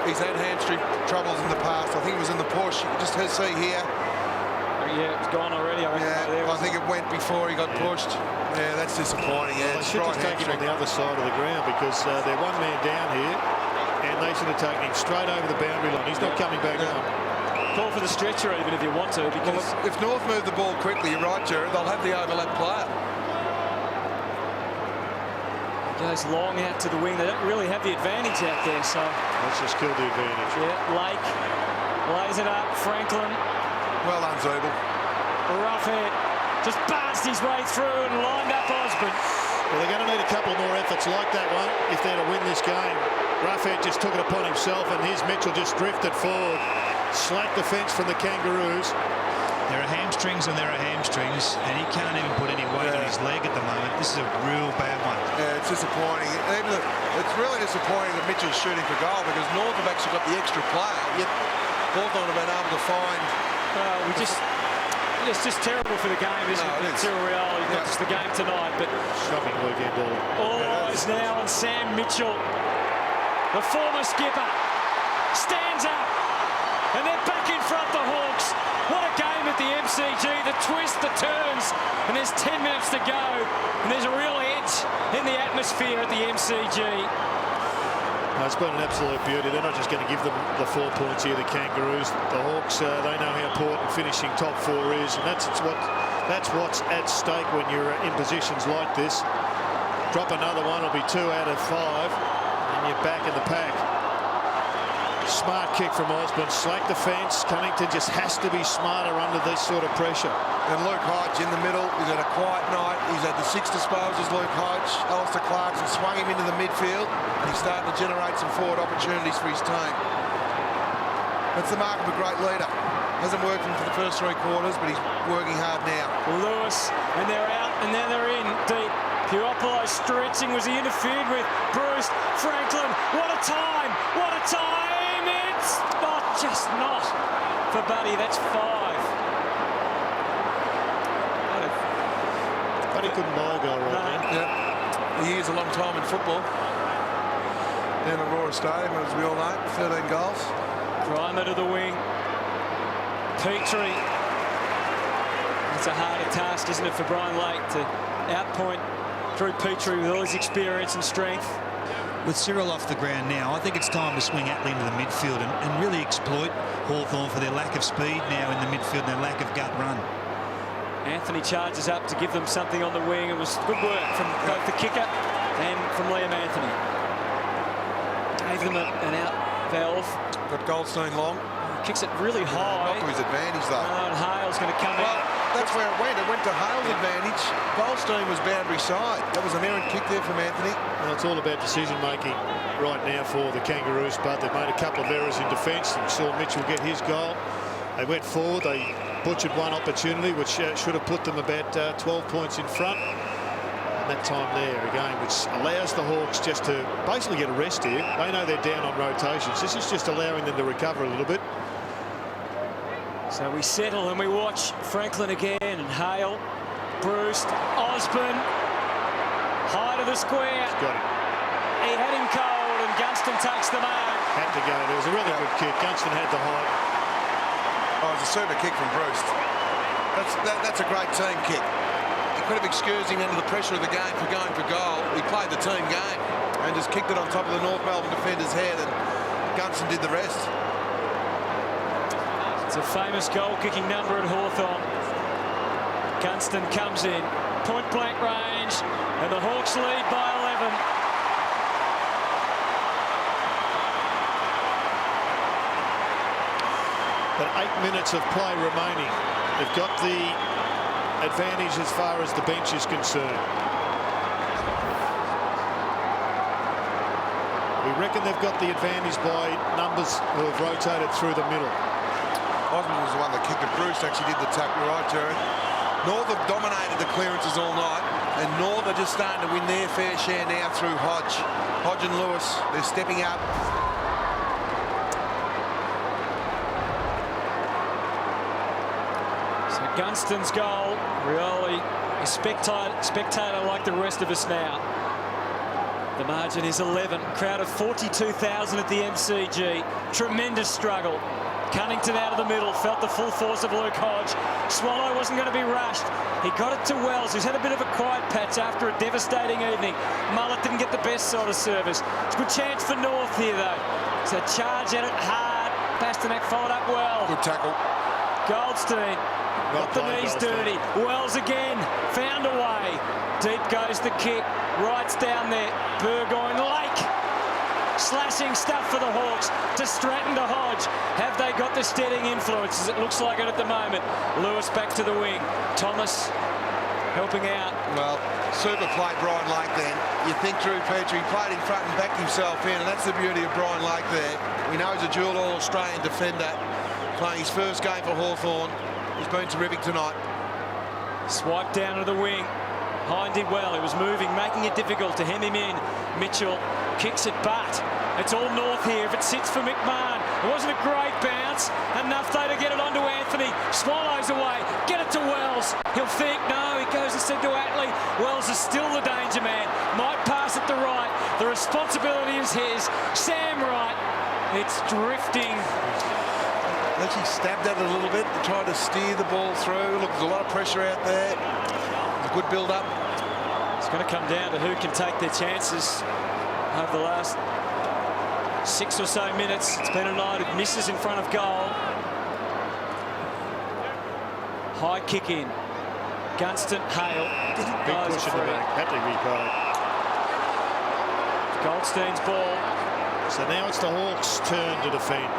he's had hamstring troubles in the past. I think it was in the push. You just see here. Yeah, it's gone already. I think it went before he got pushed. Yeah, that's disappointing. Yeah, they should just take him on the other side of the ground, because they're one man down here, and they should have taken him straight over the boundary line. He's not coming back up. Call for the stretcher even if you want to, because if North move the ball quickly, you're right, Jared, they'll have the overlap player. Goes long out to the wing. They don't really have the advantage out there, so let's just kill the advantage. Yeah, Lake lays it up. Franklin. Well done, Zubel. Roughhead just barged his way through and lined up Osborne. Well, they're going to need a couple more efforts like that one if they're to win this game. Roughhead just took it upon himself, and here's Mitchell just drifted forward. Slack defence from the Kangaroos. There are hamstrings and there are hamstrings, and he can't even put any weight on his leg at the moment. This is a real bad one. Yeah, it's disappointing. It's really disappointing that Mitchell's shooting for goal, because North have actually got the extra player, yet Hawthorn have been able to find... It's just terrible for the game, isn't it? Cyril Rioli, not just the game tonight, but... Shocking weekend ball. All eyes now on Sam Mitchell. The former skipper stands up, and they're back in front, the Hawks. What a game at the MCG, the twist, the turns, and there's 10 minutes to go, and there's a real edge in the atmosphere at the MCG. It's been an absolute beauty. They're not just going to give them the 4 points here, the Kangaroos. The Hawks, they know how important finishing top 4 is, and that's what's at stake when you're in positions like this. Drop another one, it'll be 2 out of 5, and you're back in the pack. Smart kick from Osborne. Slack defence. Cunnington just has to be smarter under this sort of pressure. And Luke Hodge in the middle. He's had a quiet night. He's had the 6 disposals, Luke Hodge. Alistair Clarkson swung him into the midfield, and he's starting to generate some forward opportunities for his team. That's the mark of a great leader. Hasn't worked for the first 3 quarters, but he's working hard now. Lewis, and they're out, and now they're in deep. Puopolo stretching. Was he interfered with? Bruce, Franklin, what a time! What a time! It's not, just not for Buddy. That's 5. Buddy couldn't buy a goal right now. Yeah. He is a long time in football. Down at Aurora Stadium, as we all know, 13 goals. Grimer to the wing. Petrie. It's a harder task, isn't it, for Brian Lake to outpoint Drew Petrie with all his experience and strength. With Cyril off the ground now, I think it's time to swing Atlee into the midfield and really exploit Hawthorn for their lack of speed now in the midfield and their lack of gut run. Anthony charges up to give them something on the wing. It was good work from both the kicker and from Liam Anthony. Gave them an out valve. Got Goldstein long. Kicks it really high. Not to his advantage, though. And Hale's going to come in. That's where it went. It went to Hale's advantage. Goldstein was boundary side. That was an errant kick there from Anthony. Well, it's all about decision-making right now for the Kangaroos, but they've made a couple of errors in defence. We saw Mitchell get his goal. They went forward. They butchered one opportunity, which should have put them about 12 points in front. that time there again, which allows the Hawks just to basically get a rest here. They know they're down on rotations. This is just allowing them to recover a little bit. So we settle and we watch Franklin again, and Hale, Bruce, Osborne, high to the square. He's got it. He had him cold, and Gunston takes the mark. Had to go. There was a really good kick. Gunston had the height. Oh, it was a super kick from Bruce. That's a great team kick. He could have excused him under the pressure of the game for going for goal. He played the team game and just kicked it on top of the North Melbourne defender's head, and Gunston did the rest. It's a famous goal-kicking number at Hawthorn. Gunston comes in, point-blank range, and the Hawks lead by 11. But 8 minutes of play remaining. They've got the advantage as far as the bench is concerned. We reckon they've got the advantage by numbers who have rotated through the middle. Osborne was the one that kicked it. Bruce actually did the tackle. You're right, Jared. North have dominated the clearances all night, and North are just starting to win their fair share now through Hodge. Hodge and Lewis, they're stepping up. So Gunston's goal, really a spectator like the rest of us now. The margin is 11. Crowd of 42,000 at the MCG. Tremendous struggle. Cunnington out of the middle, felt the full force of Luke Hodge. Swallow wasn't going to be rushed. He got it to Wells, who's had a bit of a quiet patch after a devastating evening. Mullett didn't get the best sort of service. It's a good chance for North here, though. So charge at it hard. Pasternak followed up well. Good tackle. Goldstein got the knees dirty. Wells again, found a way. Deep goes the kick. Wright's down there. Burgoyne Lake. Slashing stuff for the Hawks to Stratton to Hodge. Have they got the steadying influences? It looks like it at the moment. Lewis back to the wing. Thomas helping out. Well, super play Brian Lake then. You think Drew Petrie played in front and backed himself in, and that's the beauty of Brian Lake there. We know he's a dual All-Australian defender, playing his first game for Hawthorn. He's been terrific tonight. Swipe down to the wing. Hind did well. He was moving, making it difficult to hem him in. Mitchell kicks it, but it's all North here. If it sits for McMahon, it wasn't a great bounce. Enough though to get it onto Anthony. Swallows away. Get it to Wells. He'll think, no, he goes instead to Atley. Wells is still the danger man. Might pass it to Wright. The responsibility is his. Sam Wright. It's drifting. Actually stabbed at it a little bit, tried to steer the ball through. Look, there's a lot of pressure out there. A good build-up. It's going to come down to who can take their chances over the last 6 or so minutes. It's been a night of misses in front of goal. High kick in. Gunston, Hale. Didn't Big go push as a in the free. back. Had to replay. Goldstein's ball. So now it's the Hawks' turn to defend.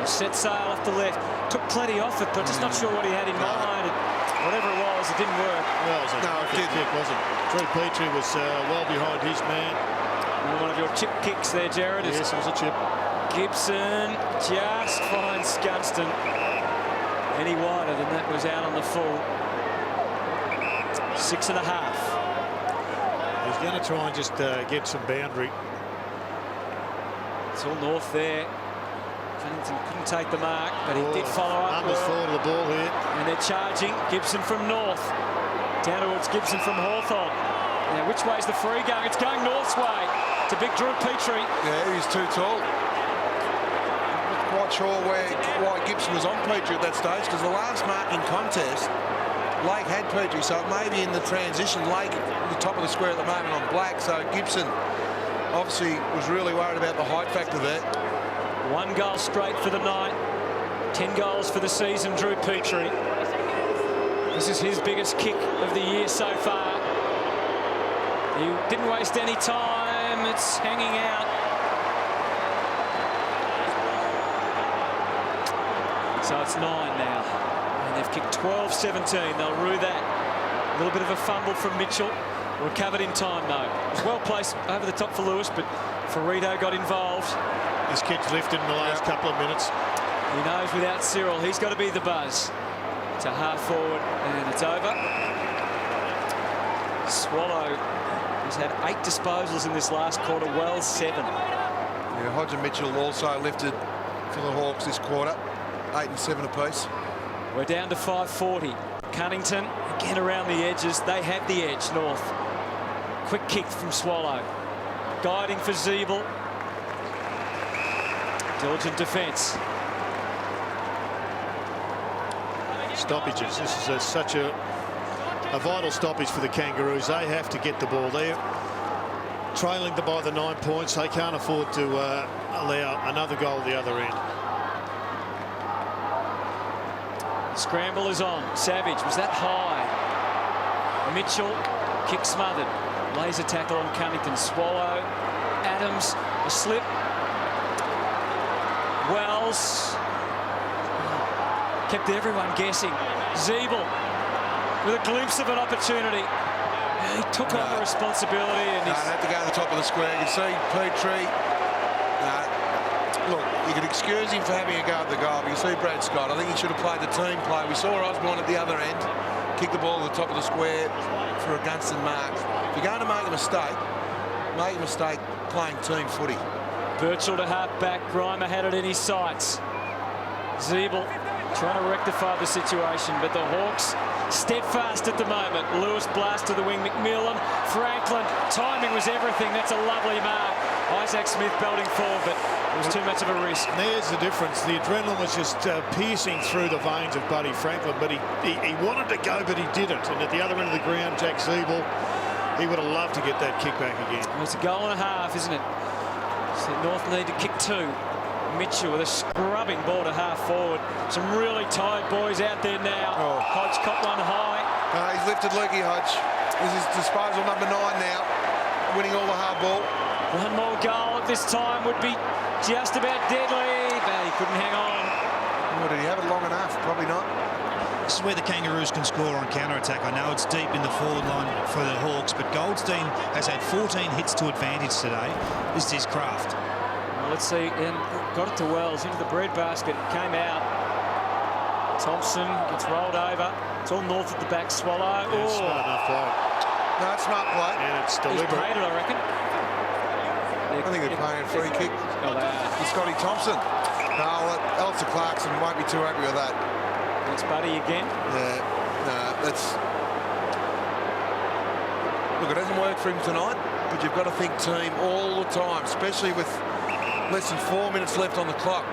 Set sail off the left. Took plenty off it, but just not sure what he had in mind. Whatever it was, it didn't work. Well, it was a kick, wasn't it? Drew Petrie was well behind his man. One of your chip kicks there, Jared. Yes, it was a chip. Gibson just finds Gunston. Any wider than that was out on the full. 6.5. He's going to try and just get some boundary. It's all North there. Cunnington couldn't take the mark, but he did follow up. Numbers fall to the ball here. And they're charging. Gibson from North. Down towards Gibson from Hawthorn. Now, which way's the free going? It's going North's way. To big Drew Petrie. Yeah, he's too tall. Not quite sure why Gibson was on Petrie at that stage, because the last marking contest, Lake had Petrie, so it may be in the transition. Lake at the top of the square at the moment on black, so Gibson obviously was really worried about the height factor there. 1 goal straight for the night. 10 goals for the season, Drew Petrie. This is his biggest kick of the year so far. He didn't waste any time. It's hanging out. So it's 9 now. And they've kicked 12-17. They'll rue that. A little bit of a fumble from Mitchell. Recovered in time, though. It was well placed over the top for Lewis, but Ferrito got involved. This kid's lifted in the last couple of minutes. He knows without Cyril, he's got to be the buzz. To half forward, and it's over. Swallow has had 8 disposals in this last quarter, Wells 7. Yeah, Hodge and Mitchell also lifted for the Hawks this quarter, 8 and 7 apiece. We're down to 5:40. Cunnington again around the edges. They have the edge, North. Quick kick from Swallow. Guiding for Zeeble. Diligent defence. Stoppages. This is such a vital stoppage for the Kangaroos. They have to get the ball there. Trailing by the 9 points, they can't afford to allow another goal the other end. Scramble is on. Savage, was that high? Mitchell, kick smothered. Laser tackle on Cunnington. Swallow, Adams, a slip. Wells kept everyone guessing. Zeeble with a glimpse of an opportunity. He took on the responsibility and They have to go to the top of the square. You can see Petrie. Look, you could excuse him for having a go at the goal, but you see Brad Scott. I think he should have played the team play. We saw Osborne at the other end kick the ball to the top of the square for a Gunston mark. If you're going to make a mistake playing team footy. Birchall to half back. Grimer had it in his sights. Zeeble trying to rectify the situation, but the Hawks steadfast at the moment. Lewis blast to the wing. McMillan, Franklin. Timing was everything. That's a lovely mark. Isaac Smith belting forward, but it was too much of a risk. And there's the difference. The adrenaline was just piercing through the veins of Buddy Franklin, but he wanted to go, but he didn't. And at the other end of the ground, Jack Zeeble, he would have loved to get that kick back again. Well, it's a goal and a half, isn't it? So North need to kick 2. Mitchell with a scrubbing ball to half forward. Some really tired boys out there now. Oh. Hodge caught one high. He's lifted Lukey Hodge. This is disposal number 9 now, winning all the hard ball. One more goal at this time would be just about deadly, but he couldn't hang on. Oh, did he have it long enough? Probably not. This is where the Kangaroos can score on counter-attack. I know it's deep in the forward line for the Hawks, but Goldstein has had 14 hits to advantage today. This is his craft. Well, let's see, and got it to Wells into the breadbasket, came out. Thompson gets rolled over. It's all North at the back. Swallow. Yeah, smart enough play. No, it's smart play. And it's He's deliberate. paid it, I reckon. I think they're playing a free kick for Scotty Thompson. No, Alistair Clarkson won't be too happy with that. It's Buddy again. Yeah, no, that's... Look, it hasn't worked for him tonight, but you've got to think team all the time, especially with less than 4 minutes left on the clock.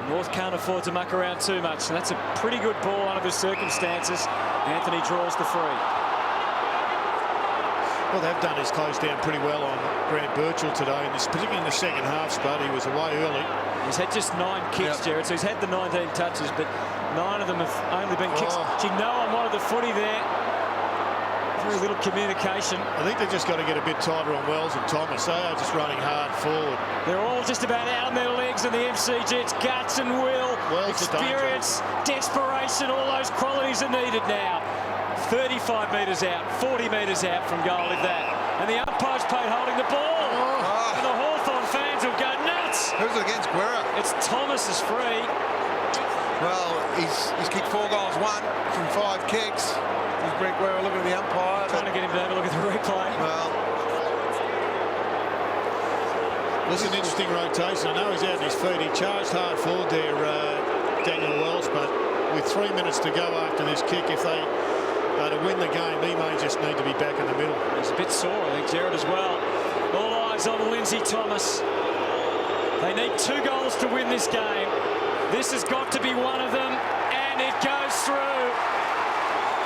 North can't afford to muck around too much, and that's a pretty good ball under the circumstances. Anthony draws the free. What they've done is closed down pretty well on Grant Birchall today, and particularly in the second half, Spud. He was away early. He's had just 9 kicks, Yep. Jared, so he's had the 19 touches, but 9 of them have only been kicks. Gee, no one wanted the footy there. Very little communication. I think they've just got to get a bit tighter on Wells and Thomas. They are just running hard forward. They're all just about out on their legs in the MCG. It's guts and will, Wells experience, desperation, all those qualities are needed now. 35 metres out, 40 metres out from goal, if that. And the umpire's paid holding the ball. Oh. And the Hawthorn fans will go nuts. Who's it against? Guerra? It's Thomas's free. Well, he's kicked 4 goals, 1 from 5 kicks. Is Brent Guerra looking at the umpire? Trying to get him to have a look at the replay. Well, This is an interesting rotation. I know he's out on his feet. He charged hard forward there, Daniel Wells, but with 3 minutes to go after this kick, if they to win the game, he may just need to be back in the middle. He's a bit sore, I think, Jared, as well. All eyes on Lindsay Thomas. They need 2 goals to win this game. This has got to be one of them, and it goes through.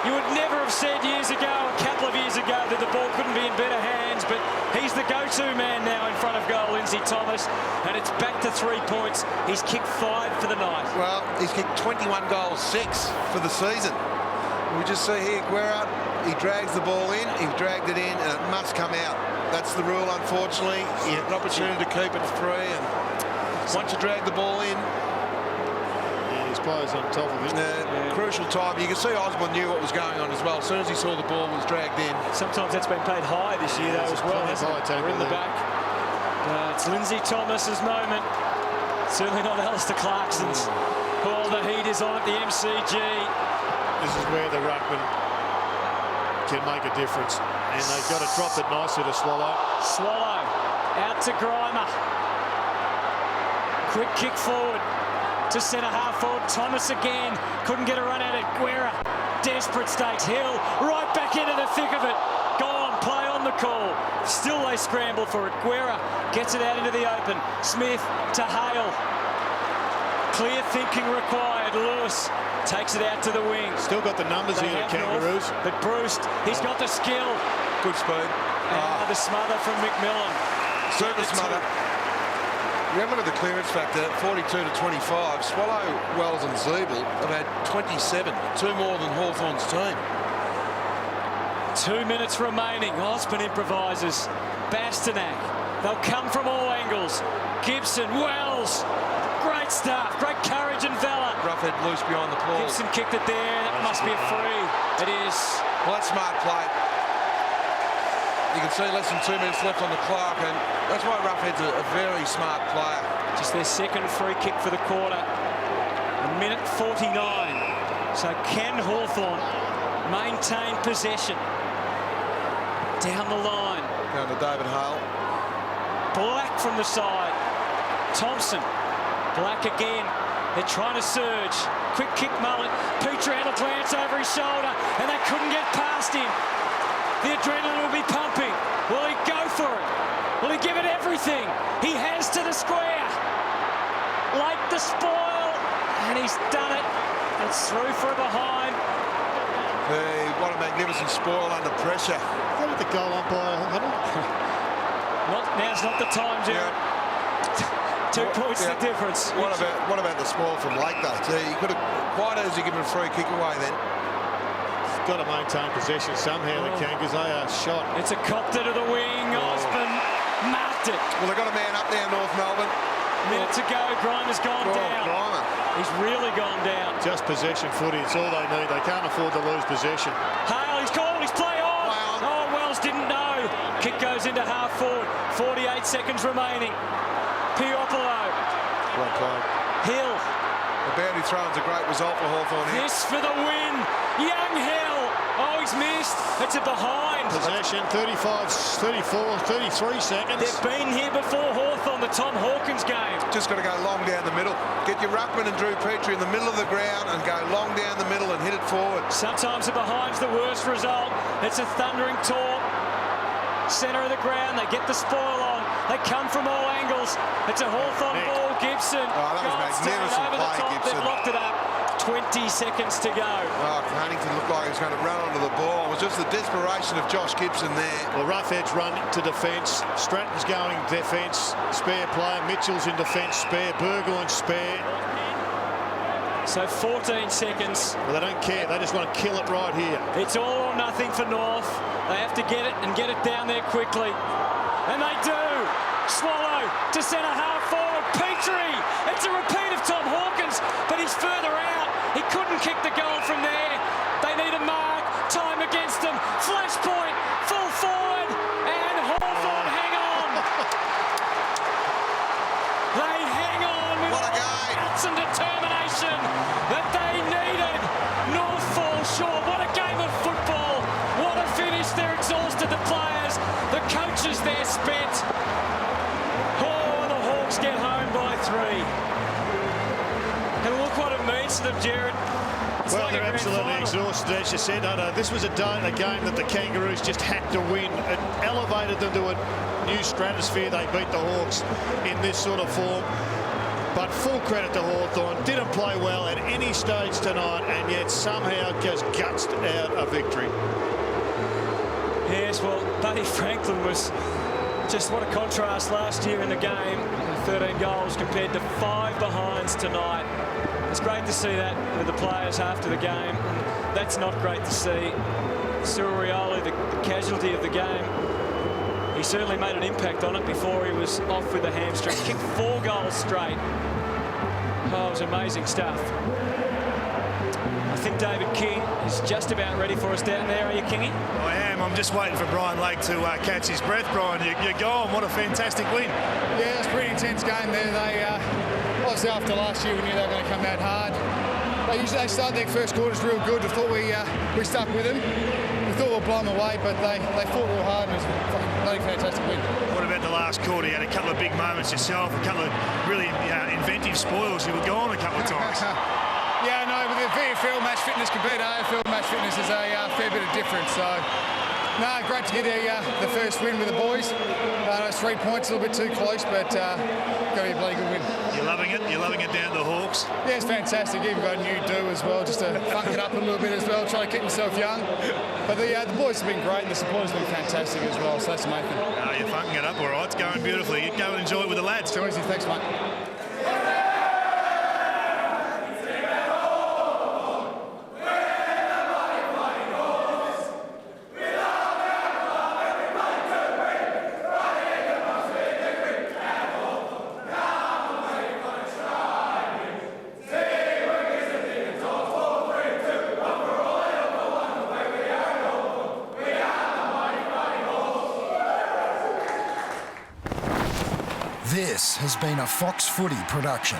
You would never have said years ago, a couple of years ago, that the ball couldn't be in better hands, but he's the go-to man now in front of goal, Lindsay Thomas, and it's back to 3 points. He's kicked 5 for the night. well, he's kicked 21 goals, 6 for the season. We just see here, Guerra, he drags the ball in, he's dragged it in, and it must come out. That's the rule, unfortunately. You have an opportunity to keep it free, and once you drag the ball in, And his players on top of it. crucial time. You can see Osborne knew what was going on as well. As soon as he saw the ball was dragged in. Sometimes that's been paid high this year, though, as well, hasn't it? High We're in the tackle back. It's Lindsay Thomas's moment. Certainly not Alistair Clarkson's. All the heat is on at the MCG. This is where the ruckman can make a difference. And they've got to drop it nicely to Swallow. Swallow out to Grimer. Quick kick forward to centre half forward. Thomas again. Couldn't get a run at it. Guerra. Desperate stakes. Hill right back into the thick of it. Gone. Play on the call. Still they scramble for it. Guerra gets it out into the open. Smith to Hale. Clear thinking required. Lewis takes it out to the wing. Still got the numbers here, the Kangaroos. North, but Bruce, he's got the skill. Good speed. The smother from McMillan. Super smother. Remember the clearance factor, 42 to 25. Swallow, Wells and Zeeble have had 27, 2 more than Hawthorn's team. 2 minutes remaining. Osborne improvises. Bastanak. They'll come from all angles. Gibson, Wells. Great stuff. Great courage and valour. Roughhead loose behind the ball. Gibson kicked it there. That must be a free. It is. Well, that's smart play. You can see less than 2 minutes left on the clock, and that's why Roughhead's a very smart player. Just their second free kick for the quarter. A minute 49. So can Hawthorn maintain possession? Down the line. Down to David Hale. Black from the side. Thompson. Black again. They're trying to surge. Quick kick mullet. Petrie had a glance over his shoulder, and they couldn't get past him. The adrenaline will be pumping. Will he go for it? Will he give it everything? He has to the square. Like the spoil, and he's done it. It's through for a behind. What a magnificent spoil under pressure. Is that the goal umpire, Huddle? Now's not the time, Jared. Yeah. 2 points the difference. What about the spoil from Lake, though? He could have quite easily given a free kick away then. Got to maintain possession somehow, the Kangas. They are shot. It's a copter to the wing. Osborne marked it. Well, they've got a man up there, North Melbourne. Minute to go. Grimer's gone down. Grimer. He's really gone down. Just possession footy. It's all they need. They can't afford to lose possession. Hale, he's called. He's play on. Oh, Wells didn't know. Kick goes into half forward. 48 seconds remaining. Piopolo. Well played. Hill. The boundary throw-in's a great result for Hawthorn here. This for the win. Young Hill. Oh, he's missed. It's a behind. Possession, 35, 34, 33 seconds. They've been here before Hawthorn, the Tom Hawkins game. Just got to go long down the middle. Get your ruckman and Drew Petrie in the middle of the ground and go long down the middle and hit it forward. Sometimes the behind's the worst result. It's a thundering taunt. Centre of the ground, they get the spoil on. They come from all angles. It's a Hawthorn ball. Gibson. Oh, that was magnificent over play, the top. Gibson. They've locked it up. 20 seconds to go. Oh, Huntington looked like he was going to run onto the ball. It was just the desperation of Josh Gibson there. Well, Roughhead's run to defence. Stratton's going defence. Spare player. Mitchell's in defence. Spare. Burgoyne spare. So 14 seconds. Well, they don't care. They just want to kill it right here. It's all or nothing for North. They have to get it and get it down there quickly. And they do. Swallow to centre half forward. Petrie. It's a repeat of Tom Hawkins, but he's further out. He couldn't kick the goal from there. They need a mark. Time against them. Flash point. Full forward. And Hawthorn hang on. They hang on with What a game. guts and determination that they needed. North falls short. What a game of football. What a finish. They're exhausted, the players. The coaches, they're spent. Oh, the Hawks get home by 3. And look what it means to them, Jared. It's Well, like a they're grand absolutely final. exhausted, as you said. This was a game that the Kangaroos just had to win. It elevated them to a new stratosphere. They beat the Hawks in this sort of form. But full credit to Hawthorn. Didn't play well at any stage tonight, and yet somehow just gutsed out a victory. Yes, well, Buddy Franklin was just what a contrast last year in the game. 13 goals compared to 5 behinds tonight. It's great to see that with the players after the game. That's not great to see. Surioli, the casualty of the game, he certainly made an impact on it before he was off with the hamstring. Kicked 4 goals straight. Oh, it was amazing stuff. I think David King is just about ready for us down there. Are you, Kingy? I am. I'm just waiting for Brian Lake to catch his breath. Brian, you're gone. What a fantastic win. Yeah, it's a pretty intense game there. They obviously after last year we knew they were going to come that hard. They started their first quarters real good. I thought we stuck with them. we thought we'd blow them away, but they fought real hard and it was a fucking bloody fantastic win. What about the last quarter? You had a couple of big moments yourself, a couple of really inventive spoils. You were gone a couple of times. Yeah, no, but the VFL match fitness compared to AFL match fitness is a fair bit of difference. So, no, great to get the first win with the boys. It's 3 points, a little bit too close, but going to be a bloody good win. You're loving it? You're loving it down the Hawks? Yeah, it's fantastic. Even got a new do as well, just to funk it up a little bit as well, try to keep myself young. But the boys have been great and the support has been fantastic as well, so that's the main thing. You're funking it up all right. It's going beautifully. You go and enjoy it with the lads. Too easy. Thanks, mate. This has been a Fox Footy production.